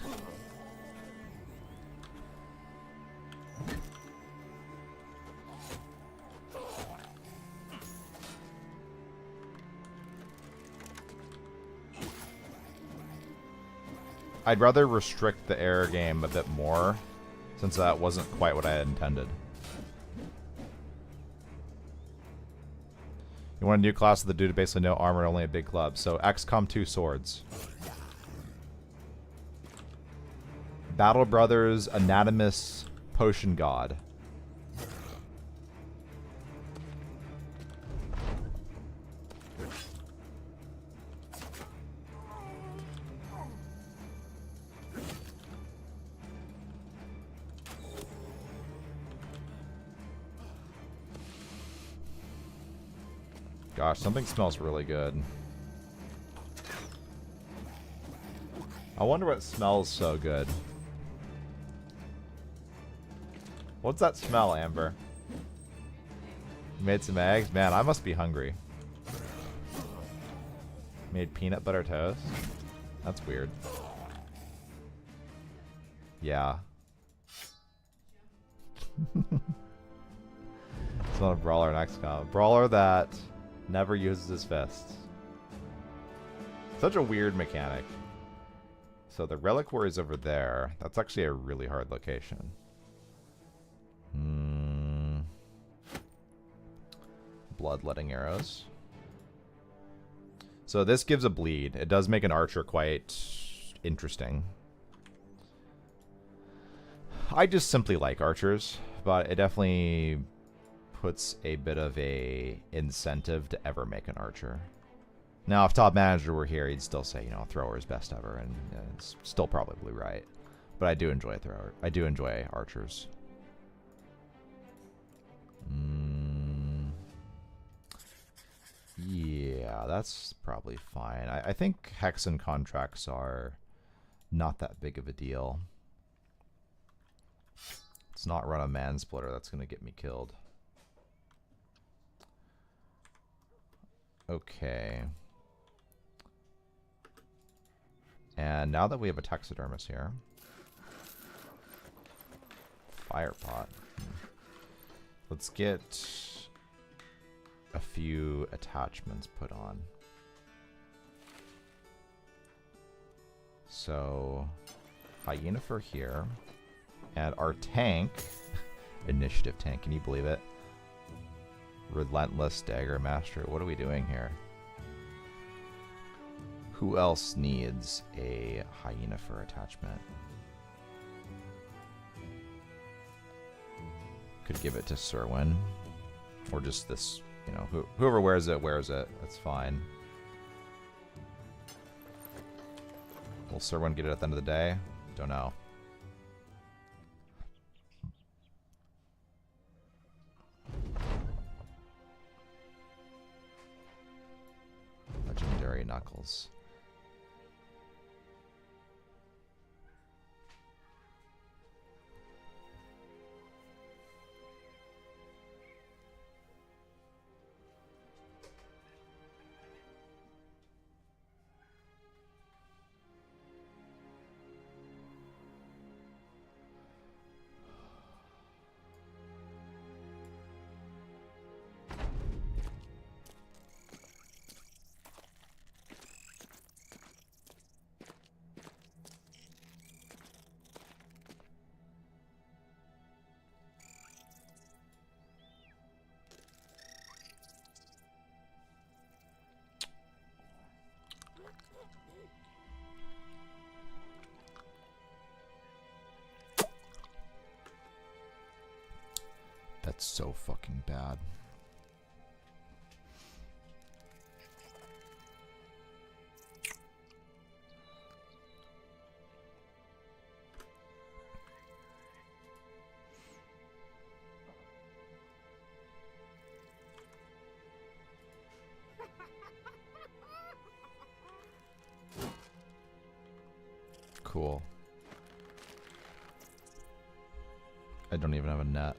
I'd rather restrict the air game a bit more, since that wasn't quite what I had intended. You want a new class of the dude, basically no armor, only a big club. So XCOM 2 swords. Battle Brothers Anatomist Potion God. Gosh, something smells really good. I wonder what smells so good. What's that smell, Amber? You made some eggs? Man, I must be hungry. Made peanut butter toast? That's weird. Yeah. It's not a brawler in XCOM. A brawler that never uses his fists. Such a weird mechanic. So the reliquary is over there. That's actually a really hard location. Bloodletting arrows. So this gives a bleed. It does make an archer quite interesting. I just simply like archers, but it definitely puts a bit of a incentive to ever make an archer. Now, if Top Manager were here, he'd still say, you know, thrower is best ever, and it's still probably right. But I do enjoy thrower. I do enjoy archers. Yeah, that's probably fine. I think Hexen contracts are not that big of a deal. Let's not run a mansplitter. That's going to get me killed. Okay. And now that we have a taxidermist here. Fire pot. Let's get a few attachments put on. So, hyena for here. And our tank, initiative tank, can you believe it? Relentless Dagger Master. What are we doing here? Who else needs a hyena for attachment? Could give it to Serwyn. Or just this, you know, whoever wears it, That's fine. Will Serwyn get it at the end of the day? Don't know. Legendary Knuckles. That's so fucking bad. Cool. I don't even have a net.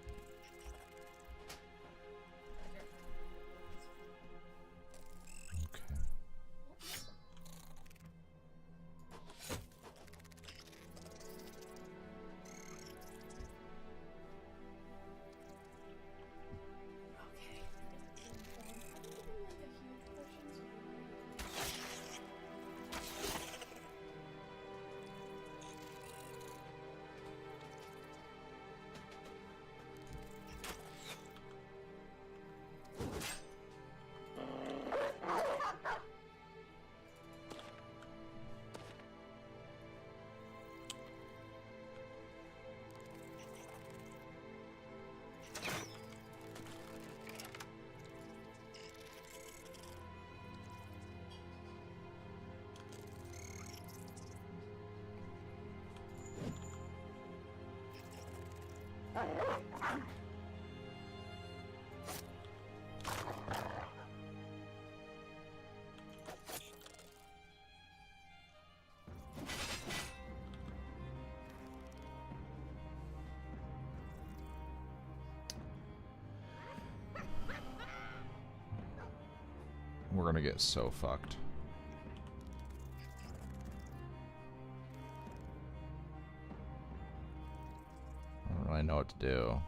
We're gonna get so fucked. I don't really know what to do.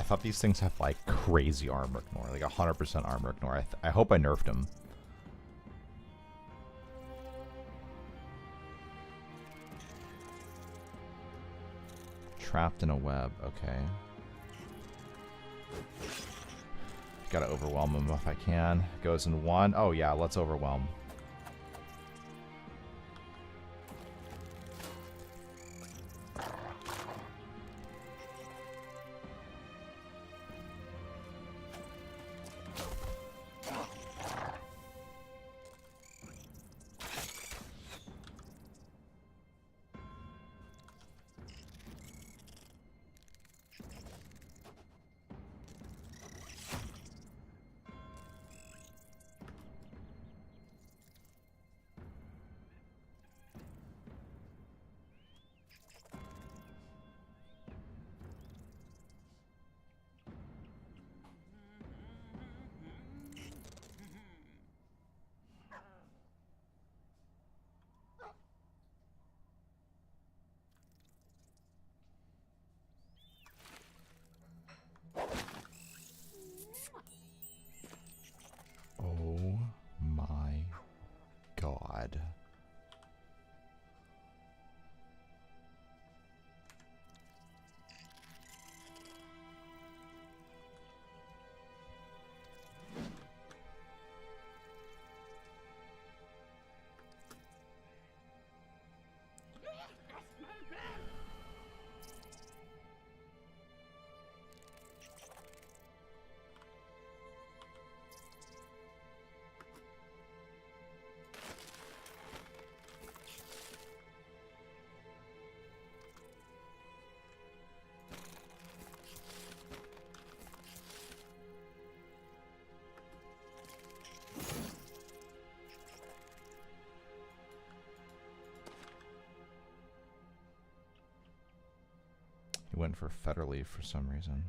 thought these things have like crazy armor ignore, like 100% armor ignore. I hope I nerfed them. Trapped in a web, okay. Gotta overwhelm him if I can. Goes in one. Oh yeah, let's overwhelm. Oh my god. He went for Federleaf for some reason.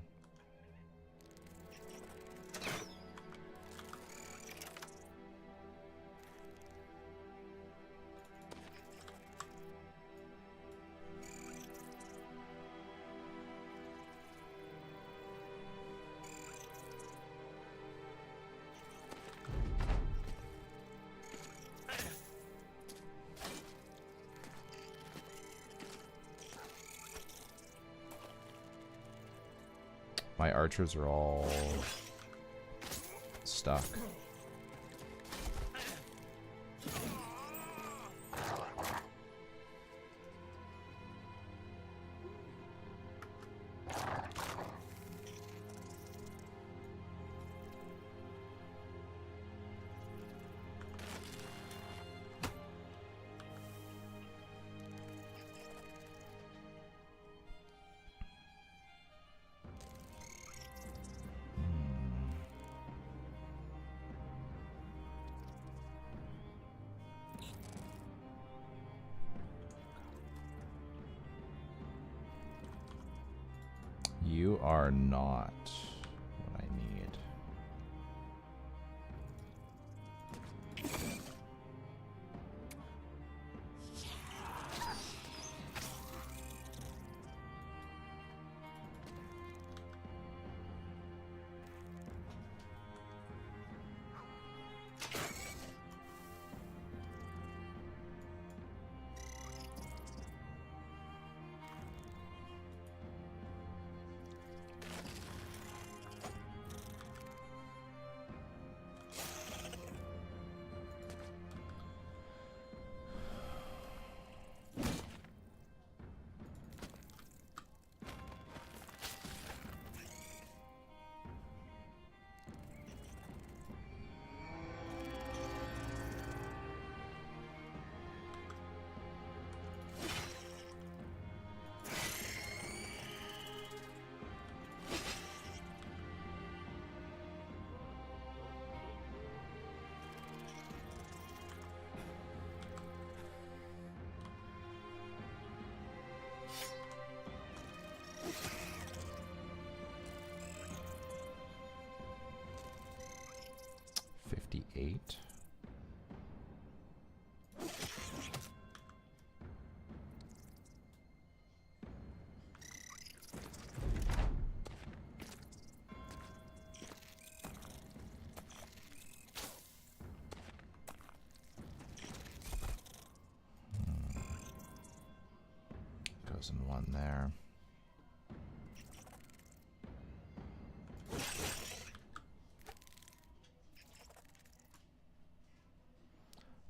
My archers are all stuck. You are not what I need. Eight. Goes in one there.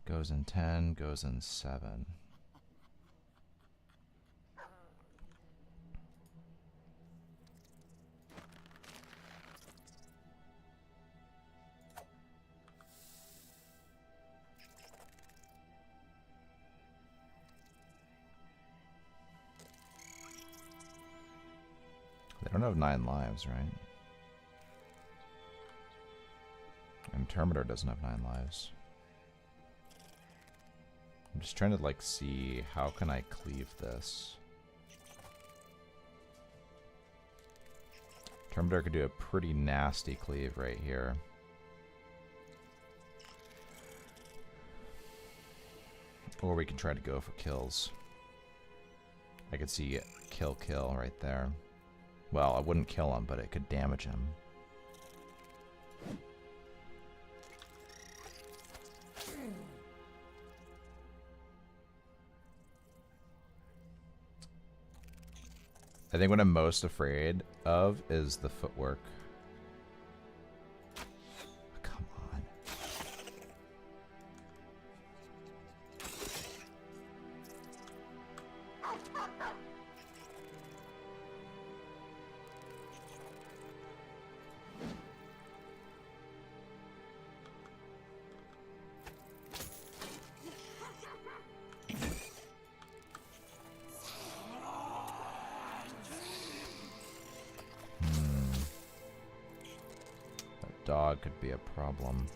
Goes in 10, goes in 7. They don't have 9 lives, right? And Terminator doesn't have 9 lives. I'm just trying to like see how can I cleave this. Terminator could do a pretty nasty cleave right here. Or we can try to go for kills. I could see kill right there. Well, I wouldn't kill him, but it could damage him. I think what I'm most afraid of is the footwork. Come on. Dog could be a problem.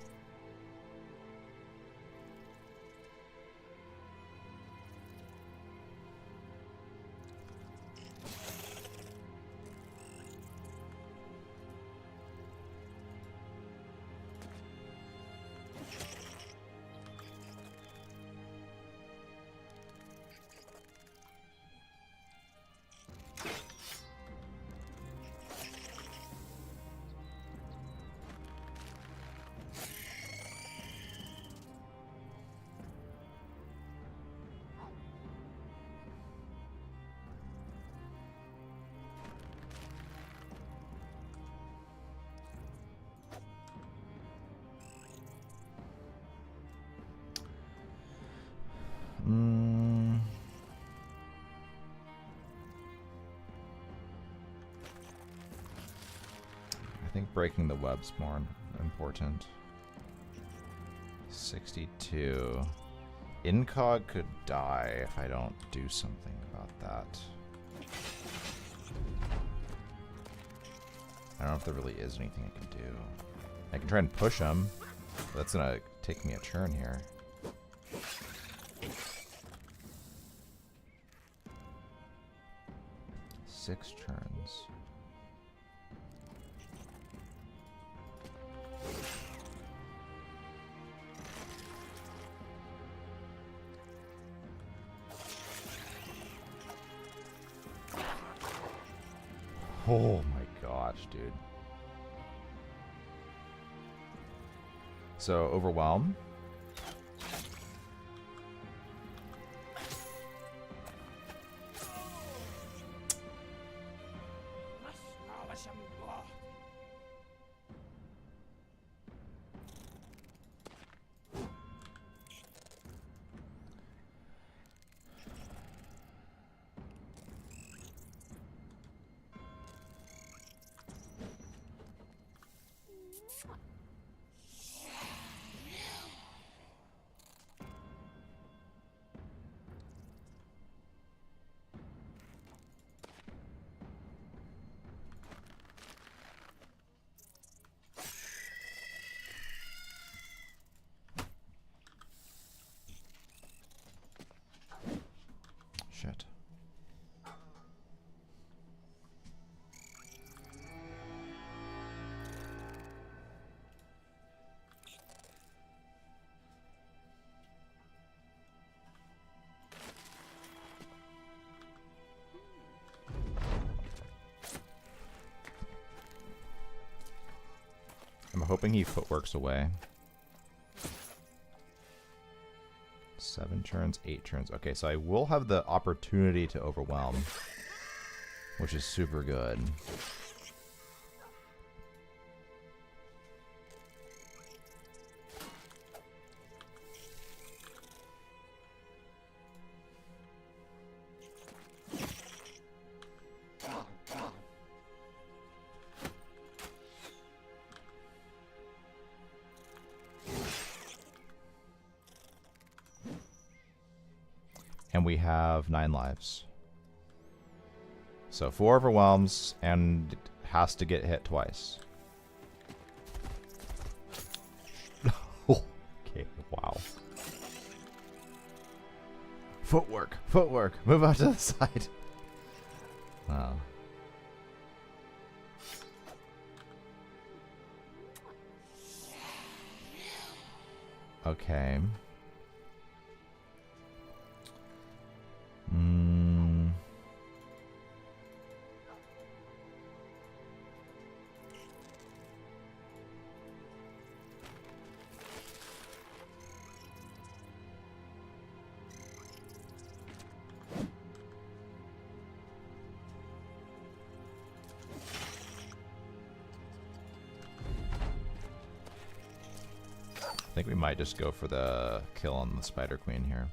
I think breaking the web's more important. 62. Incog could die if I don't do something about that. I don't know if there really is anything I can do. I can try and push him, but that's gonna take me a turn here. Six turns. Oh my gosh, dude. So, overwhelm. Shit. I'm hoping he footworks away. 7 turns, 8 turns. Okay, so I will have the opportunity to overwhelm, which is super good. And we have 9 lives. So 4 overwhelms and has to get hit twice. Okay, wow. Footwork, footwork. Move out to the side. Wow. Okay. I think we might just go for the kill on the Spider Queen here.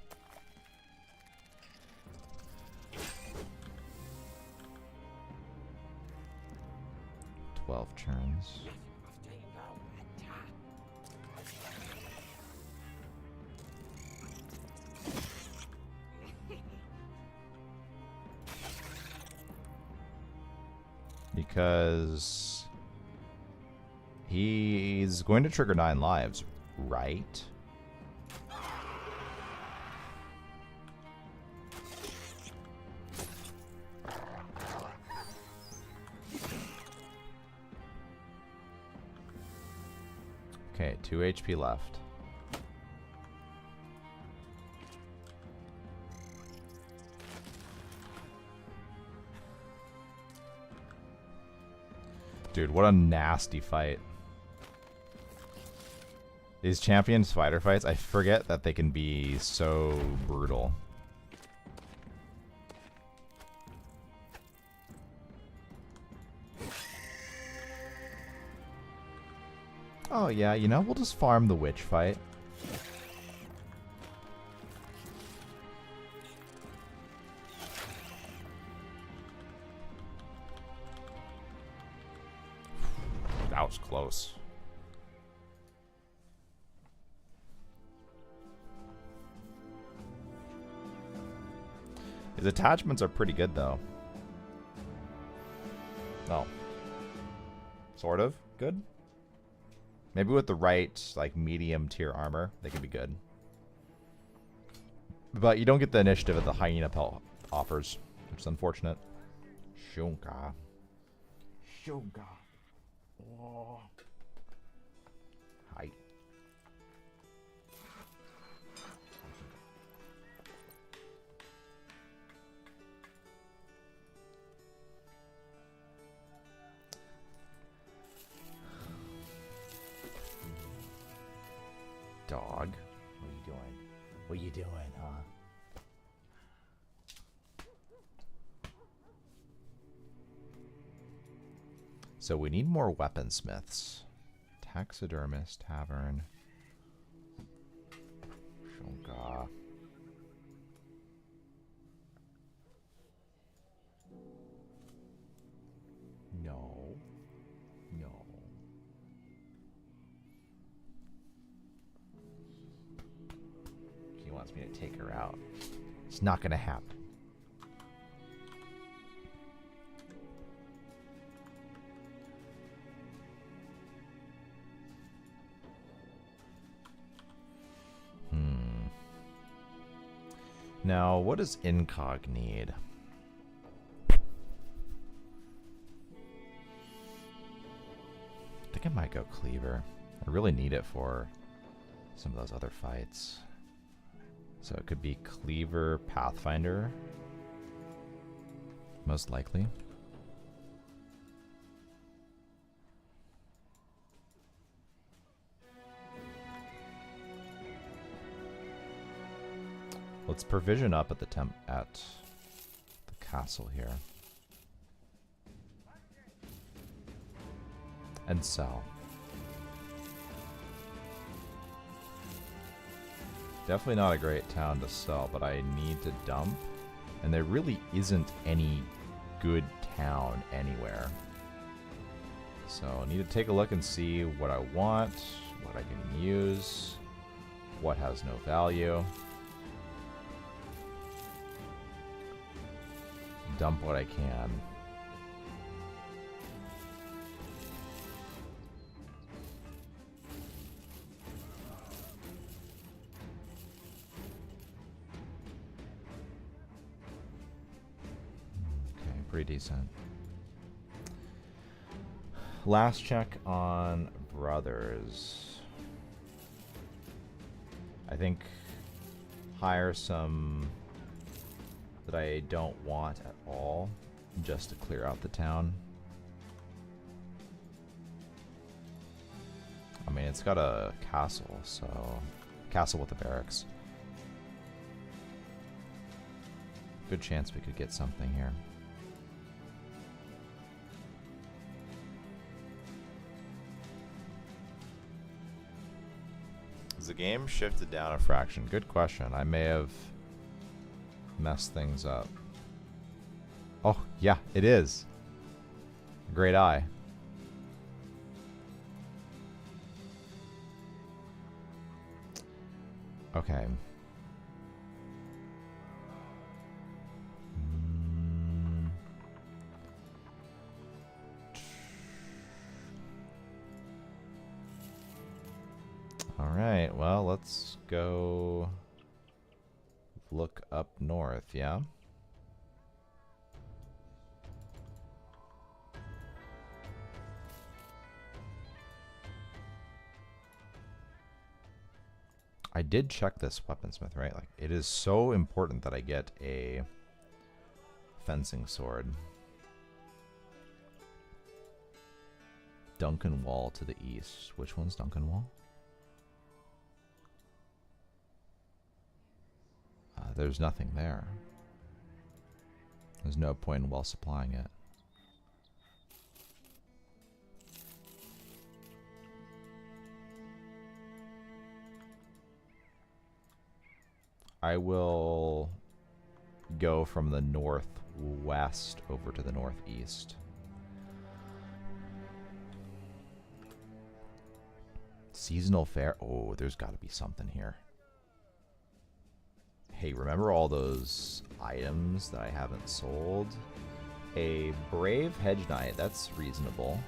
Turns. Because he's going to trigger 9 lives, right? Okay, 2 HP left. Dude, what a nasty fight. These champion spider fights, I forget that they can be so brutal. Oh yeah, you know, we'll just farm the witch fight. That was close. His attachments are pretty good though. No. Sort of good. Maybe with the right, like, medium tier armor, they could be good. But you don't get the initiative that the hyena pelt offers, which is unfortunate. Shunka. Shunka. Oh. Hi. Dog. What are you doing? What are you doing, huh? So we need more weaponsmiths. Taxidermist, tavern. Shunka. No. No. He wants me to take her out. It's not gonna happen. Now, what does Incog need? I think I might go Cleaver. I really need it for some of those other fights. So it could be Cleaver, Pathfinder. Most likely. Let's provision up at the castle here. And sell. Definitely not a great town to sell, but I need to dump. And there really isn't any good town anywhere. So I need to take a look and see what I want, what I can use, what has no value. Dump what I can. Okay, pretty decent. Last check on brothers. I think hire some that I don't want at all, just to clear out the town. I mean, it's got a castle, so... Castle with the barracks. Good chance we could get something here. Has the game shifted down a fraction? Good question. I may have messed things up. Oh, yeah, it is. Great eye. Okay. All right, well, let's go look up north, yeah? I did check this weaponsmith, right? Like, it is so important that I get a fencing sword. Duncan Wall to the east. Which one's Duncan Wall? There's nothing there. There's no point in well supplying it. I will go from the northwest over to the northeast. Seasonal fair. Oh, there's got to be something here. Hey, remember all those items that I haven't sold? A Brave Hedge Knight, that's reasonable.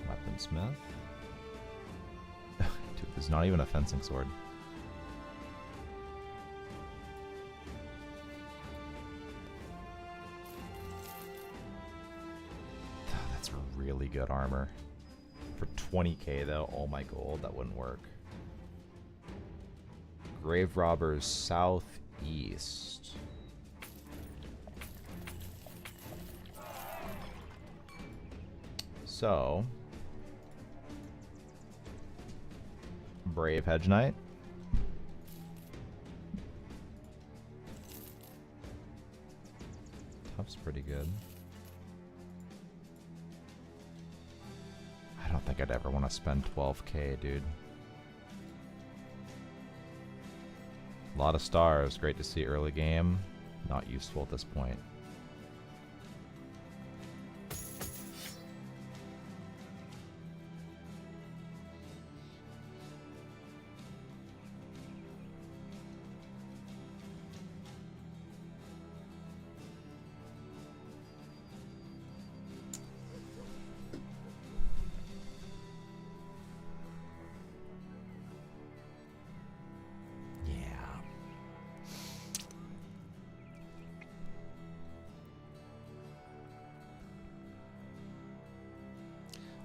Weaponsmith. Dude, there's not even a fencing sword. Really good armor. For 20k though, all my gold, that wouldn't work. Grave Robbers southeast. So, Brave Hedge Knight. Tough's pretty good. I don't think I'd ever want to spend 12k, dude. A lot of stars. Great to see early game. Not useful at this point.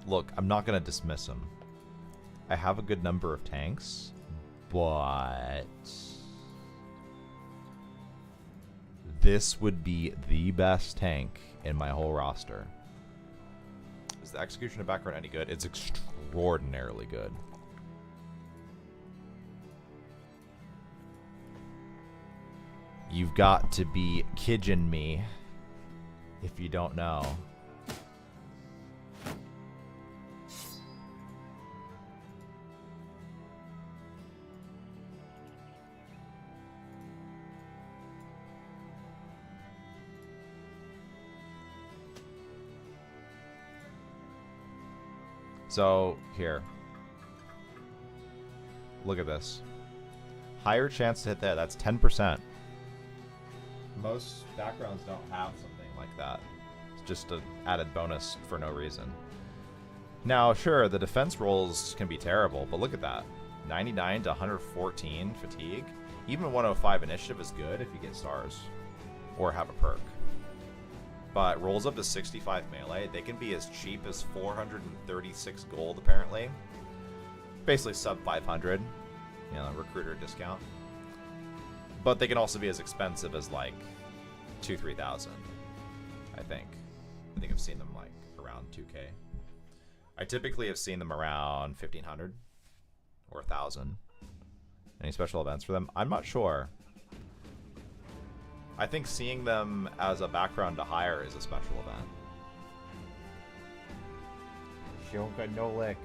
Look, I'm not going to dismiss him. I have a good number of tanks, but this would be the best tank in my whole roster. Is the execution of background any good? It's extraordinarily good. You've got to be kidding me if you don't know. So, here. Look at this. Higher chance to hit that. That's 10%. Most backgrounds don't have something like that. It's just an added bonus for no reason. Now, sure, the defense rolls can be terrible, but look at that. 99 to 114 fatigue. Even 105 initiative is good if you get stars. Or have a perk. But rolls up to 65 melee. They can be as cheap as 436 gold, apparently. Basically sub 500. You know, recruiter discount. But they can also be as expensive as like 2,000-3,000, I think. I think I've seen them like around 2K. I typically have seen them around 1,500 or 1,000. Any special events for them? I'm not sure. I think seeing them as a background to hire is a special event. Shionka no lick.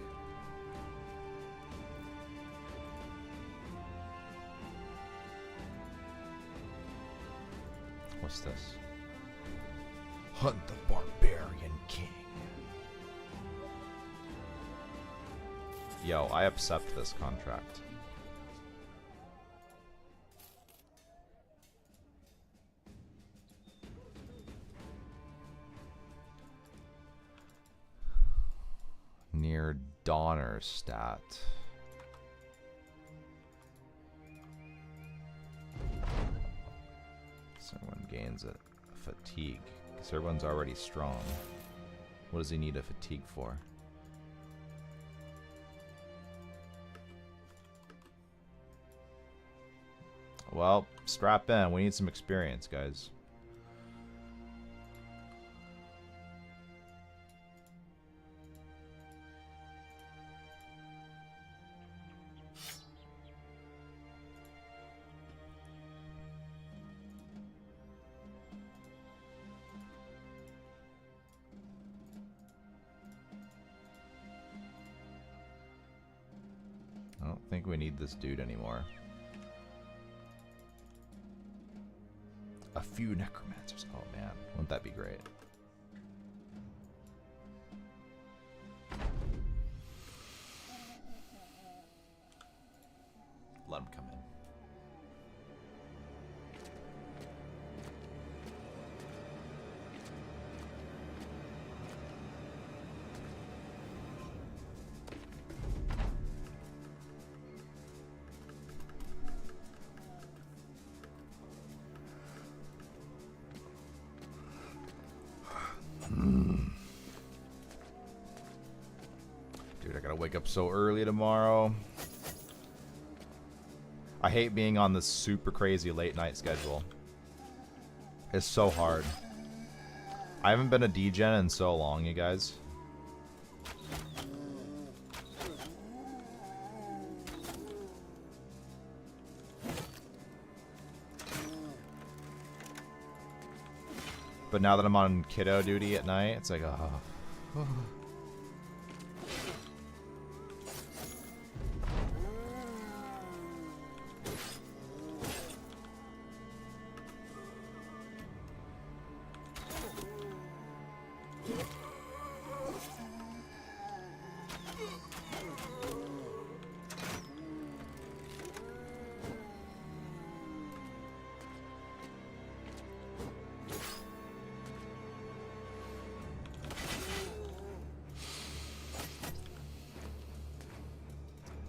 What's this? Hunt the Barbarian King. Yo, I accept this contract. Near Donner stat. Someone gains a fatigue. Because everyone's already strong. What does he need a fatigue for? Well, strap in. We need some experience, guys. I don't think we need this dude anymore. A few necromancers. Oh man, wouldn't that be great? Let him come in. Dude, I gotta wake up so early tomorrow. I hate being on this super crazy late night schedule. It's so hard. I haven't been a DGen in so long, you guys. But now that I'm on kiddo duty at night, it's like, oh.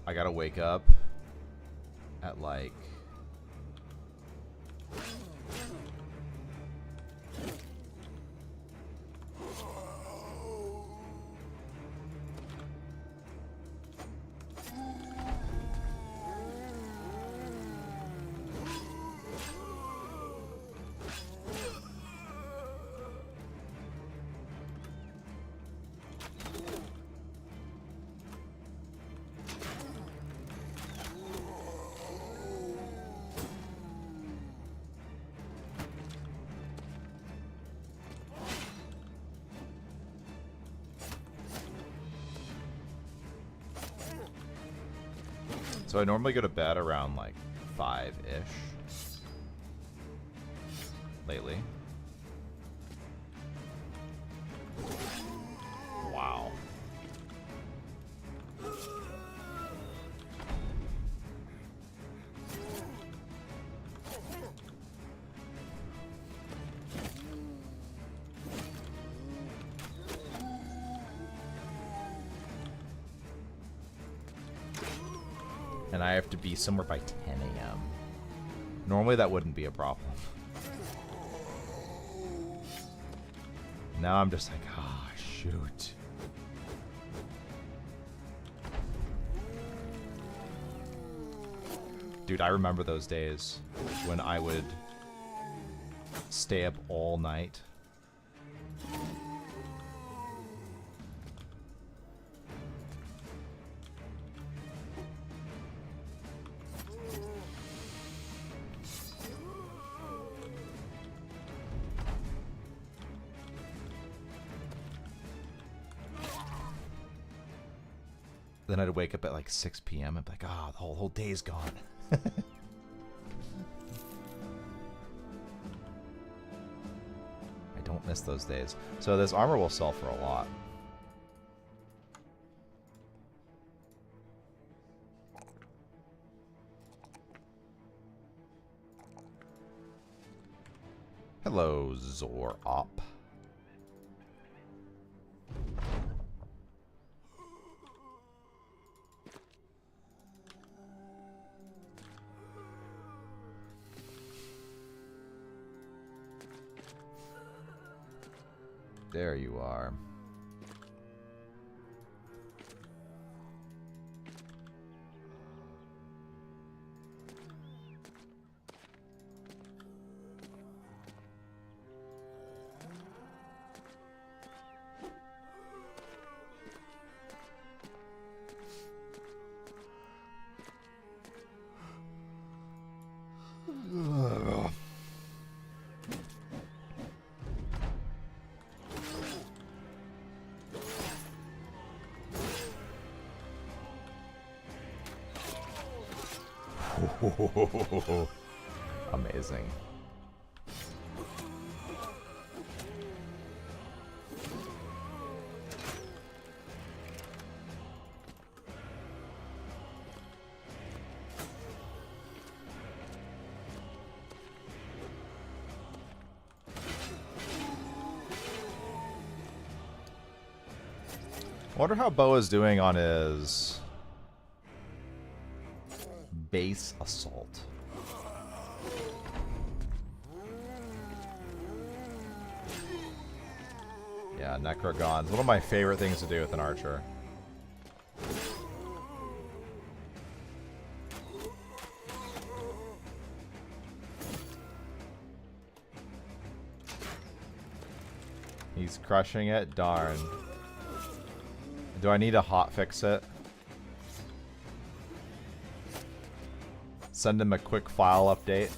I gotta wake up at like So I normally go to bed around like 5-ish. Lately. Wow. And I have to be somewhere by 10 a.m. Normally that wouldn't be a problem. Now I'm just like, ah, shoot. Dude, I remember those days when I would stay up all night. Then I'd wake up at like 6 p.m. and be like, ah, the whole day's gone. I don't miss those days. So this armor will sell for a lot. Hello, Zor-Op. There you are. Amazing. I wonder how Bo is doing on his base assault. Yeah, Necrogons. One of my favorite things to do with an archer. He's crushing it? Darn. Do I need to hotfix it? Send him a quick file update.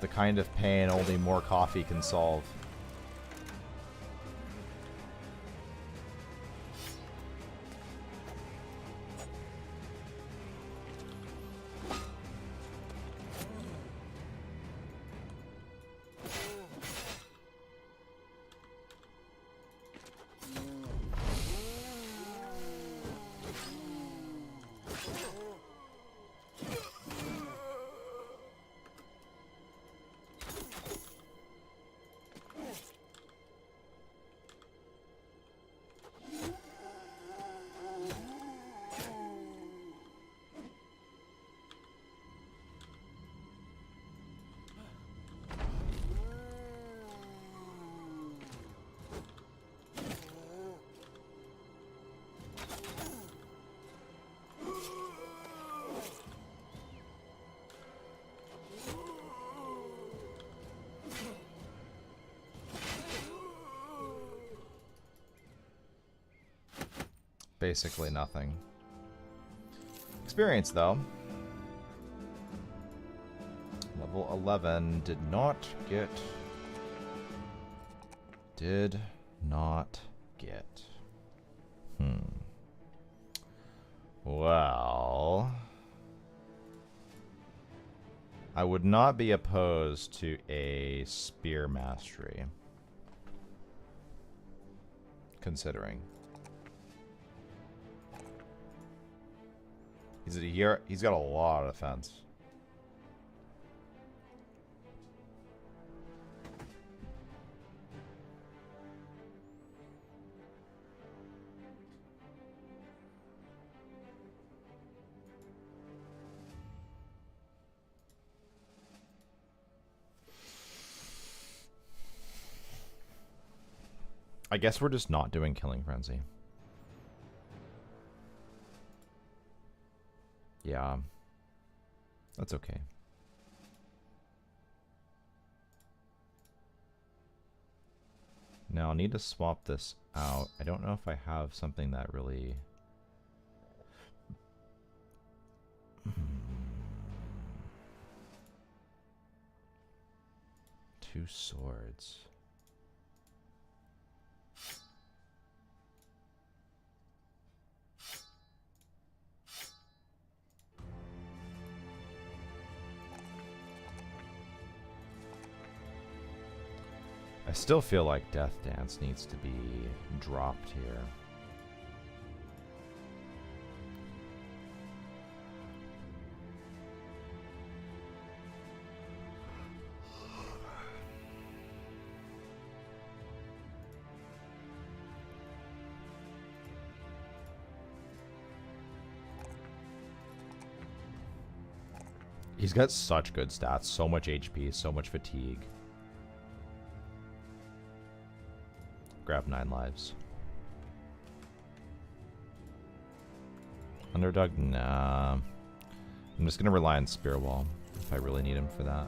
The kind of pain only more coffee can solve. basically nothing. Experience, though. Level 11 did not get... Did not get. Well... I would not be opposed to a spear mastery. Considering. He's got a lot of defense. I guess we're just not doing Killing Frenzy. Yeah. That's okay. Now I'll need to swap this out. I don't know if I have something that really... Two swords. I still feel like Death Dance needs to be dropped here. He's got such good stats, so much HP, so much fatigue. Grab 9 lives. Underdog? Nah. I'm just gonna rely on Spear Wall if I really need him for that.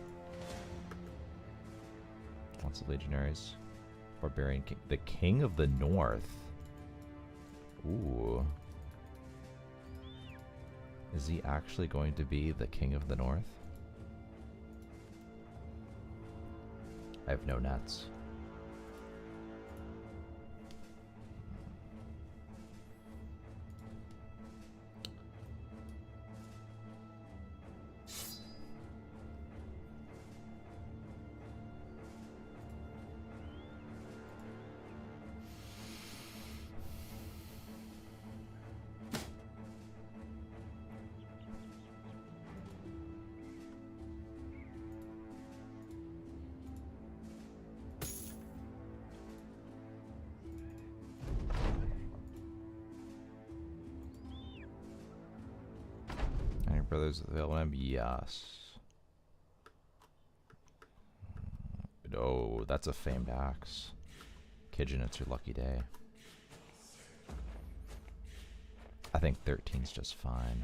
Lots of Legionaries. Barbarian King. The King of the North. Ooh. Is he actually going to be the King of the North? I have no nets. Brothers of the LM, yes. Oh, that's a famed axe. Kijin, it's your lucky day. I think 13's just fine.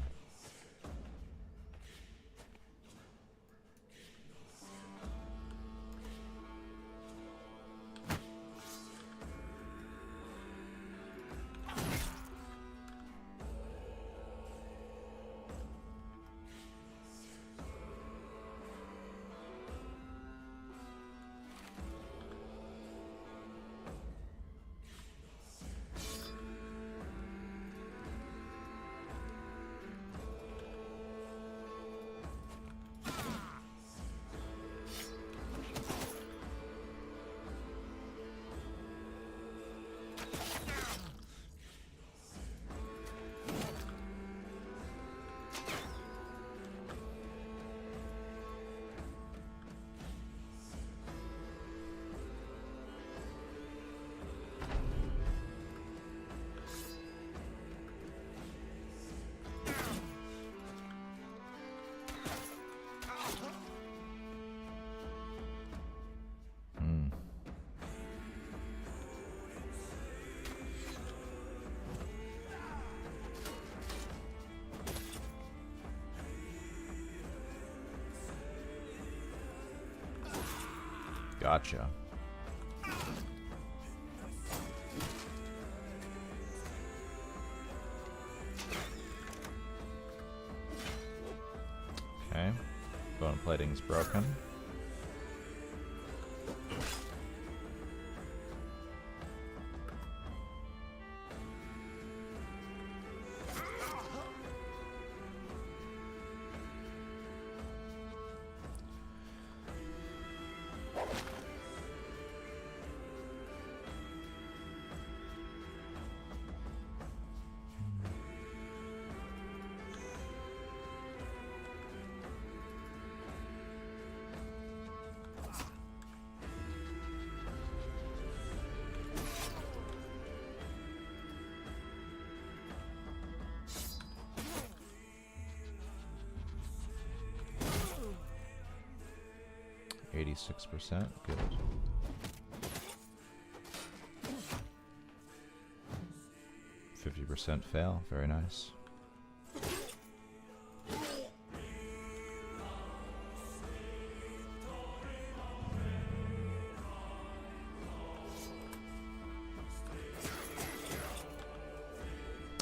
Gotcha. Okay. Bone plating's broken. %, good. %50 fail, very nice.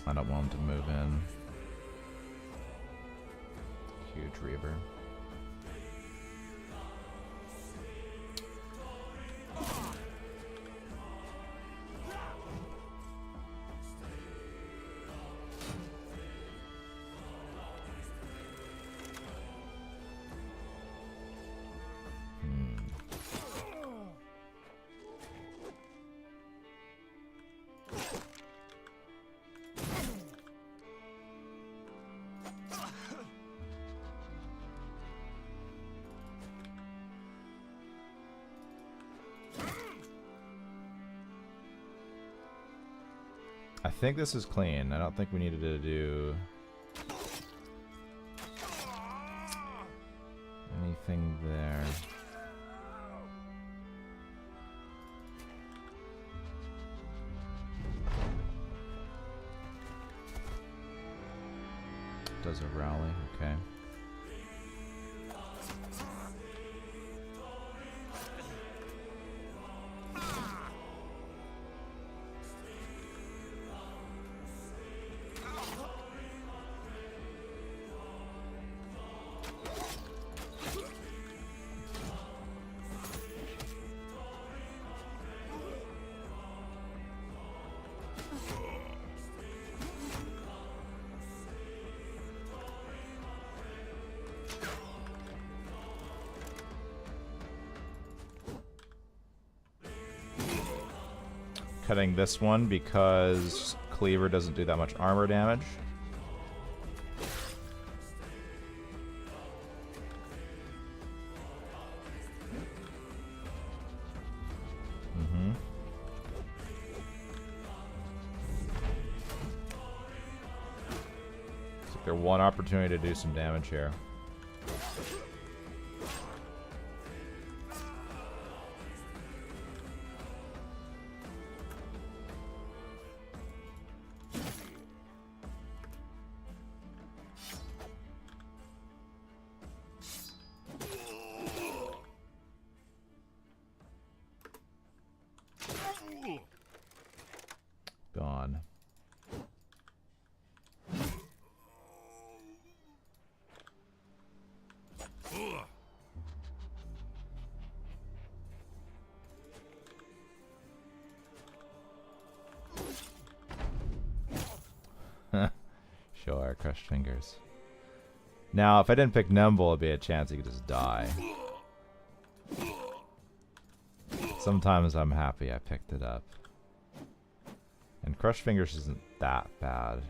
I don't want him to move in. Huge Reaver. I think this is clean. I don't think we needed to do anything there. Does a rally, okay. Cutting this one because Cleaver doesn't do that much armor damage. Looks like there's one opportunity to do some damage here. Gone. Sure, crushed fingers. Now, if I didn't pick Nimble, it'd be a chance he could just die. Sometimes I'm happy I picked it up. And crushed fingers isn't that bad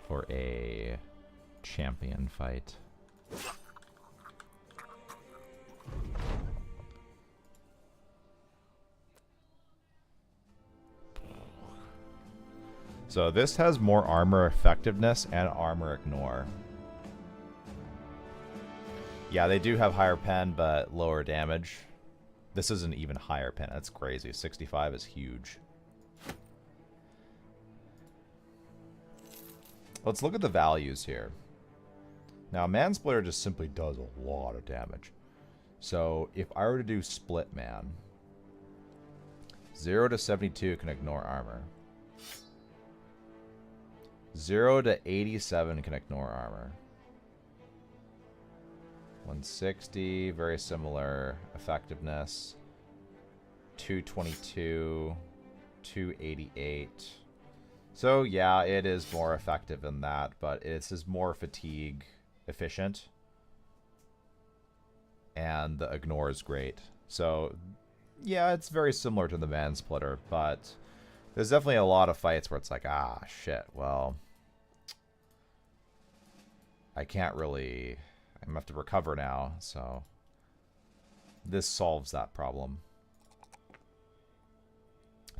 for a champion fight. So this has more armor effectiveness and armor ignore. Yeah, they do have higher pen, but lower damage. This is an even higher pen. That's crazy. 65 is huge. Let's look at the values here. Now, Mansplitter just simply does a lot of damage. So, if I were to do Split Man, 0 to 72 can ignore armor. 0 to 87 can ignore armor. 160, very similar effectiveness. 222, 288. So yeah, it is more effective than that, but it's just more fatigue efficient. And the ignore is great. So yeah, it's very similar to the Mansplitter, but there's definitely a lot of fights where it's like, ah, shit, well, I can't really, I'm gonna have to recover now, so this solves that problem.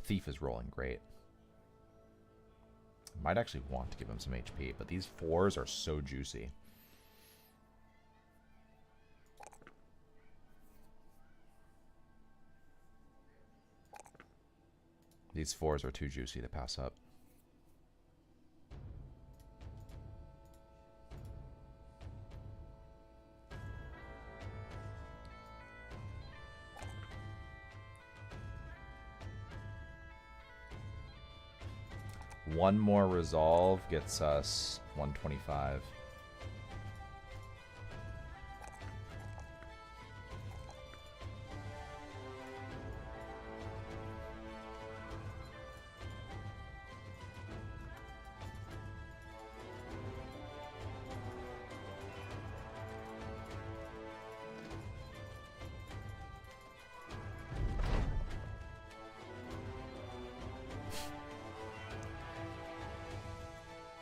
Thief is rolling great. Might actually want to give him some HP, but these 4s are so juicy. These 4s are too juicy to pass up. One more resolve gets us 125.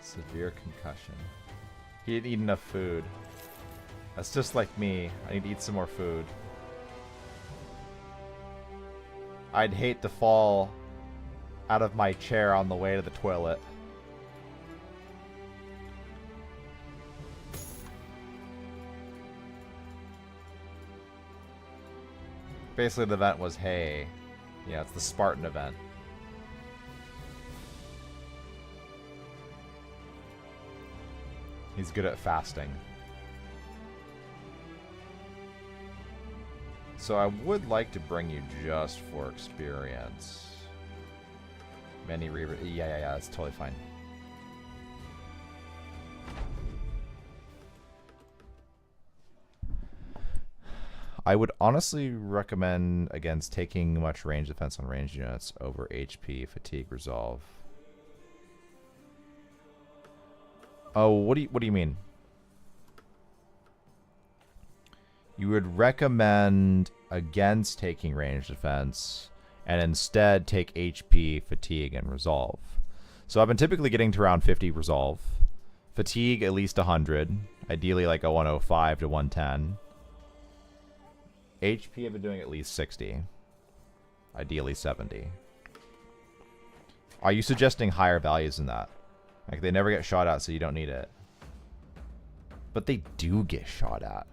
Severe concussion. He didn't eat enough food. That's just like me. I need to eat some more food. I'd hate to fall out of my chair on the way to the toilet. Basically, the event was, hey, yeah, it's the Spartan event. He's good at fasting. So I would like to bring you just for experience. Many yeah, that's totally fine. I would honestly recommend against taking much range defense on ranged units over HP, fatigue, resolve. Oh, what do you mean? You would recommend against taking range defense and instead take HP, fatigue, and resolve. So I've been typically getting to around 50 resolve. Fatigue at least 100. Ideally like a 105 to 110. HP I've been doing at least 60. Ideally 70. Are you suggesting higher values than that? Like, they never get shot at, so you don't need it. But they do get shot at.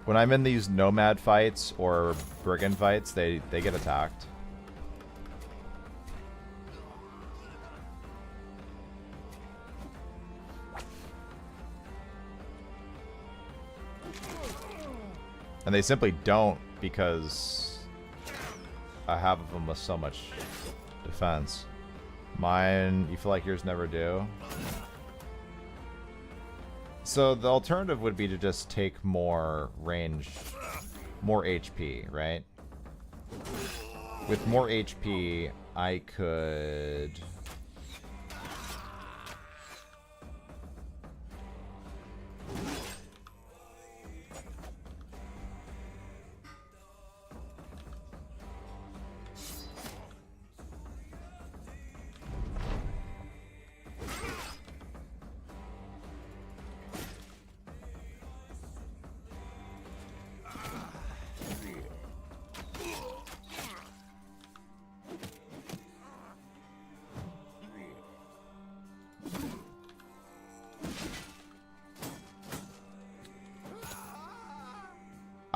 When I'm in these nomad fights or brigand fights, they get attacked. And they simply don't because I have them with so much defense. Mine, you feel like yours never do? So the alternative would be to just take more range, more HP, right? With more HP, I could...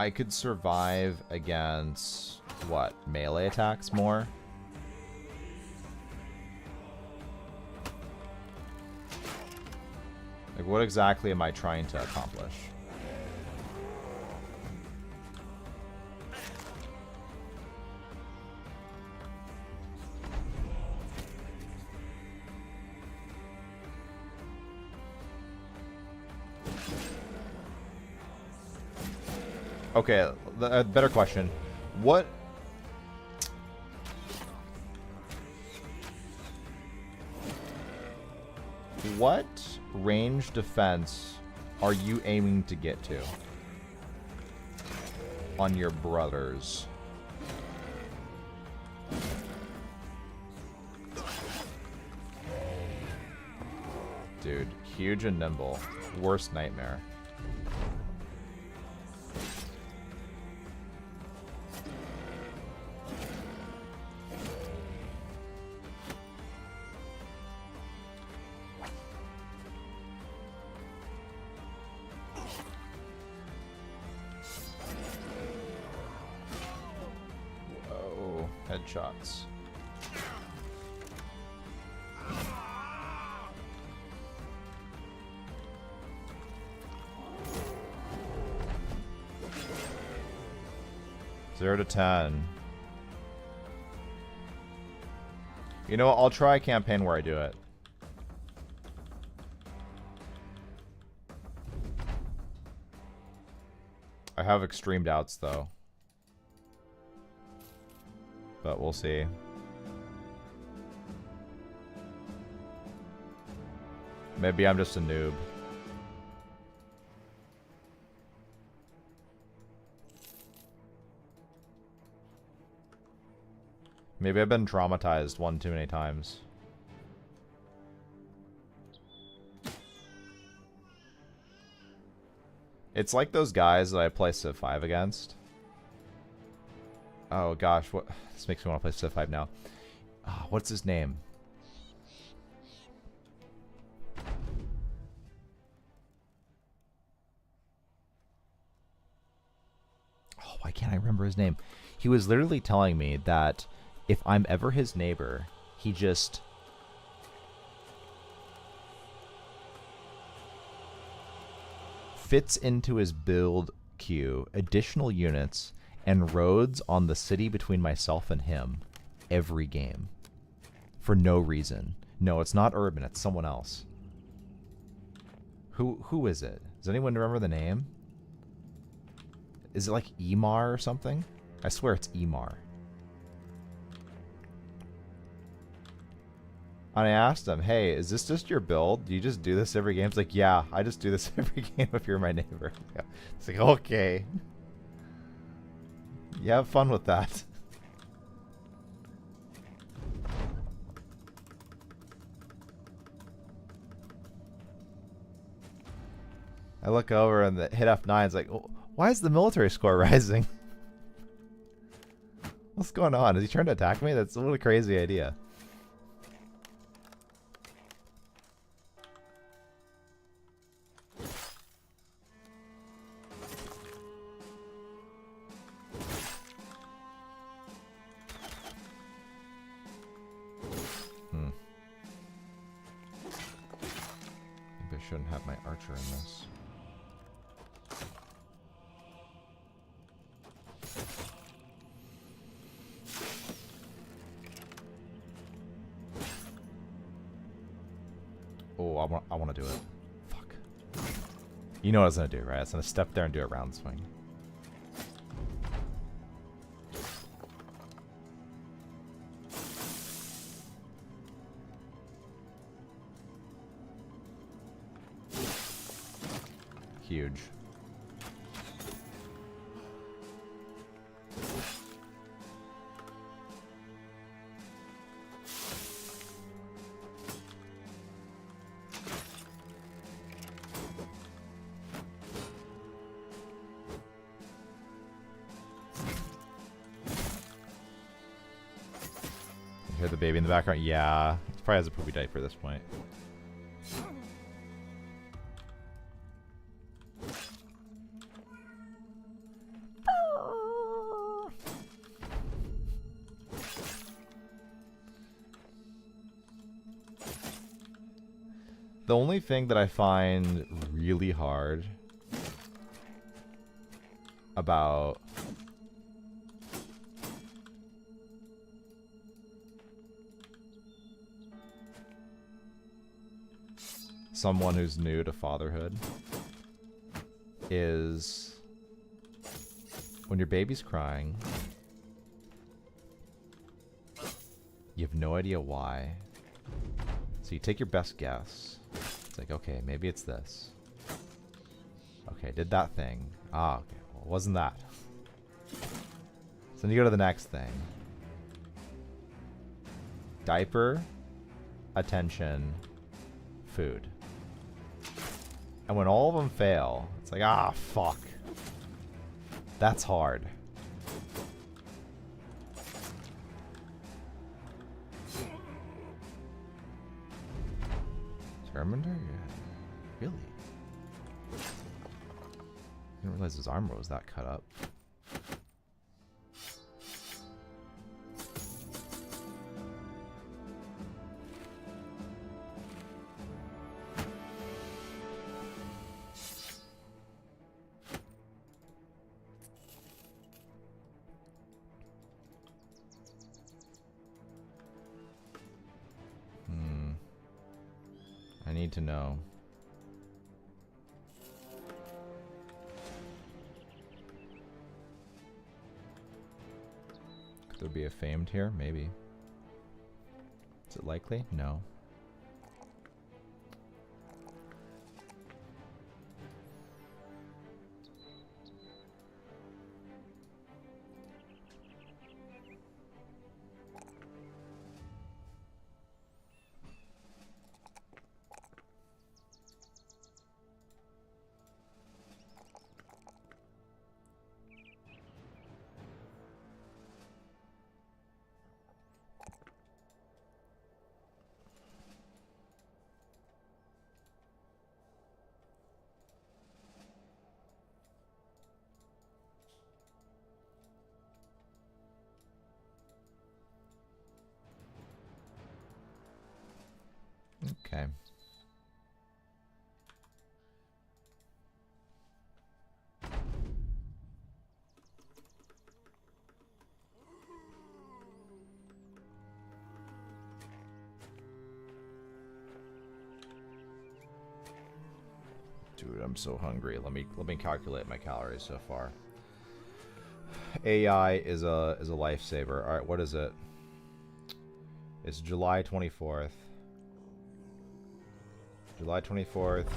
I could survive against, what, melee attacks more? Like, what exactly am I trying to accomplish? Okay, a better question. What... What range defense are you aiming to get to on your brothers? Dude, huge and nimble. Worst nightmare. Whoa, headshots. Zero to 10. You know what? I'll try a campaign where I do it. I have extreme doubts, though. But we'll see. Maybe I'm just a noob. Maybe I've been traumatized one too many times. It's like those guys that I play Civ 5 against. Oh gosh, what? This makes me want to play Civ 5 now. Oh, what's his name? Oh, why can't I remember his name? He was literally telling me that if I'm ever his neighbor, he just... fits into his build queue additional units and roads on the city between myself and him every game. For no reason. No, it's not Urban, it's someone else. Who is it? Does anyone remember the name? Is it like Emar or something? I swear it's Emar. And I asked him, hey, is this just your build? Do you just do this every game? It's like, yeah, I just do this every game if you're my neighbor. It's like, okay. You have fun with that. I look over and the hit F9 is like, oh, why is the military score rising? What's going on? Is he trying to attack me? That's a really crazy idea. Maybe I shouldn't have my archer in this. Oh, I want to do it. Fuck. You know what I was going to do, right? I was going to step there and do a round swing. Huge. You hear the baby in the background? Yeah. It probably has a poopy diaper at this point. The only thing that I find really hard about someone who's new to fatherhood is when your baby's crying, you have no idea why. So you take your best guess. It's like, okay, maybe it's this. Okay, did that thing. Ah, okay, well, it wasn't that. So then you go to the next thing. Diaper, attention, food. And when all of them fail, it's like, ah, fuck. That's hard. Charmander? Yeah. Really? I didn't realize his armor was that cut up. I need to know. Could there be a famed here? Maybe. Is it likely? No. Okay. Dude, I'm so hungry. Let me calculate my calories so far. AI is a lifesaver. All right, what is it? It's July 24th. July 24th,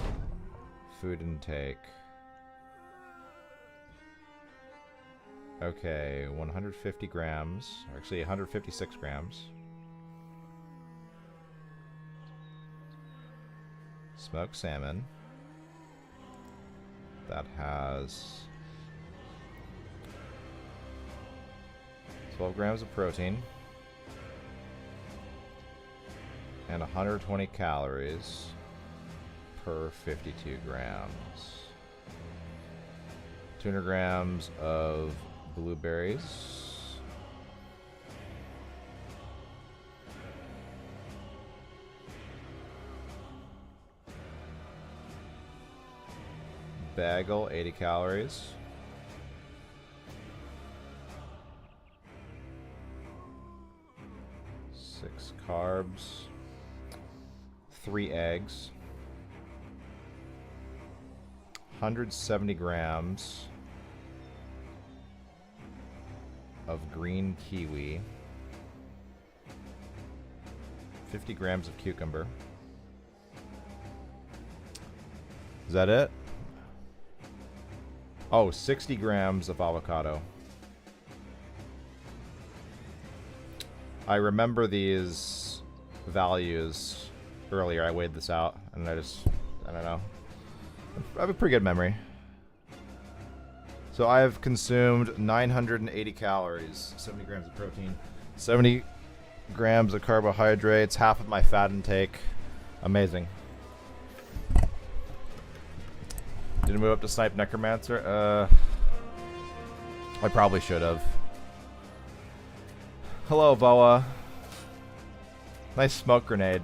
food intake. Okay, 150 grams, or actually 156 grams. Smoked salmon. That has 12 grams of protein. And 120 calories per 52 grams. 200 grams of blueberries. Bagel, 80 calories. Six carbs. 3 eggs. 170 grams of green kiwi, 50 grams of cucumber. Is that it? Oh, 60 grams of avocado. I remember these values earlier. I weighed this out and I don't know. I have a pretty good memory. So I have consumed 980 calories, 70 grams of protein, 70 grams of carbohydrates, half of my fat intake. Amazing. Didn't move up to snipe necromancer. I probably should have. Hello, Boa. Nice smoke grenade.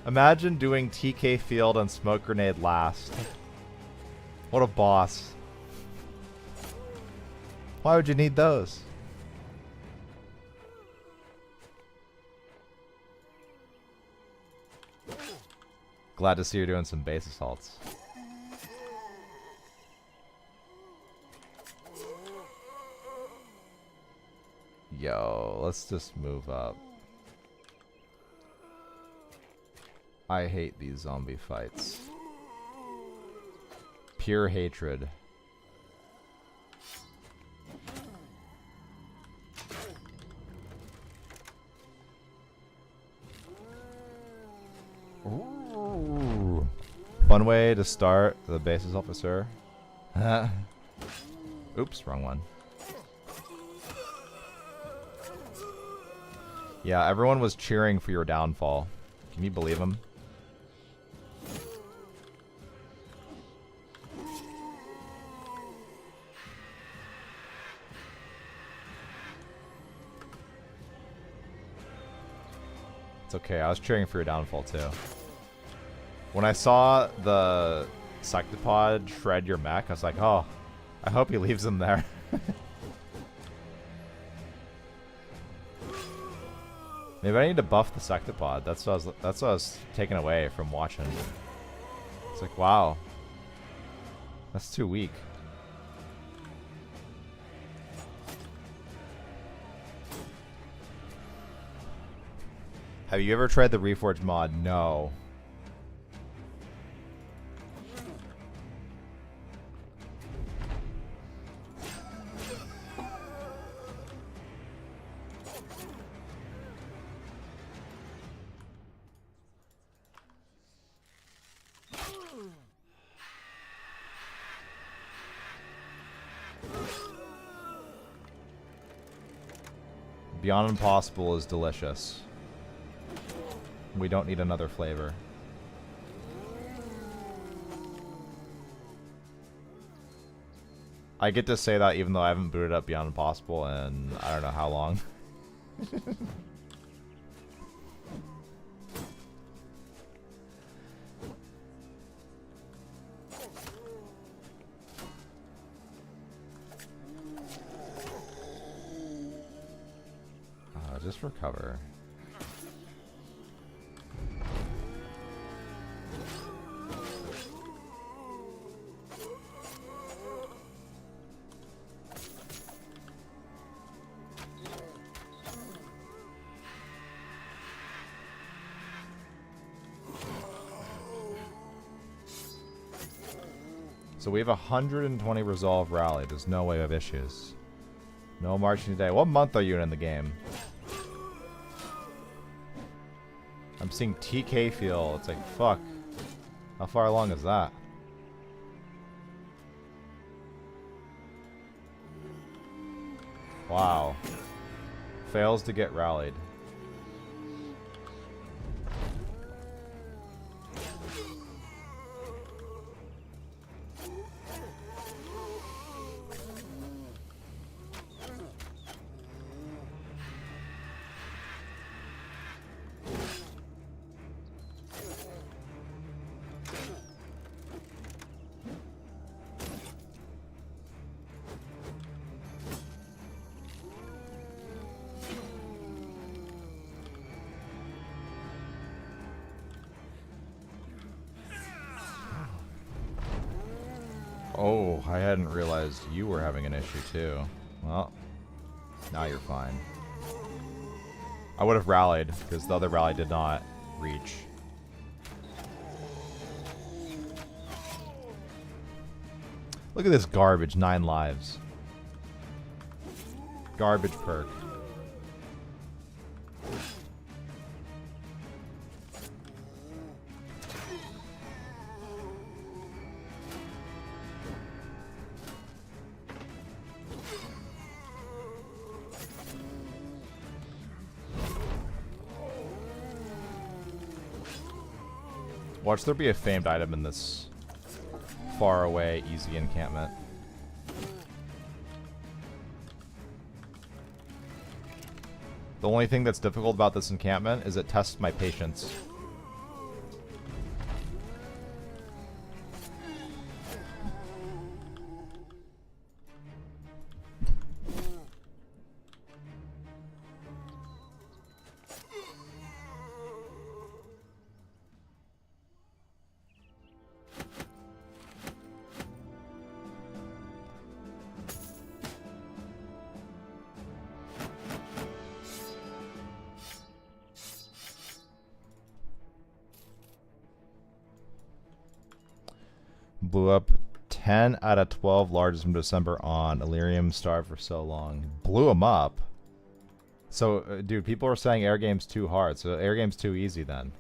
Imagine doing TK Field and Smoke Grenade last. What a boss. Why would you need those? Glad to see you're doing some base assaults. Yo, let's just move up. I hate these zombie fights. Pure hatred. Ooh. Fun way to start the basis officer. Oops, wrong one. Yeah, everyone was cheering for your downfall. Can you believe them? It's okay, I was cheering for your downfall too. When I saw the Sectopod shred your mech, I was like, oh, I hope he leaves him there. Maybe I need to buff the Sectopod. That's what I was taken away from watching. It's like, wow. That's too weak. Have you ever tried the Reforge mod? No. Beyond Impossible is delicious. We don't need another flavor. I get to say that even though I haven't booted up Beyond Impossible in I don't know how long. Just recover. So we have 120 resolve rally. There's no way we have issues. No marching today. What month are you in the game? I'm seeing TK Field. It's like, fuck. How far along is that? Wow. Fails to get rallied. Oh, I hadn't realized you were having an issue too. Well, now you're fine. I would have rallied, because the other rally did not reach. Look at this garbage, 9 lives. Garbage perk. Watch there be a famed item in this far away, easy encampment. The only thing that's difficult about this encampment is it tests my patience. blew up 10 out of 12 largest from December on. Illyrium starved for so long. Blew them up. So, dude, people are saying Air Game's too hard. So Air Game's too easy then.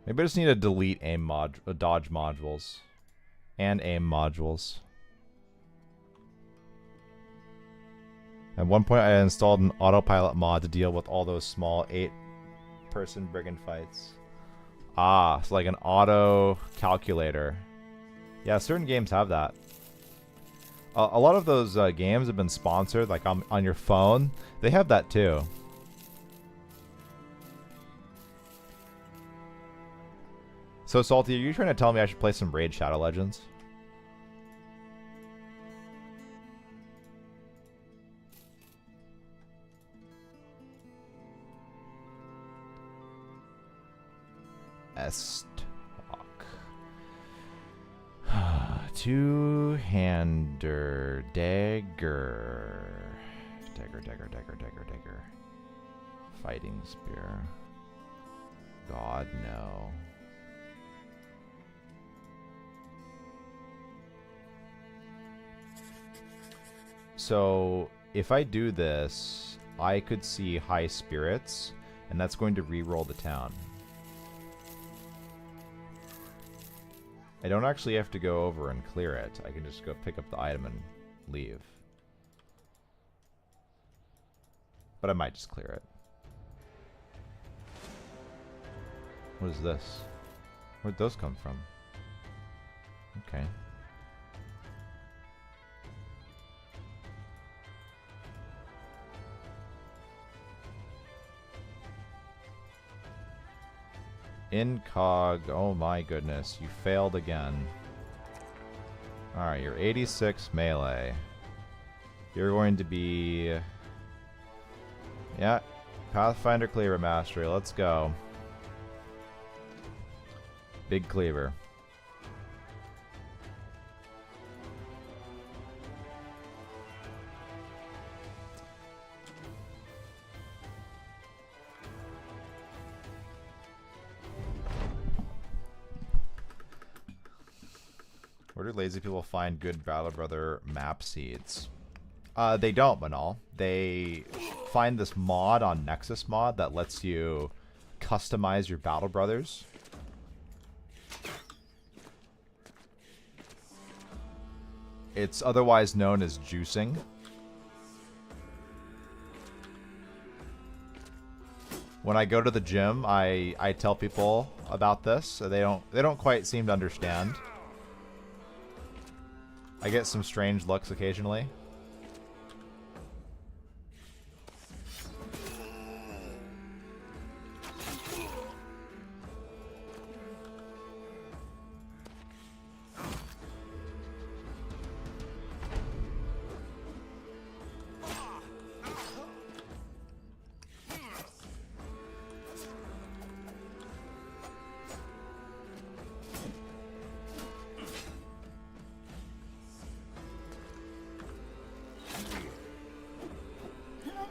Maybe I just need to delete dodge modules. And aim modules. At one point, I installed an autopilot mod to deal with all those small 8-person brigand fights. Ah, so like an auto calculator. Yeah, certain games have that. A lot of those games have been sponsored, like on your phone. They have that too. So, Salty, are you trying to tell me I should play some Raid Shadow Legends? S-Talk. Two-hander. Dagger. Dagger. Fighting spear. God, no. So, if I do this, I could see high spirits, and that's going to re-roll the town. I don't actually have to go over and clear it. I can just go pick up the item and leave. But I might just clear it. What is this? Where'd those come from? Okay. Incog, oh my goodness, you failed again. Alright, you're 86 melee. You're going to be... Yeah, Pathfinder Cleaver Mastery, let's go. Big Cleaver. Where do lazy people find good Battle Brother map seeds? They don't, Manal. They find this mod on Nexus Mod that lets you customize your Battle Brothers. It's otherwise known as juicing. When I go to the gym, I tell people about this, so they don't quite seem to understand. I get some strange looks occasionally.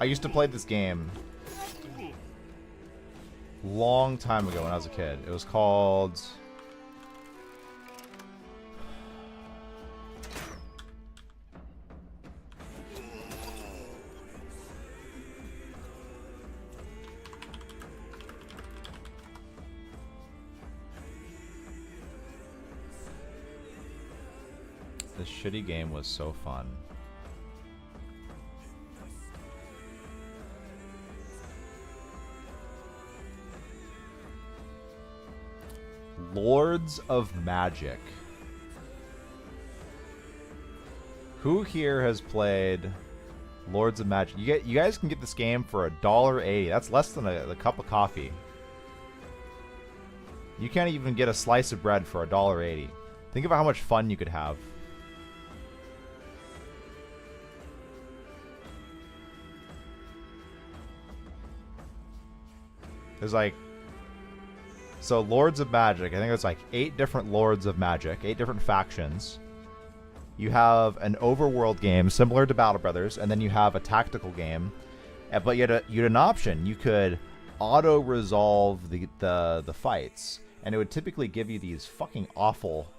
I used to play this game long time ago when I was a kid. It was called... This shitty game was so fun. Lords of Magic. Who here has played Lords of Magic? You guys can get this game for $1.80. That's less than a cup of coffee. You can't even get a slice of bread for $1.80. Think about how much fun you could have. There's like... So, Lords of Magic, I think there's like 8 different Lords of Magic, 8 different factions. You have an overworld game similar to Battle Brothers, and then you have a tactical game. But you had an option. You could auto-resolve the fights, and it would typically give you these fucking awful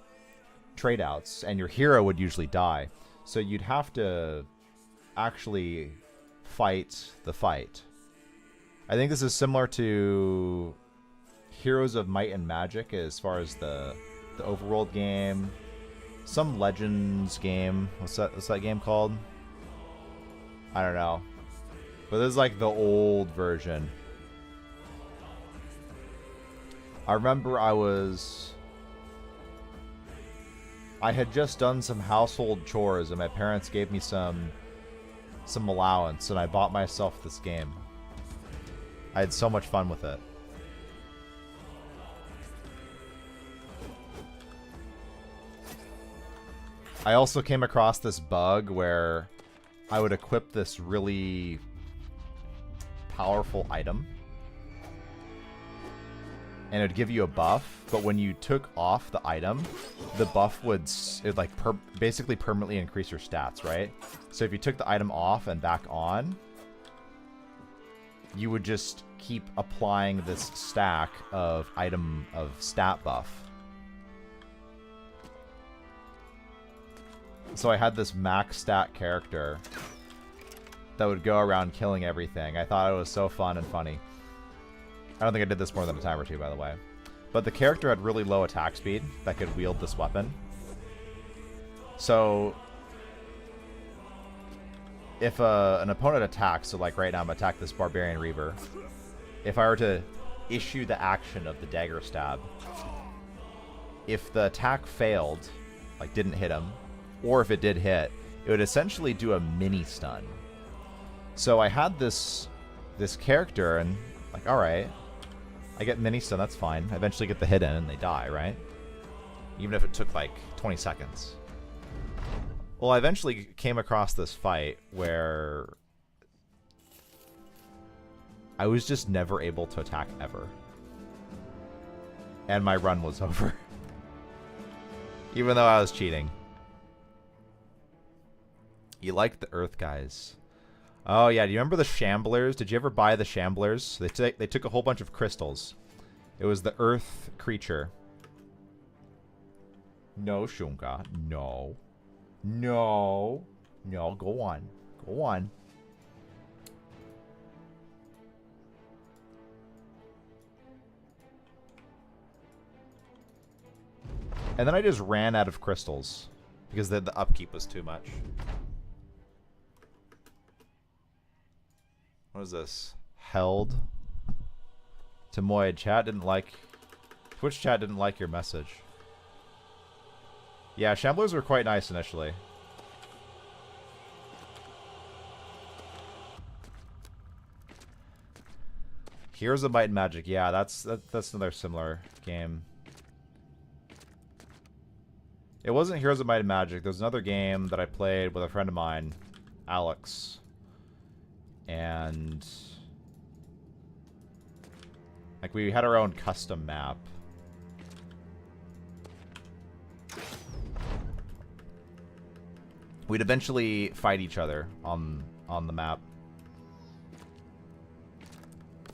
trade-outs, and your hero would usually die. So you'd have to actually fight the fight. I think this is similar to Heroes of Might and Magic as far as the overworld game. Some Legends game. What's that game called? I don't know. But this is like the old version. I remember I had just done some household chores and my parents gave me some allowance and I bought myself this game. I had so much fun with it. I also came across this bug where I would equip this really powerful item and it would give you a buff, but when you took off the item, the buff would like basically permanently increase your stats, right? So if you took the item off and back on, you would just keep applying this stack of stat buff. So I had this max stat character that would go around killing everything. I thought it was so fun and funny. I don't think I did this more than a time or two, by the way. But the character had really low attack speed that could wield this weapon. So if an opponent attacks, so like right now I'm going to attack this Barbarian Reaver, if I were to issue the action of the dagger stab, if the attack failed, like didn't hit him, or if it did hit, it would essentially do a mini stun. So I had this character and like, alright, I get mini stun, that's fine. I eventually get the hit in and they die, right? Even if it took like 20 seconds. Well, I eventually came across this fight where I was just never able to attack ever. And my run was over. Even though I was cheating. You like the Earth guys. Oh yeah, do you remember the Shamblers? Did you ever buy the Shamblers? They took a whole bunch of crystals. It was the Earth creature. No, Shunga. No. No. No, go on. Go on. And then I just ran out of crystals because the upkeep was too much. What is this? Held? Tamoy, Twitch chat didn't like your message. Yeah, Shamblers were quite nice initially. Heroes of Might and Magic. Yeah, that's another similar game. It wasn't Heroes of Might and Magic. There was another game that I played with a friend of mine, Alex. And like we had our own custom map. We'd eventually fight each other on the map.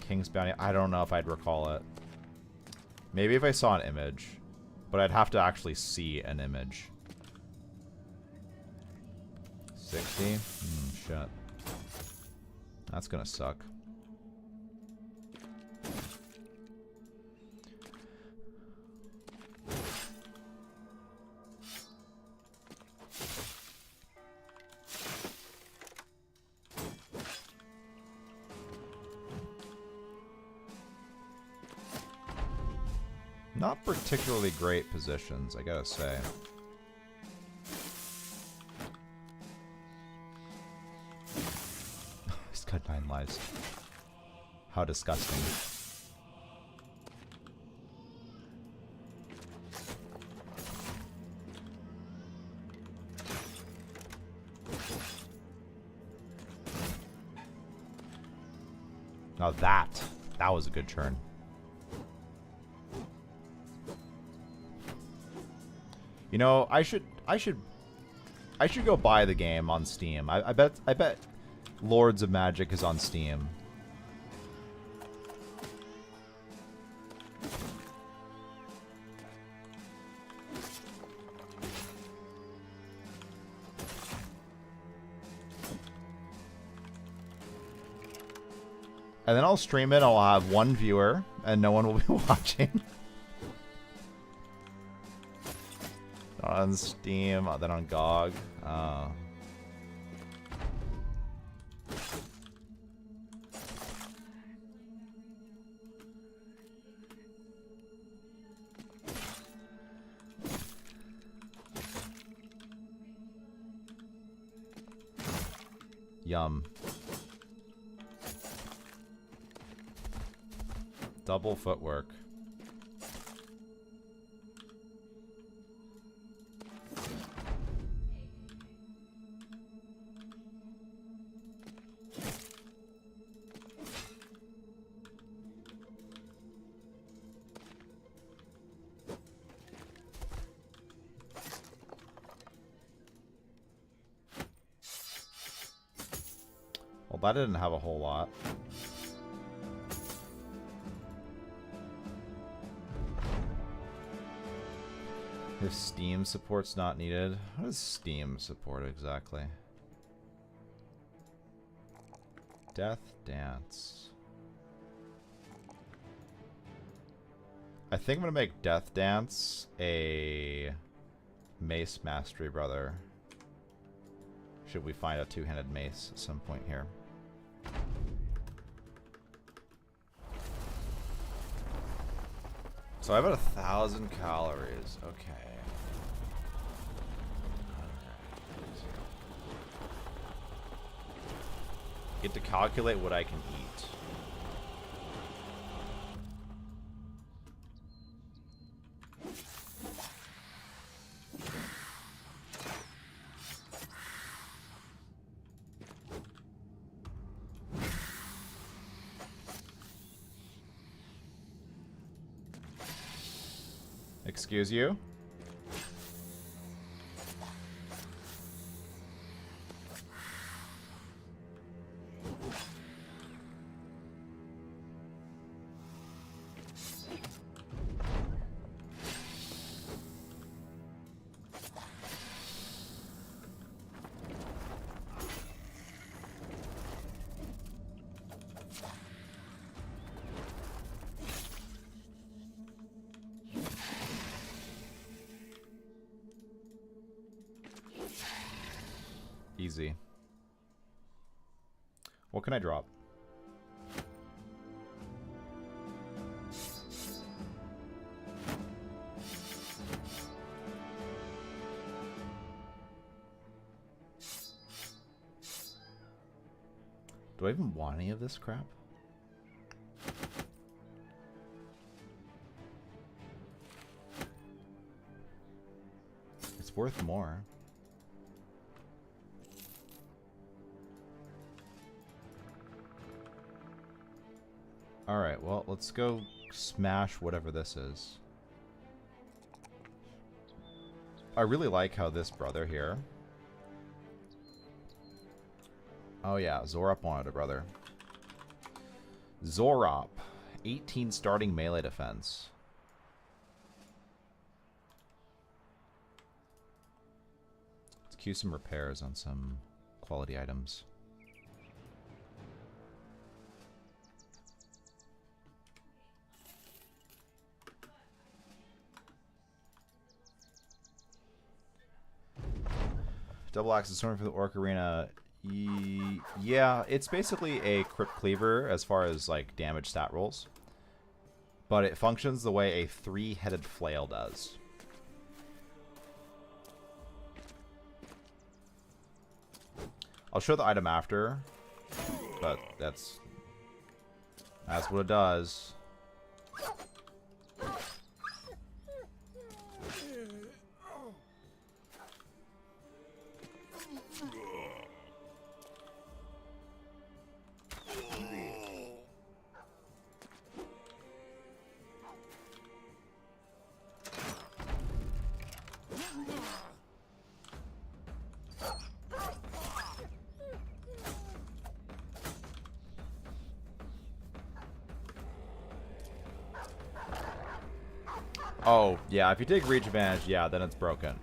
King's Bounty. I don't know if I'd recall it. Maybe if I saw an image, but I'd have to actually see an image. 60? Shit. That's gonna suck. Not particularly great positions, I gotta say. He's got 9 lives. How disgusting. Now that was a good turn. You know, I should go buy the game on Steam. I bet Lords of Magic is on Steam. And then I'll stream it. I'll have one viewer, and no one will be watching. On Steam, then on GOG. Yum. Double footwork. Well, that didn't have a whole lot. If Steam support's not needed. What does Steam support exactly? Death Dance. I think I'm gonna make Death Dance a Mace Mastery brother. Should we find a two-handed mace at some point here? So I have about 1,000 calories. Okay. Get to calculate what I can eat. Excuse you? Easy. What can I drop? Do I even want any of this crap? It's worth more. Alright, well, let's go smash whatever this is. I really like how this brother here... Oh yeah, Zorop wanted a brother. Zorop. 18 starting melee defense. Let's queue some repairs on some quality items. Double Axis Storm for the Orc Arena. Yeah, it's basically a Crypt Cleaver as far as like damage stat rolls. But it functions the way a three-headed flail does. I'll show the item after, but that's what it does. Oh, yeah, if you take reach advantage, yeah, then it's broken.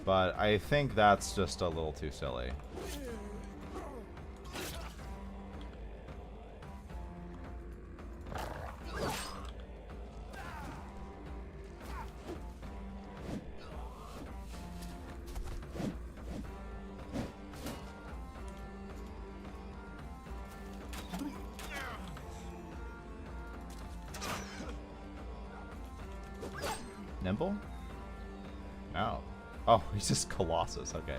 But I think that's just a little too silly. Nimble? Oh. Oh, he's just Colossus, okay.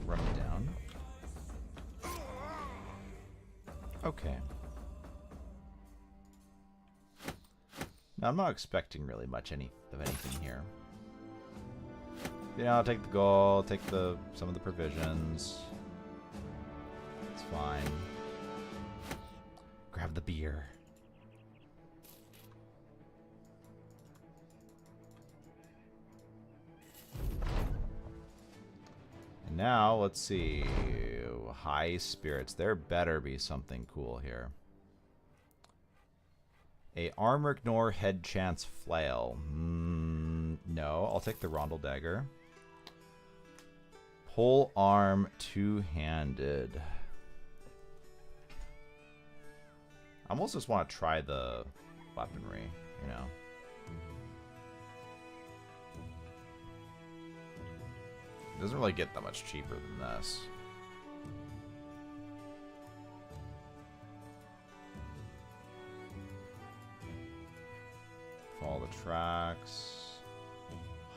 Run him down. Okay. Now I'm not expecting really much of anything here. Yeah, I'll take the gold, take some of the provisions. It's fine. Grab the beer. And now, let's see. High spirits. There better be something cool here. A Arknights head chance flail. No, I'll take the Rondel dagger. Pole arm two-handed. I almost just want to try the weaponry, you know. It doesn't really get that much cheaper than this. Follow the tracks.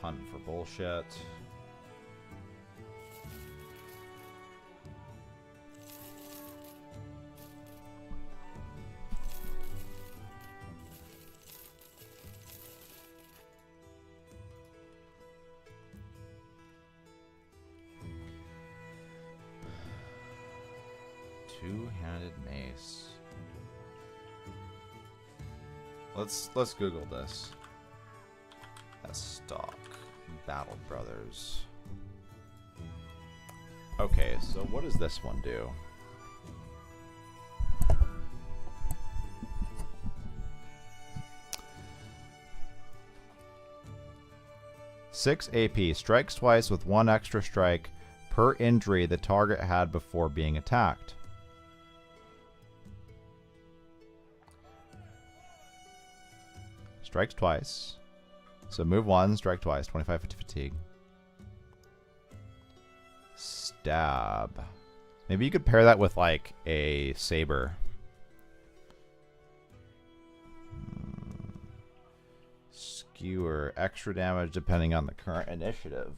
Hunt for bullshit. Two-handed mace. Let's Google this. That's stock. Battle Brothers. Okay, so what does this one do? Six AP. Strikes twice with one extra strike per injury the target had before being attacked. Strikes twice. So move one, strike twice. 25 fatigue. Stab. Maybe you could pair that with like a saber. Skewer. Extra damage depending on the current initiative.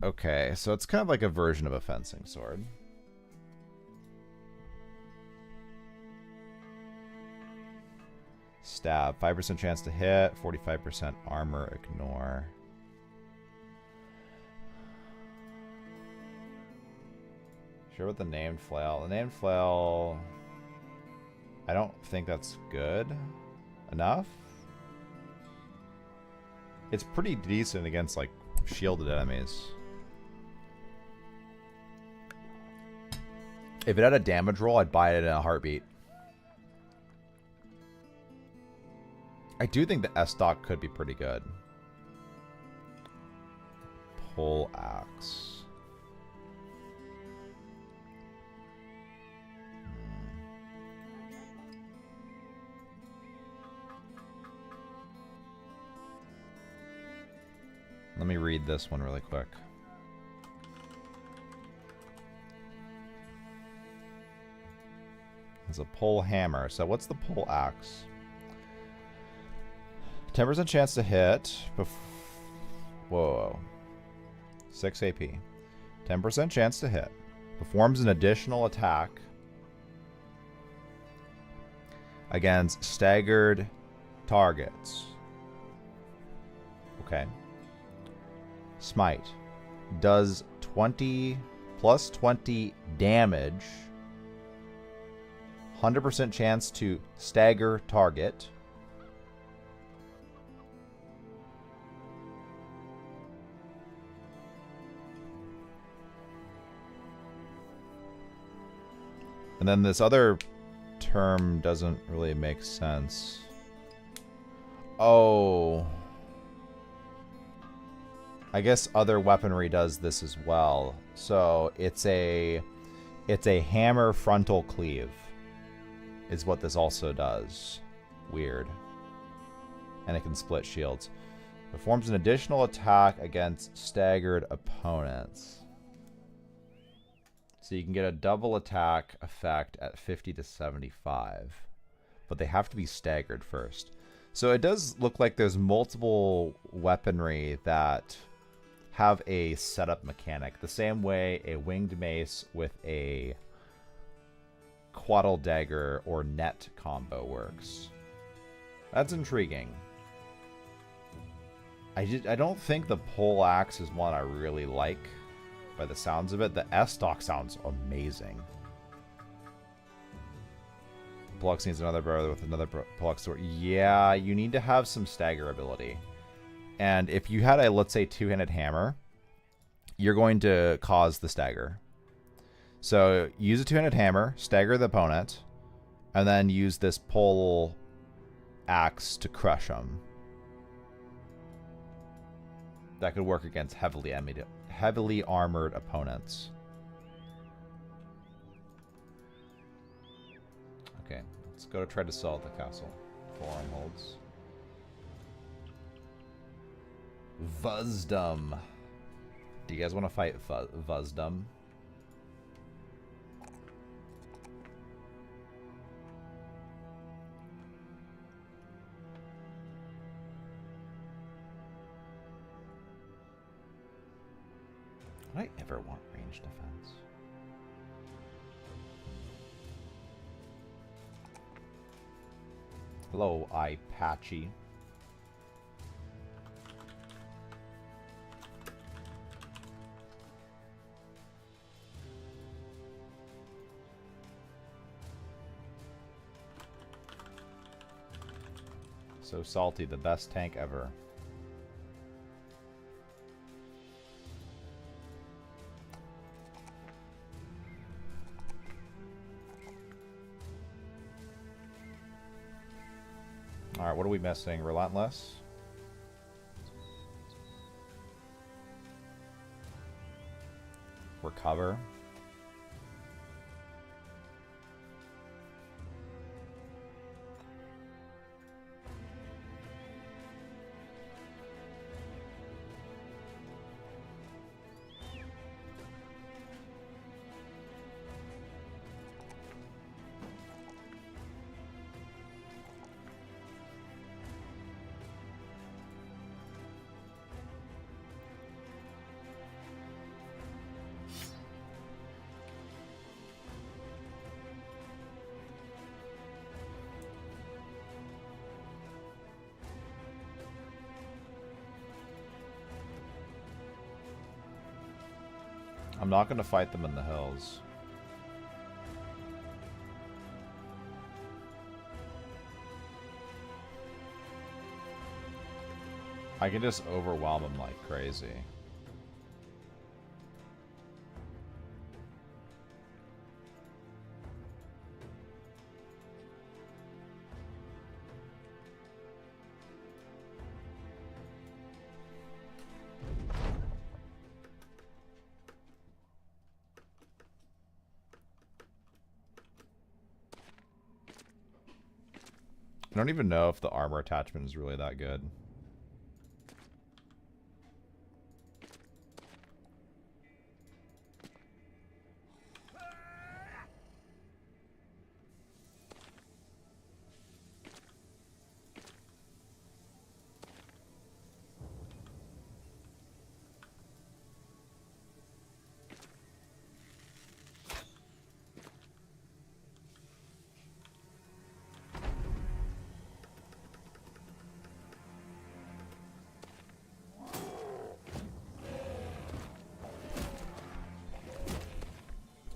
Okay, so it's kind of like a version of a fencing sword. Stab. 5% chance to hit. 45% armor. Ignore. Sure with the named flail. The named flail... I don't think that's good enough. It's pretty decent against, like, shielded enemies. If it had a damage roll, I'd buy it in a heartbeat. I do think the S-Stock could be pretty good. Pole axe. Let me read this one really quick. It's a pole hammer. So what's the pole axe? 10% chance to hit. Whoa. 6 AP. 10% chance to hit. Performs an additional attack against staggered targets. Okay. Smite. Does 20 plus 20 damage. 100% chance to stagger target. And then this other term doesn't really make sense. Oh. I guess other weaponry does this as well. So it's a hammer frontal cleave is what this also does. Weird. And it can split shields. Performs an additional attack against staggered opponents. So you can get a double attack effect at 50 to 75. But they have to be staggered first. So it does look like there's multiple weaponry that have a setup mechanic. The same way a winged mace with a quaddle dagger or net combo works. That's intriguing. I don't think the pole axe is one I really like by the sounds of it. The S-stock sounds amazing. Pollux needs another brother with another Pollux sword. Yeah, you need to have some stagger ability. And if you had a, let's say, two-handed hammer, you're going to cause the stagger. So use a two-handed hammer, stagger the opponent, and then use this pole axe to crush them. That could work against heavily armored opponents. Okay, let's go to try to sell at the castle. Forearm holds. Vuzdum. Do you guys want to fight Vuzdum? Would I ever want range defense? Hello, Eye Patchy. So salty, the best tank ever. Alright, what are we missing? Relentless? Recover? I'm not going to fight them in the hills. I can just overwhelm them like crazy. I don't even know if the armor attachment is really that good.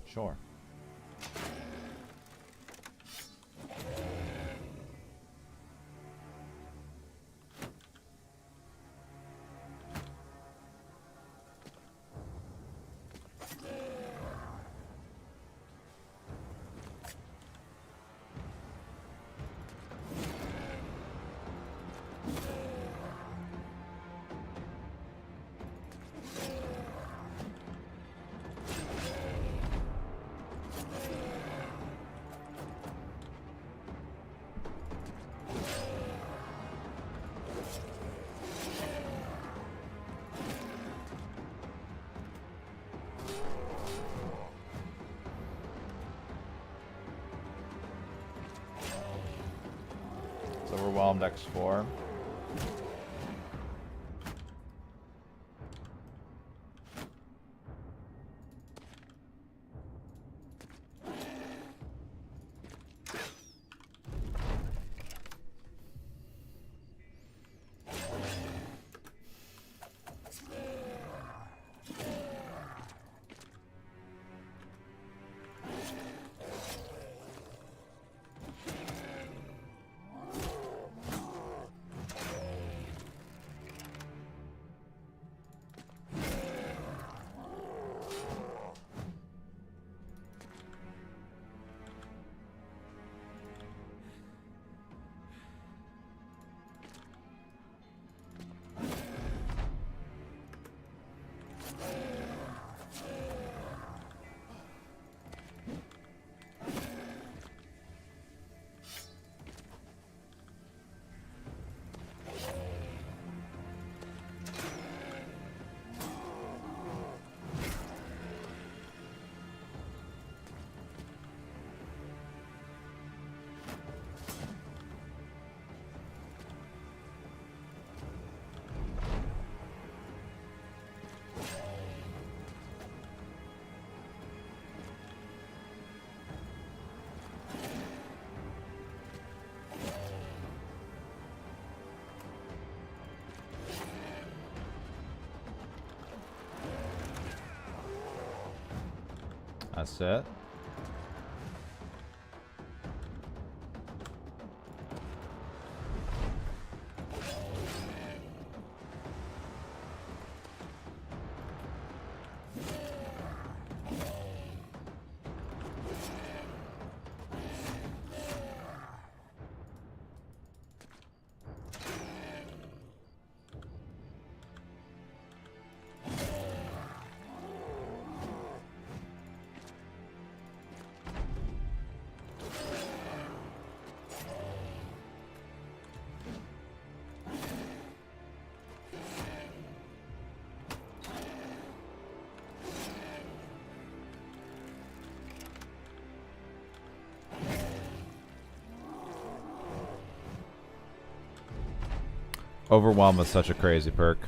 Sure. Palm Dex 4. That's it. Overwhelm is such a crazy perk.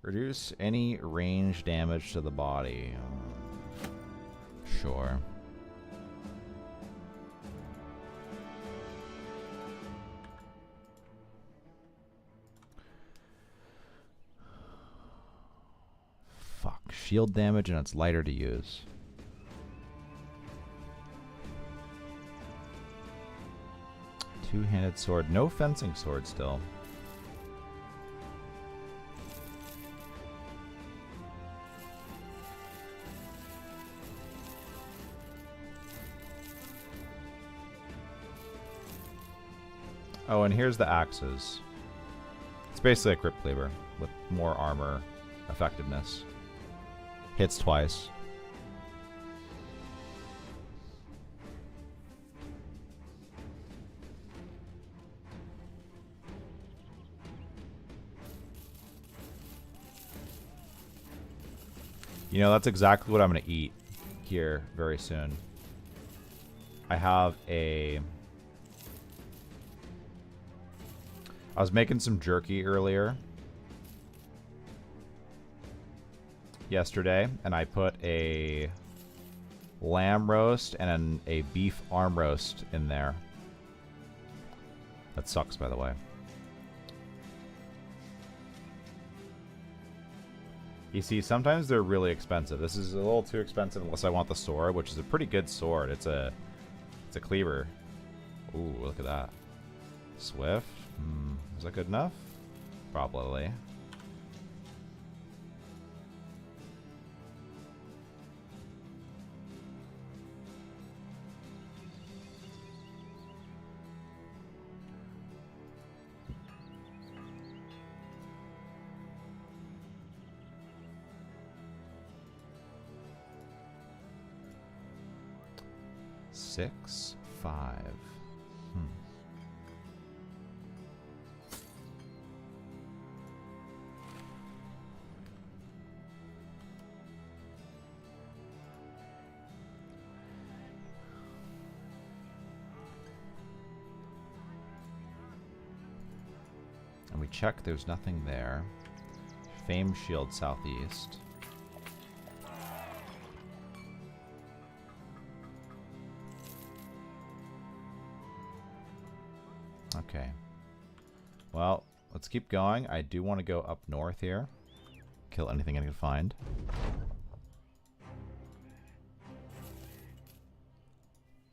Reduce any range damage to the body. Sure. Fuck. Shield damage and it's lighter to use. Two-handed sword. No fencing sword still. Oh, and here's the axes. It's basically a grip cleaver with more armor effectiveness. Hits twice. You know, that's exactly what I'm going to eat here very soon. I have a... I was making some jerky earlier. Yesterday, and I put a lamb roast and a beef arm roast in there. That sucks, by the way. You see, sometimes they're really expensive. This is a little too expensive unless I want the sword, which is a pretty good sword. It's a cleaver. Ooh, look at that. Swift. Is that good enough? Probably. Six, 5. we check, there's nothing there. Fame Shield southeast. Okay. Well, let's keep going. I do want to go up north here. Kill anything I can find.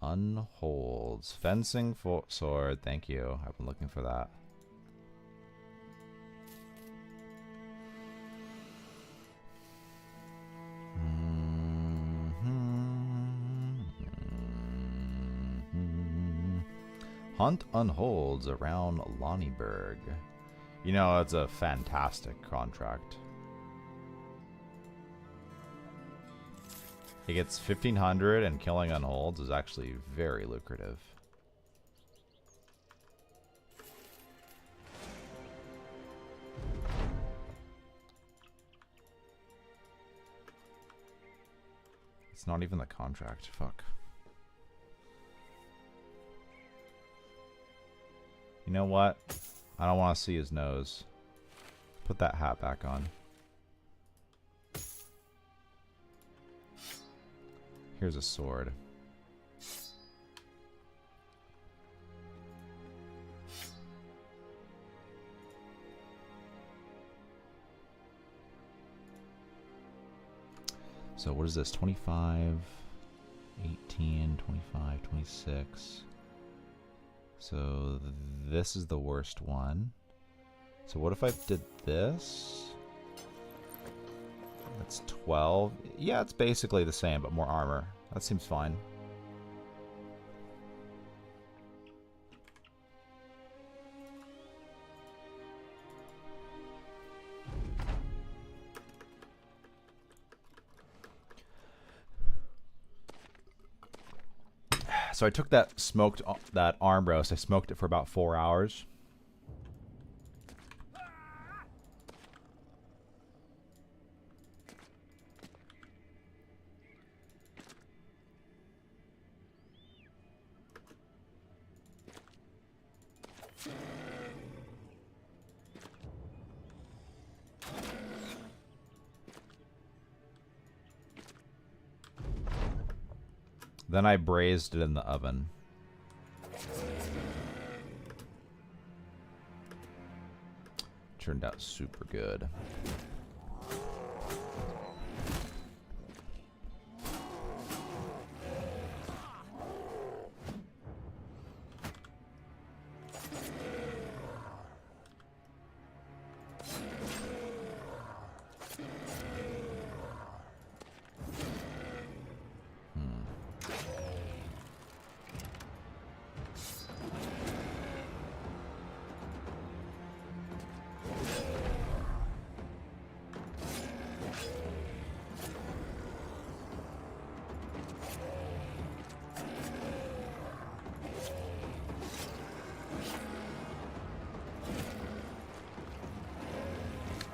Unholds. Fencing for sword. Thank you. I've been looking for that. Hunt unholds around Lonnieburg. You know, it's a fantastic contract. He gets 1,500 and killing unholds is actually very lucrative. It's not even the contract. Fuck. You know what? I don't want to see his nose. Put that hat back on. Here's a sword. So what is this? 25, 18, 25, 26. So this is the worst one. So what if I did this? That's 12. Yeah, it's basically the same, but more armor. That seems fine. So I took that that arm roast. I smoked it for about 4 hours. Then I braised it in the oven. Turned out super good.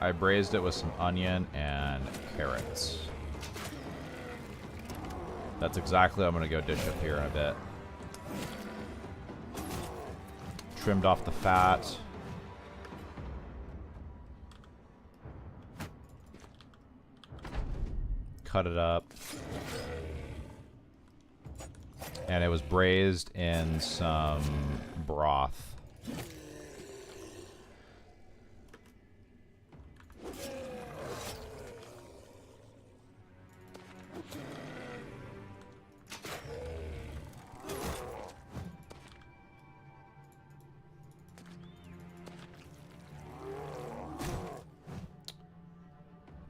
I braised it with some onion and carrots. That's exactly what I'm going to go dish up here in a bit. Trimmed off the fat. Cut it up. And it was braised in some broth.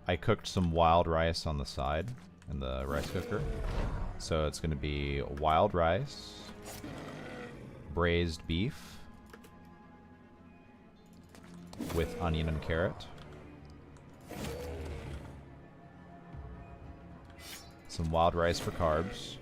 I cooked some wild rice on the side in the rice cooker. So it's going to be wild rice, braised beef with onion and carrot, some wild rice for carbs,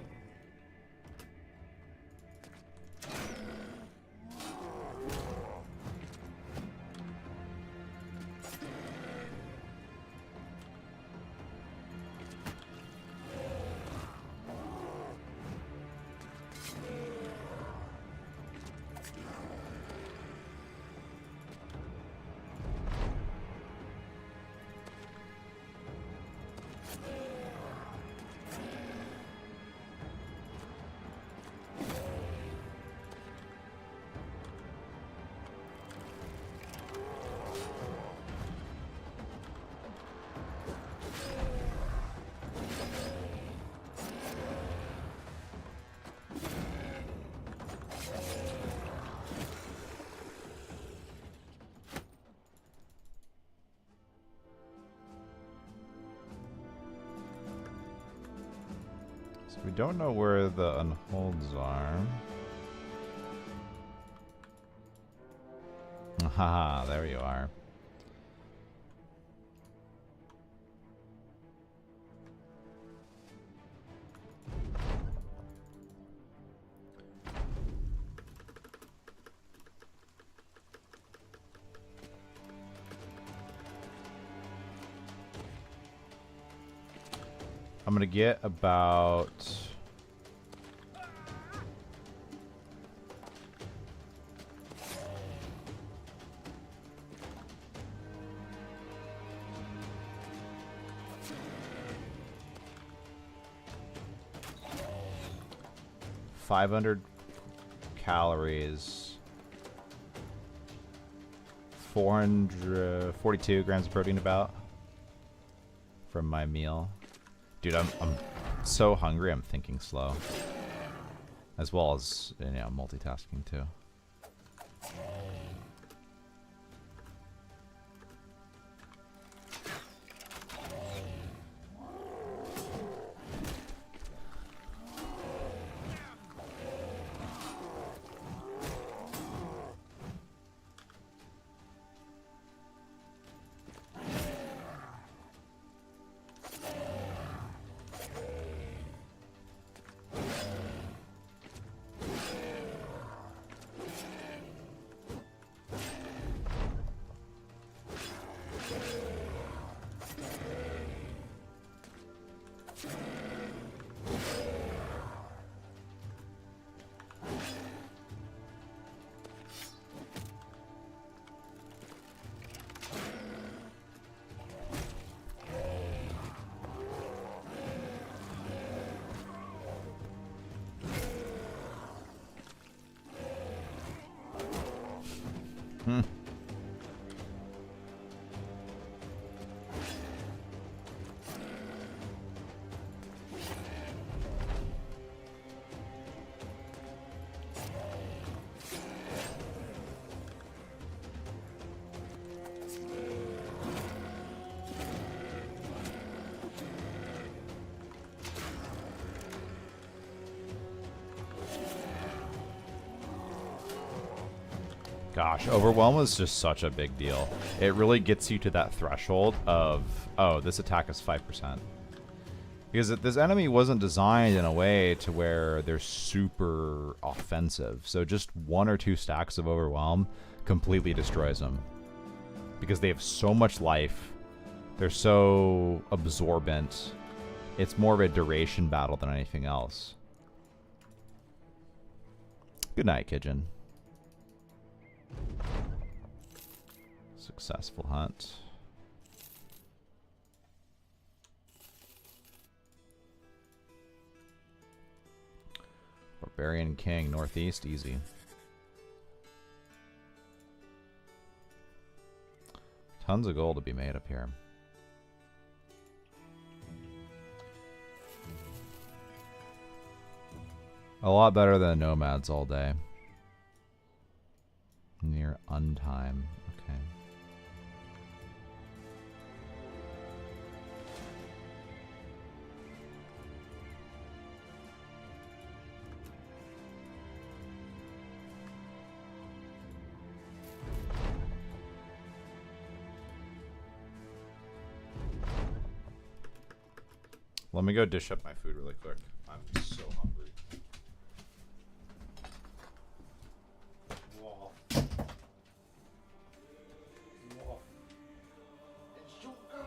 We don't know where the unholds are. Haha, there you are. I'm gonna get about 500 calories, 442 grams of protein about from my meal. Dude, I'm so hungry. I'm thinking slow, as well as, you know, multitasking too. Gosh, overwhelm is just such a big deal. It really gets you to that threshold of, oh, this attack is 5%. Because this enemy wasn't designed in a way to where they're super offensive. So just 1 or 2 stacks of overwhelm completely destroys them. Because they have so much life. They're so absorbent. It's more of a duration battle than anything else. Good night, Kijin. Successful hunt. Barbarian King, northeast, easy. Tons of gold to be made up here. A lot better than nomads all day. Near untime. Okay. Let me go dish up my food really quick. I'm so hungry. Whoa. Whoa. It's sugar.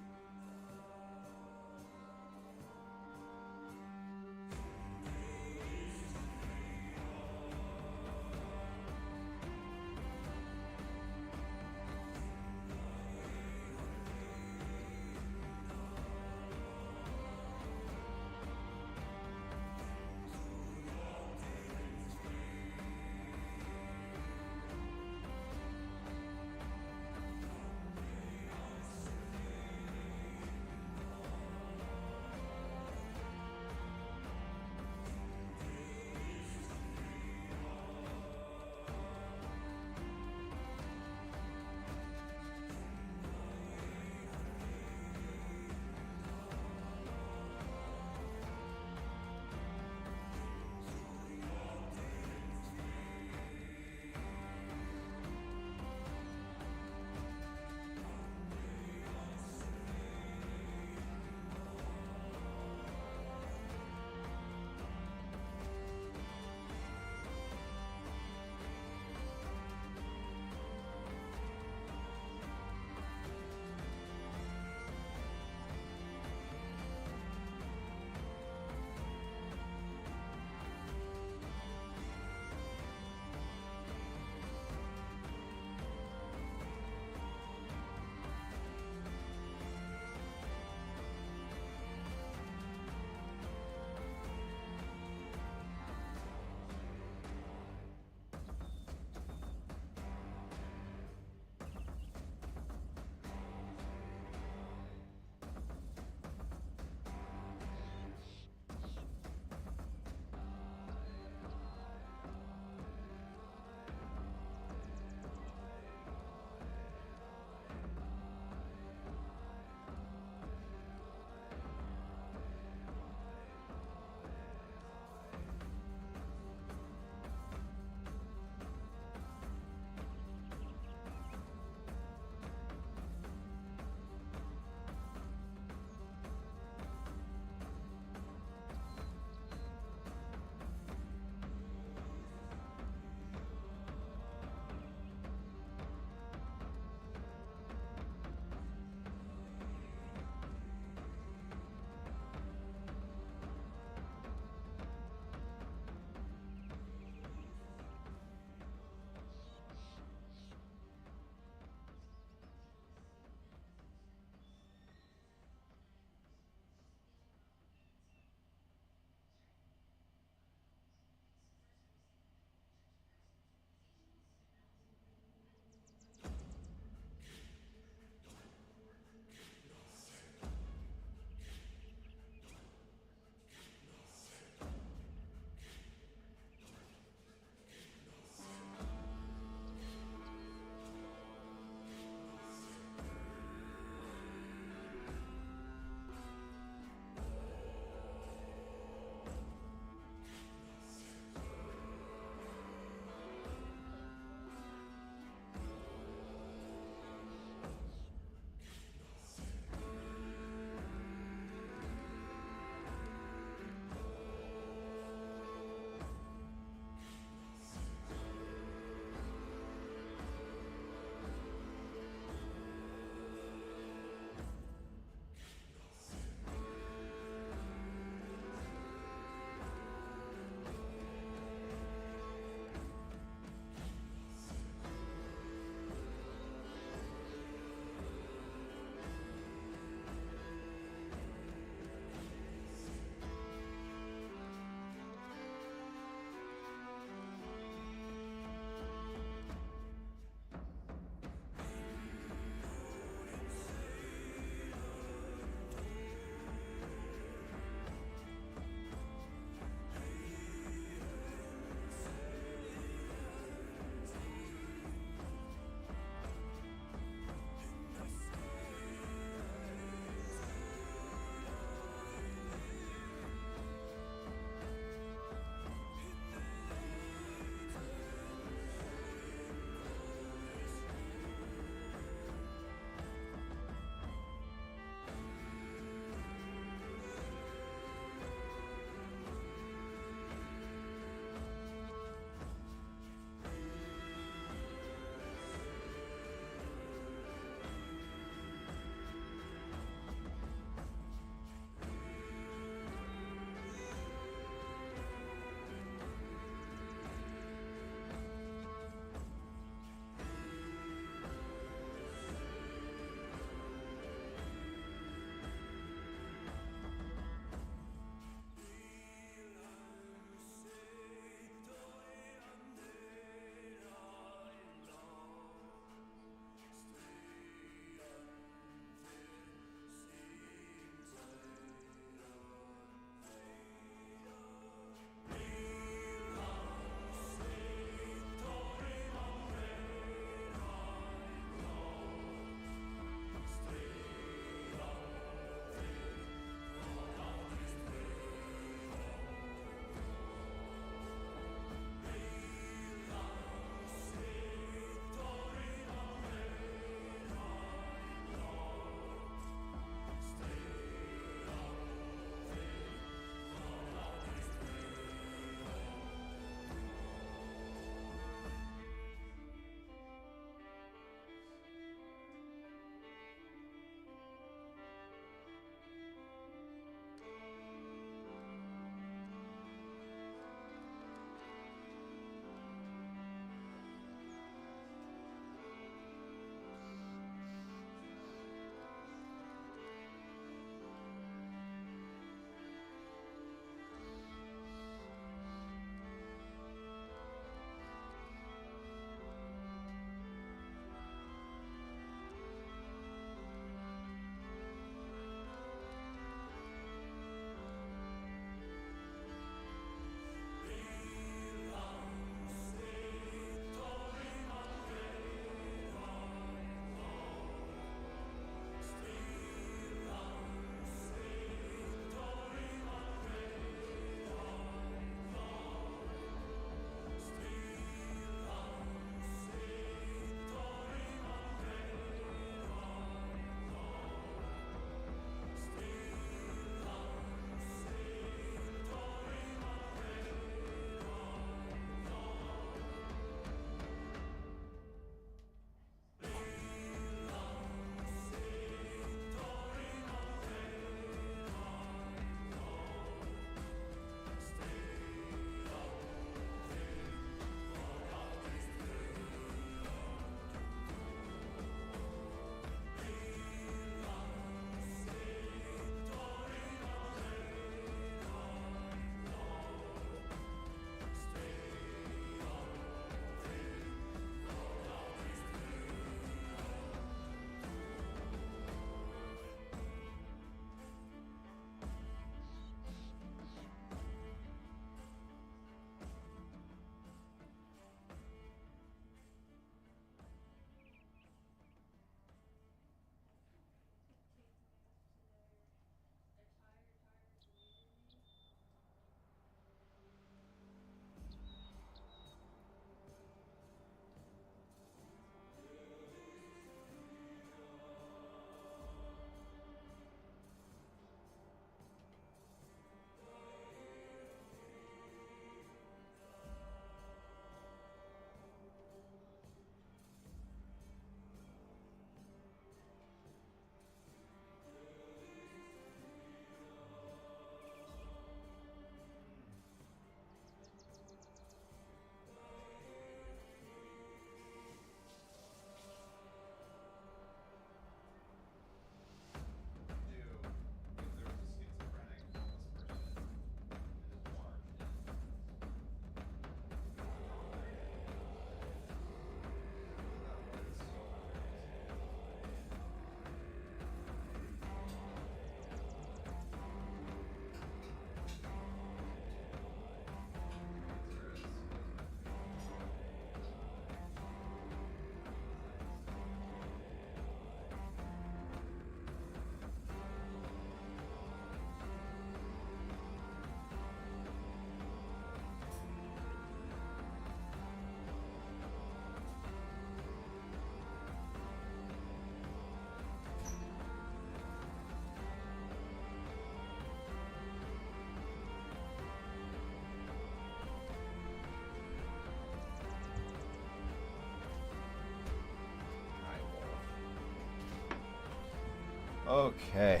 Okay.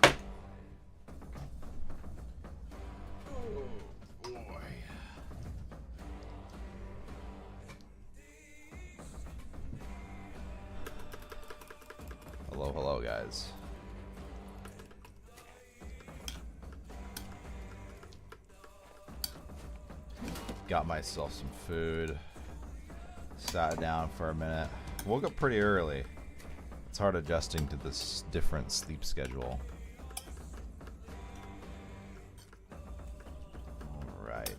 Oh boy. Hello, hello, guys. Got myself some food. Sat down for a minute. Woke up pretty early. It's hard adjusting to this different sleep schedule. All right.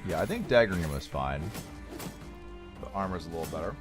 Yeah, I think daggering was fine. The armor's a little better.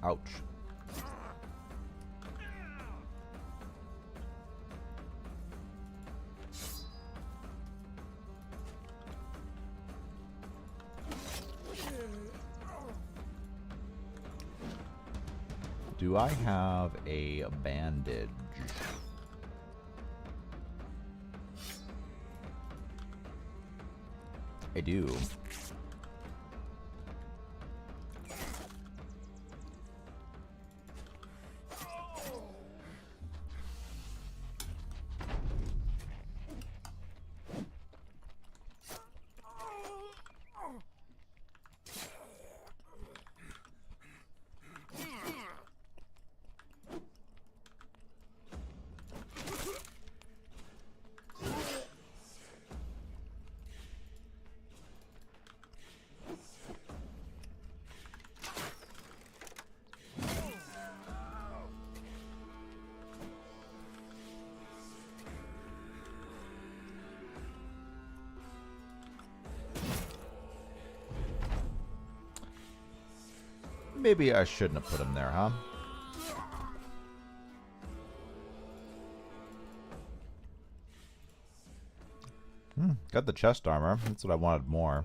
Ouch. Do I have a bandage? I do. Maybe I shouldn't have put him there, huh? Got the chest armor. That's what I wanted more.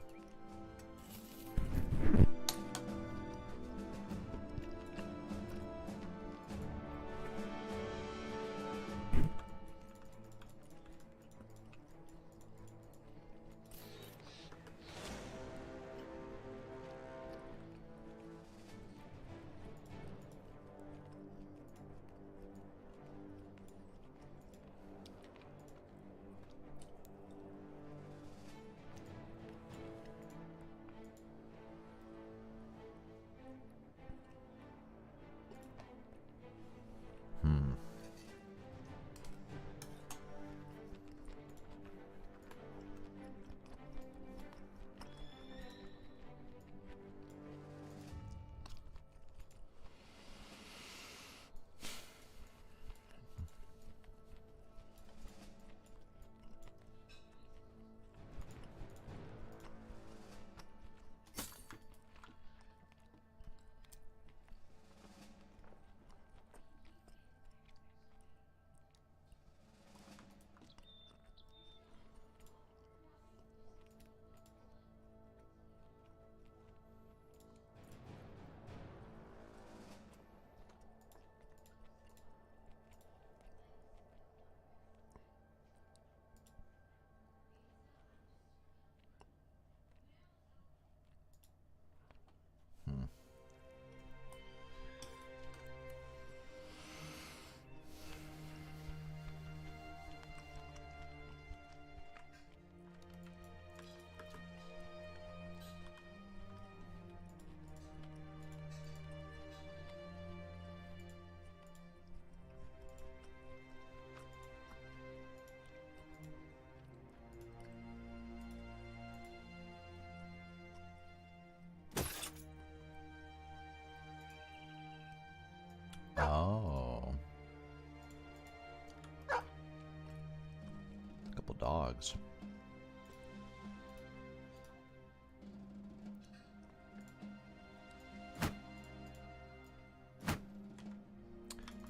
bugs.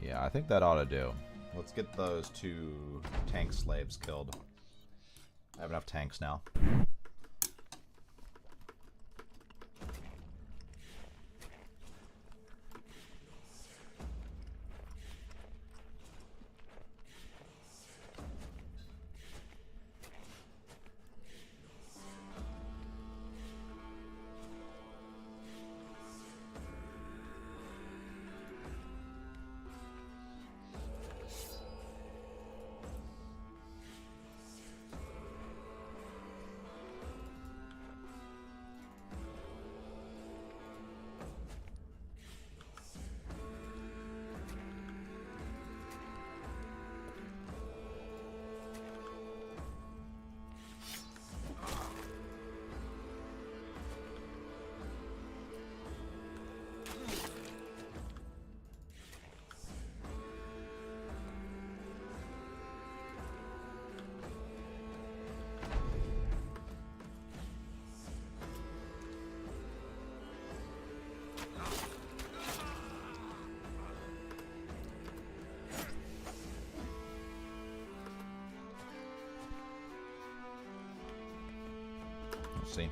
Yeah, I think that ought to do. Let's get those 2 tank slaves killed. I have enough tanks now. See.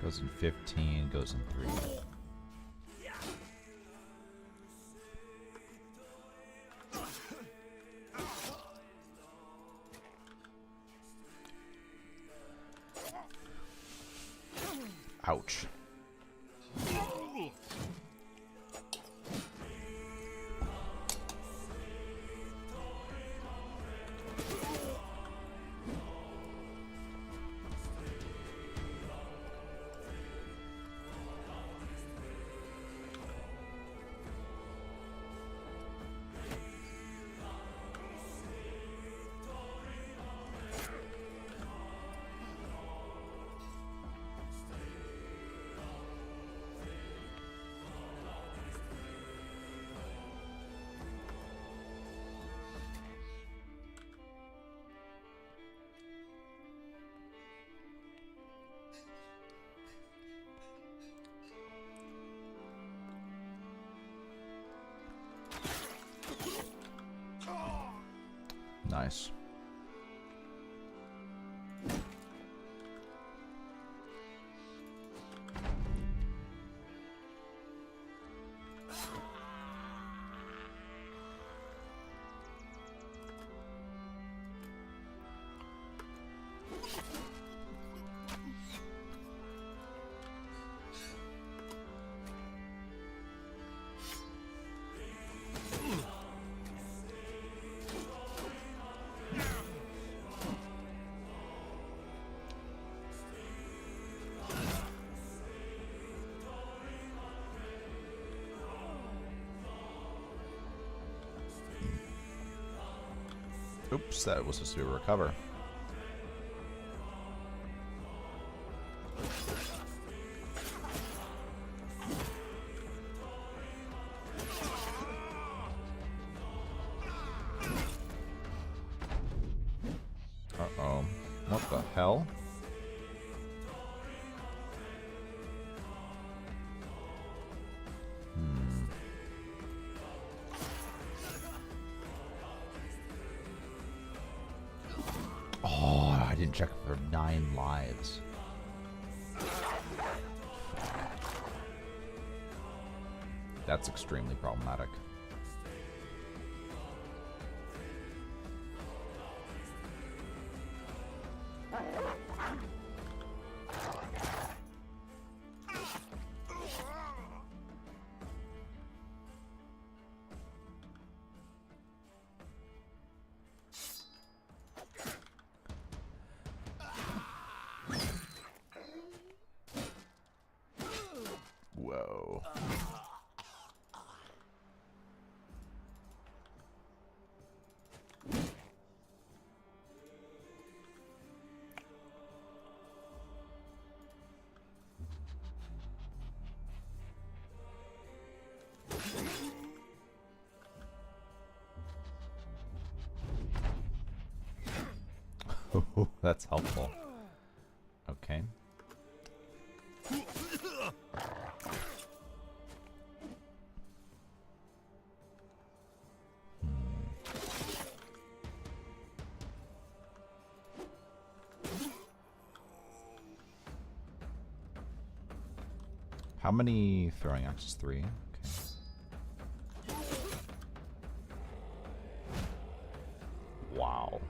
Goes in 15, goes in 3. Ouch. Nice. Oops, that was supposed to be a recover. Uh-oh. What the hell? even check for 9 lives. That's extremely problematic. Whoa. That's helpful. Okay. How many throwing axes? 3? Okay. Wow.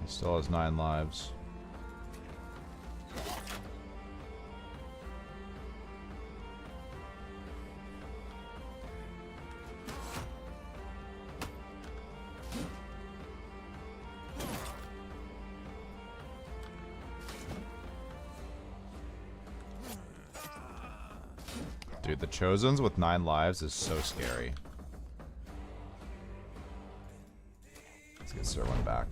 Still has 9 lives. Dude, the Chosens with 9 lives is so scary. Let's get Serwin back.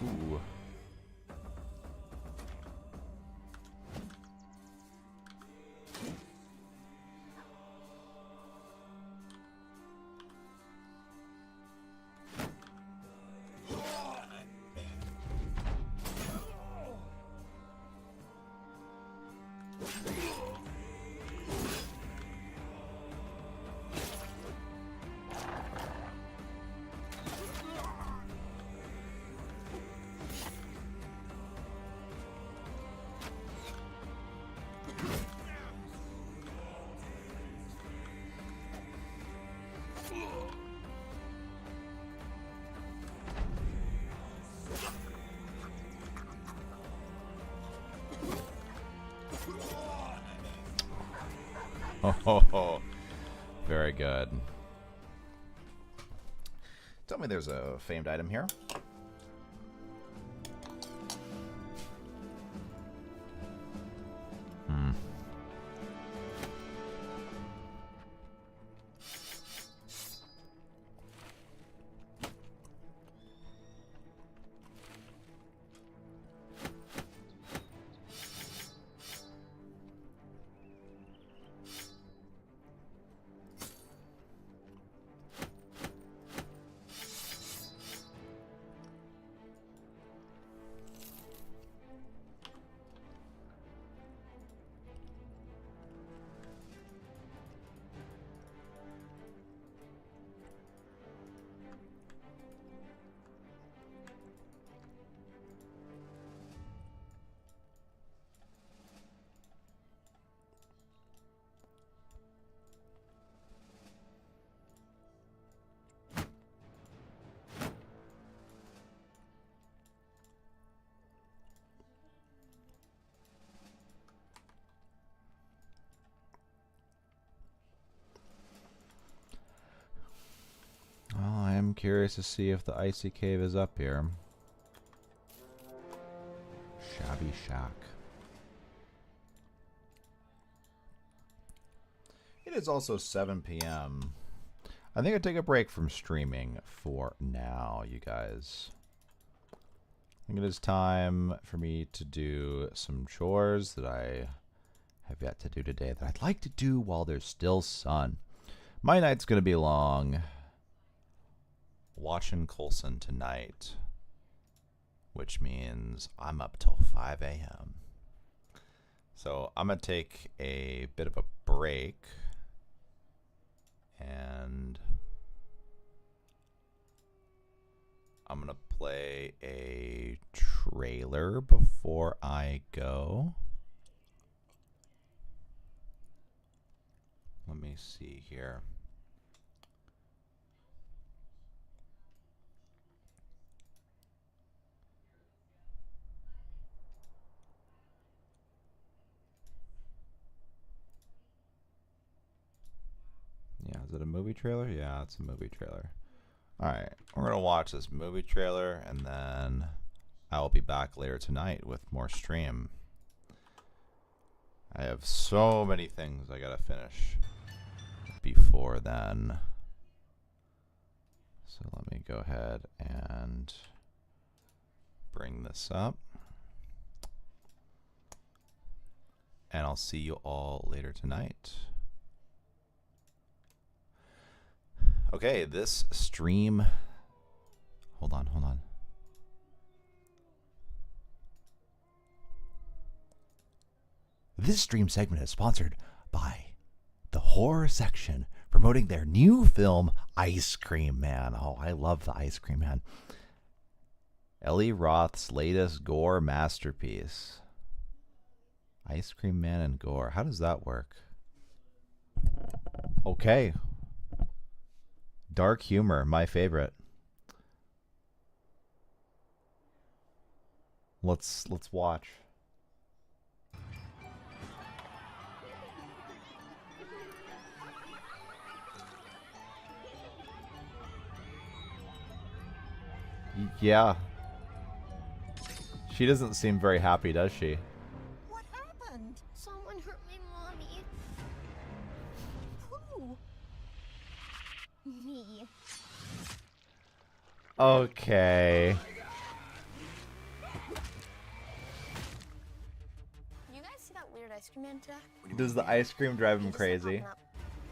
Ooh. Oh, very good. Tell me there's a famed item here. curious to see if the icy cave is up here. Shabby Shack. It is also 7 p.m. I think I'll take a break from streaming for now, you guys. I think it is time for me to do some chores that I have yet to do today that I'd like to do while there's still sun. My night's going to be long. Watching Coulson tonight, which means I'm up till 5 a.m. So I'm going to take a bit of a break. And I'm going to play a trailer before I go. Let me see here. Yeah, is it a movie trailer? Yeah, it's a movie trailer. Alright, we're going to watch this movie trailer, and then I will be back later tonight with more stream. I have so many things I got to finish before then. So let me go ahead and bring this up. And I'll see you all later tonight. Okay, this stream... Hold on. This stream segment is sponsored by the horror section, promoting their new film, Ice Cream Man. Oh, I love the Ice Cream Man. Eli Roth's latest gore masterpiece. Ice Cream Man and gore. How does that work? Okay. Dark humor, my favorite. Let's watch. Yeah. She doesn't seem very happy, does she? What happened? Someone hurt my mommy. Who? Me. Okay. You guys see that weird ice cream man today? Does the ice cream drive him crazy?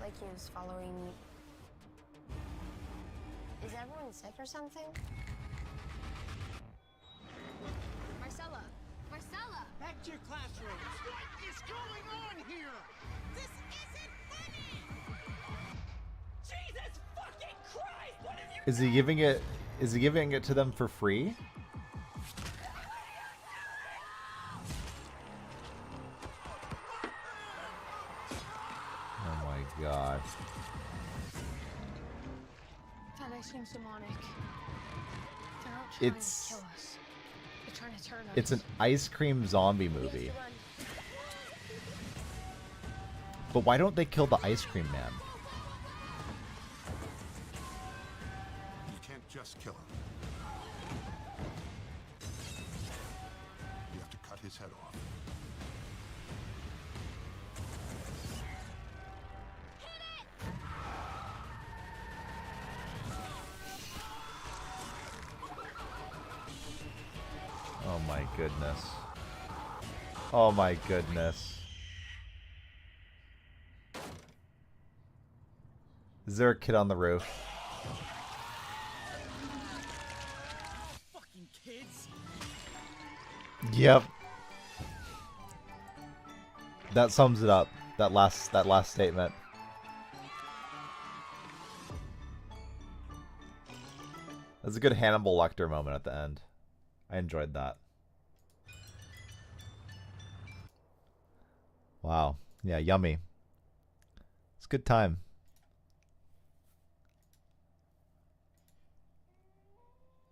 Like he was following me. Is everyone sick or something? Marcella! Marcella! Back to your classrooms. What is going on here? This isn't funny! Jesus fucking Christ! What have you Is he giving it? Is he giving it to them for free? Oh my god. That ice cream's demonic. They're not trying to kill us. They're trying to turn us. It's an ice cream zombie movie. But why don't they kill the ice cream man? You can't just kill him. You have to cut his head off. Oh my goodness. Oh my goodness. Is there a kid on the roof? fucking kids? Yep. That sums it up. That last statement. That's a good Hannibal Lecter moment at the end. I enjoyed that. Wow. Yeah, yummy. It's a good time.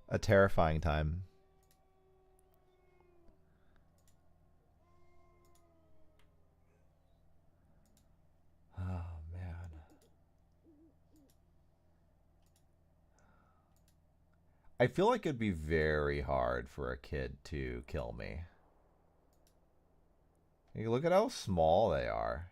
A terrifying time. Oh, man. I feel like it'd be very hard for a kid to kill me. Hey, look at how small they are.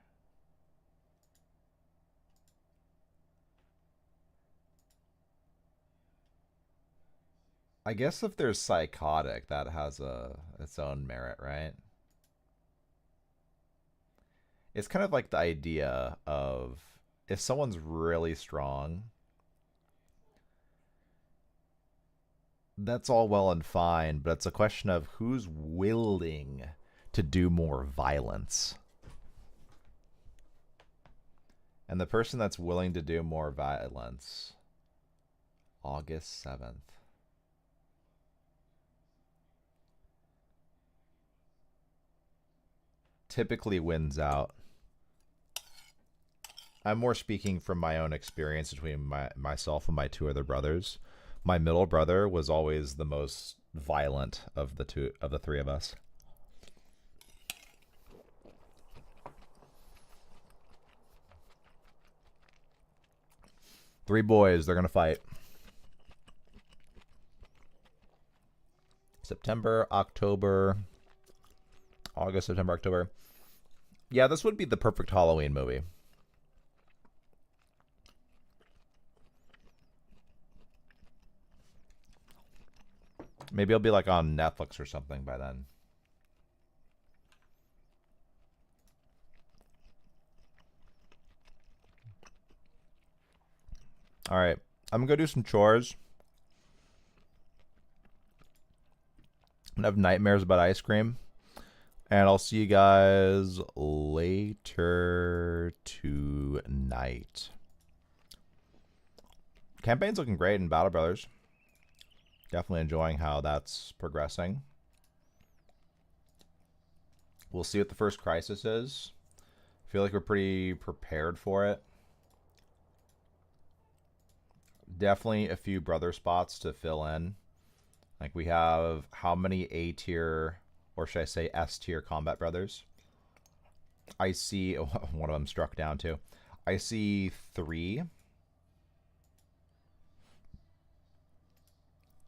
I guess if they're psychotic, that has its own merit, right? It's kind of like the idea of if someone's really strong, that's all well and fine, but it's a question of who's willing to do more violence. And the person that's willing to do more violence, August 7th. Typically wins out. I'm more speaking from my own experience between myself and my two other brothers. My middle brother was always the most violent of the three of us. Three boys, they're gonna fight. September, October, August, September, October. Yeah, this would be the perfect Halloween movie. Maybe it'll be like on Netflix or something by then. All right, I'm gonna go do some chores. I'm gonna have nightmares about ice cream. And I'll see you guys later tonight. Campaign's looking great in Battle Brothers. Definitely enjoying how that's progressing. We'll see what the first crisis is. I feel like we're pretty prepared for it. Definitely a few brother spots to fill in. Like we have how many A tier, or should I say S tier combat brothers? I see one of them struck down too. I see 3.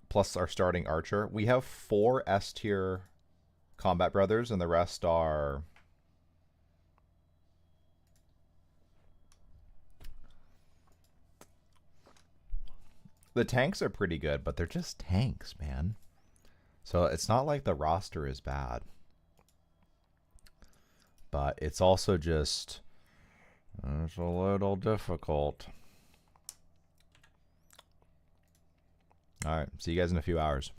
Plus our starting archer. We have 4 S tier combat brothers and the rest are the tanks are pretty good, but they're just tanks, man. So it's not like the roster is bad. But it's also just it's a little difficult. All right, see you guys in a few hours.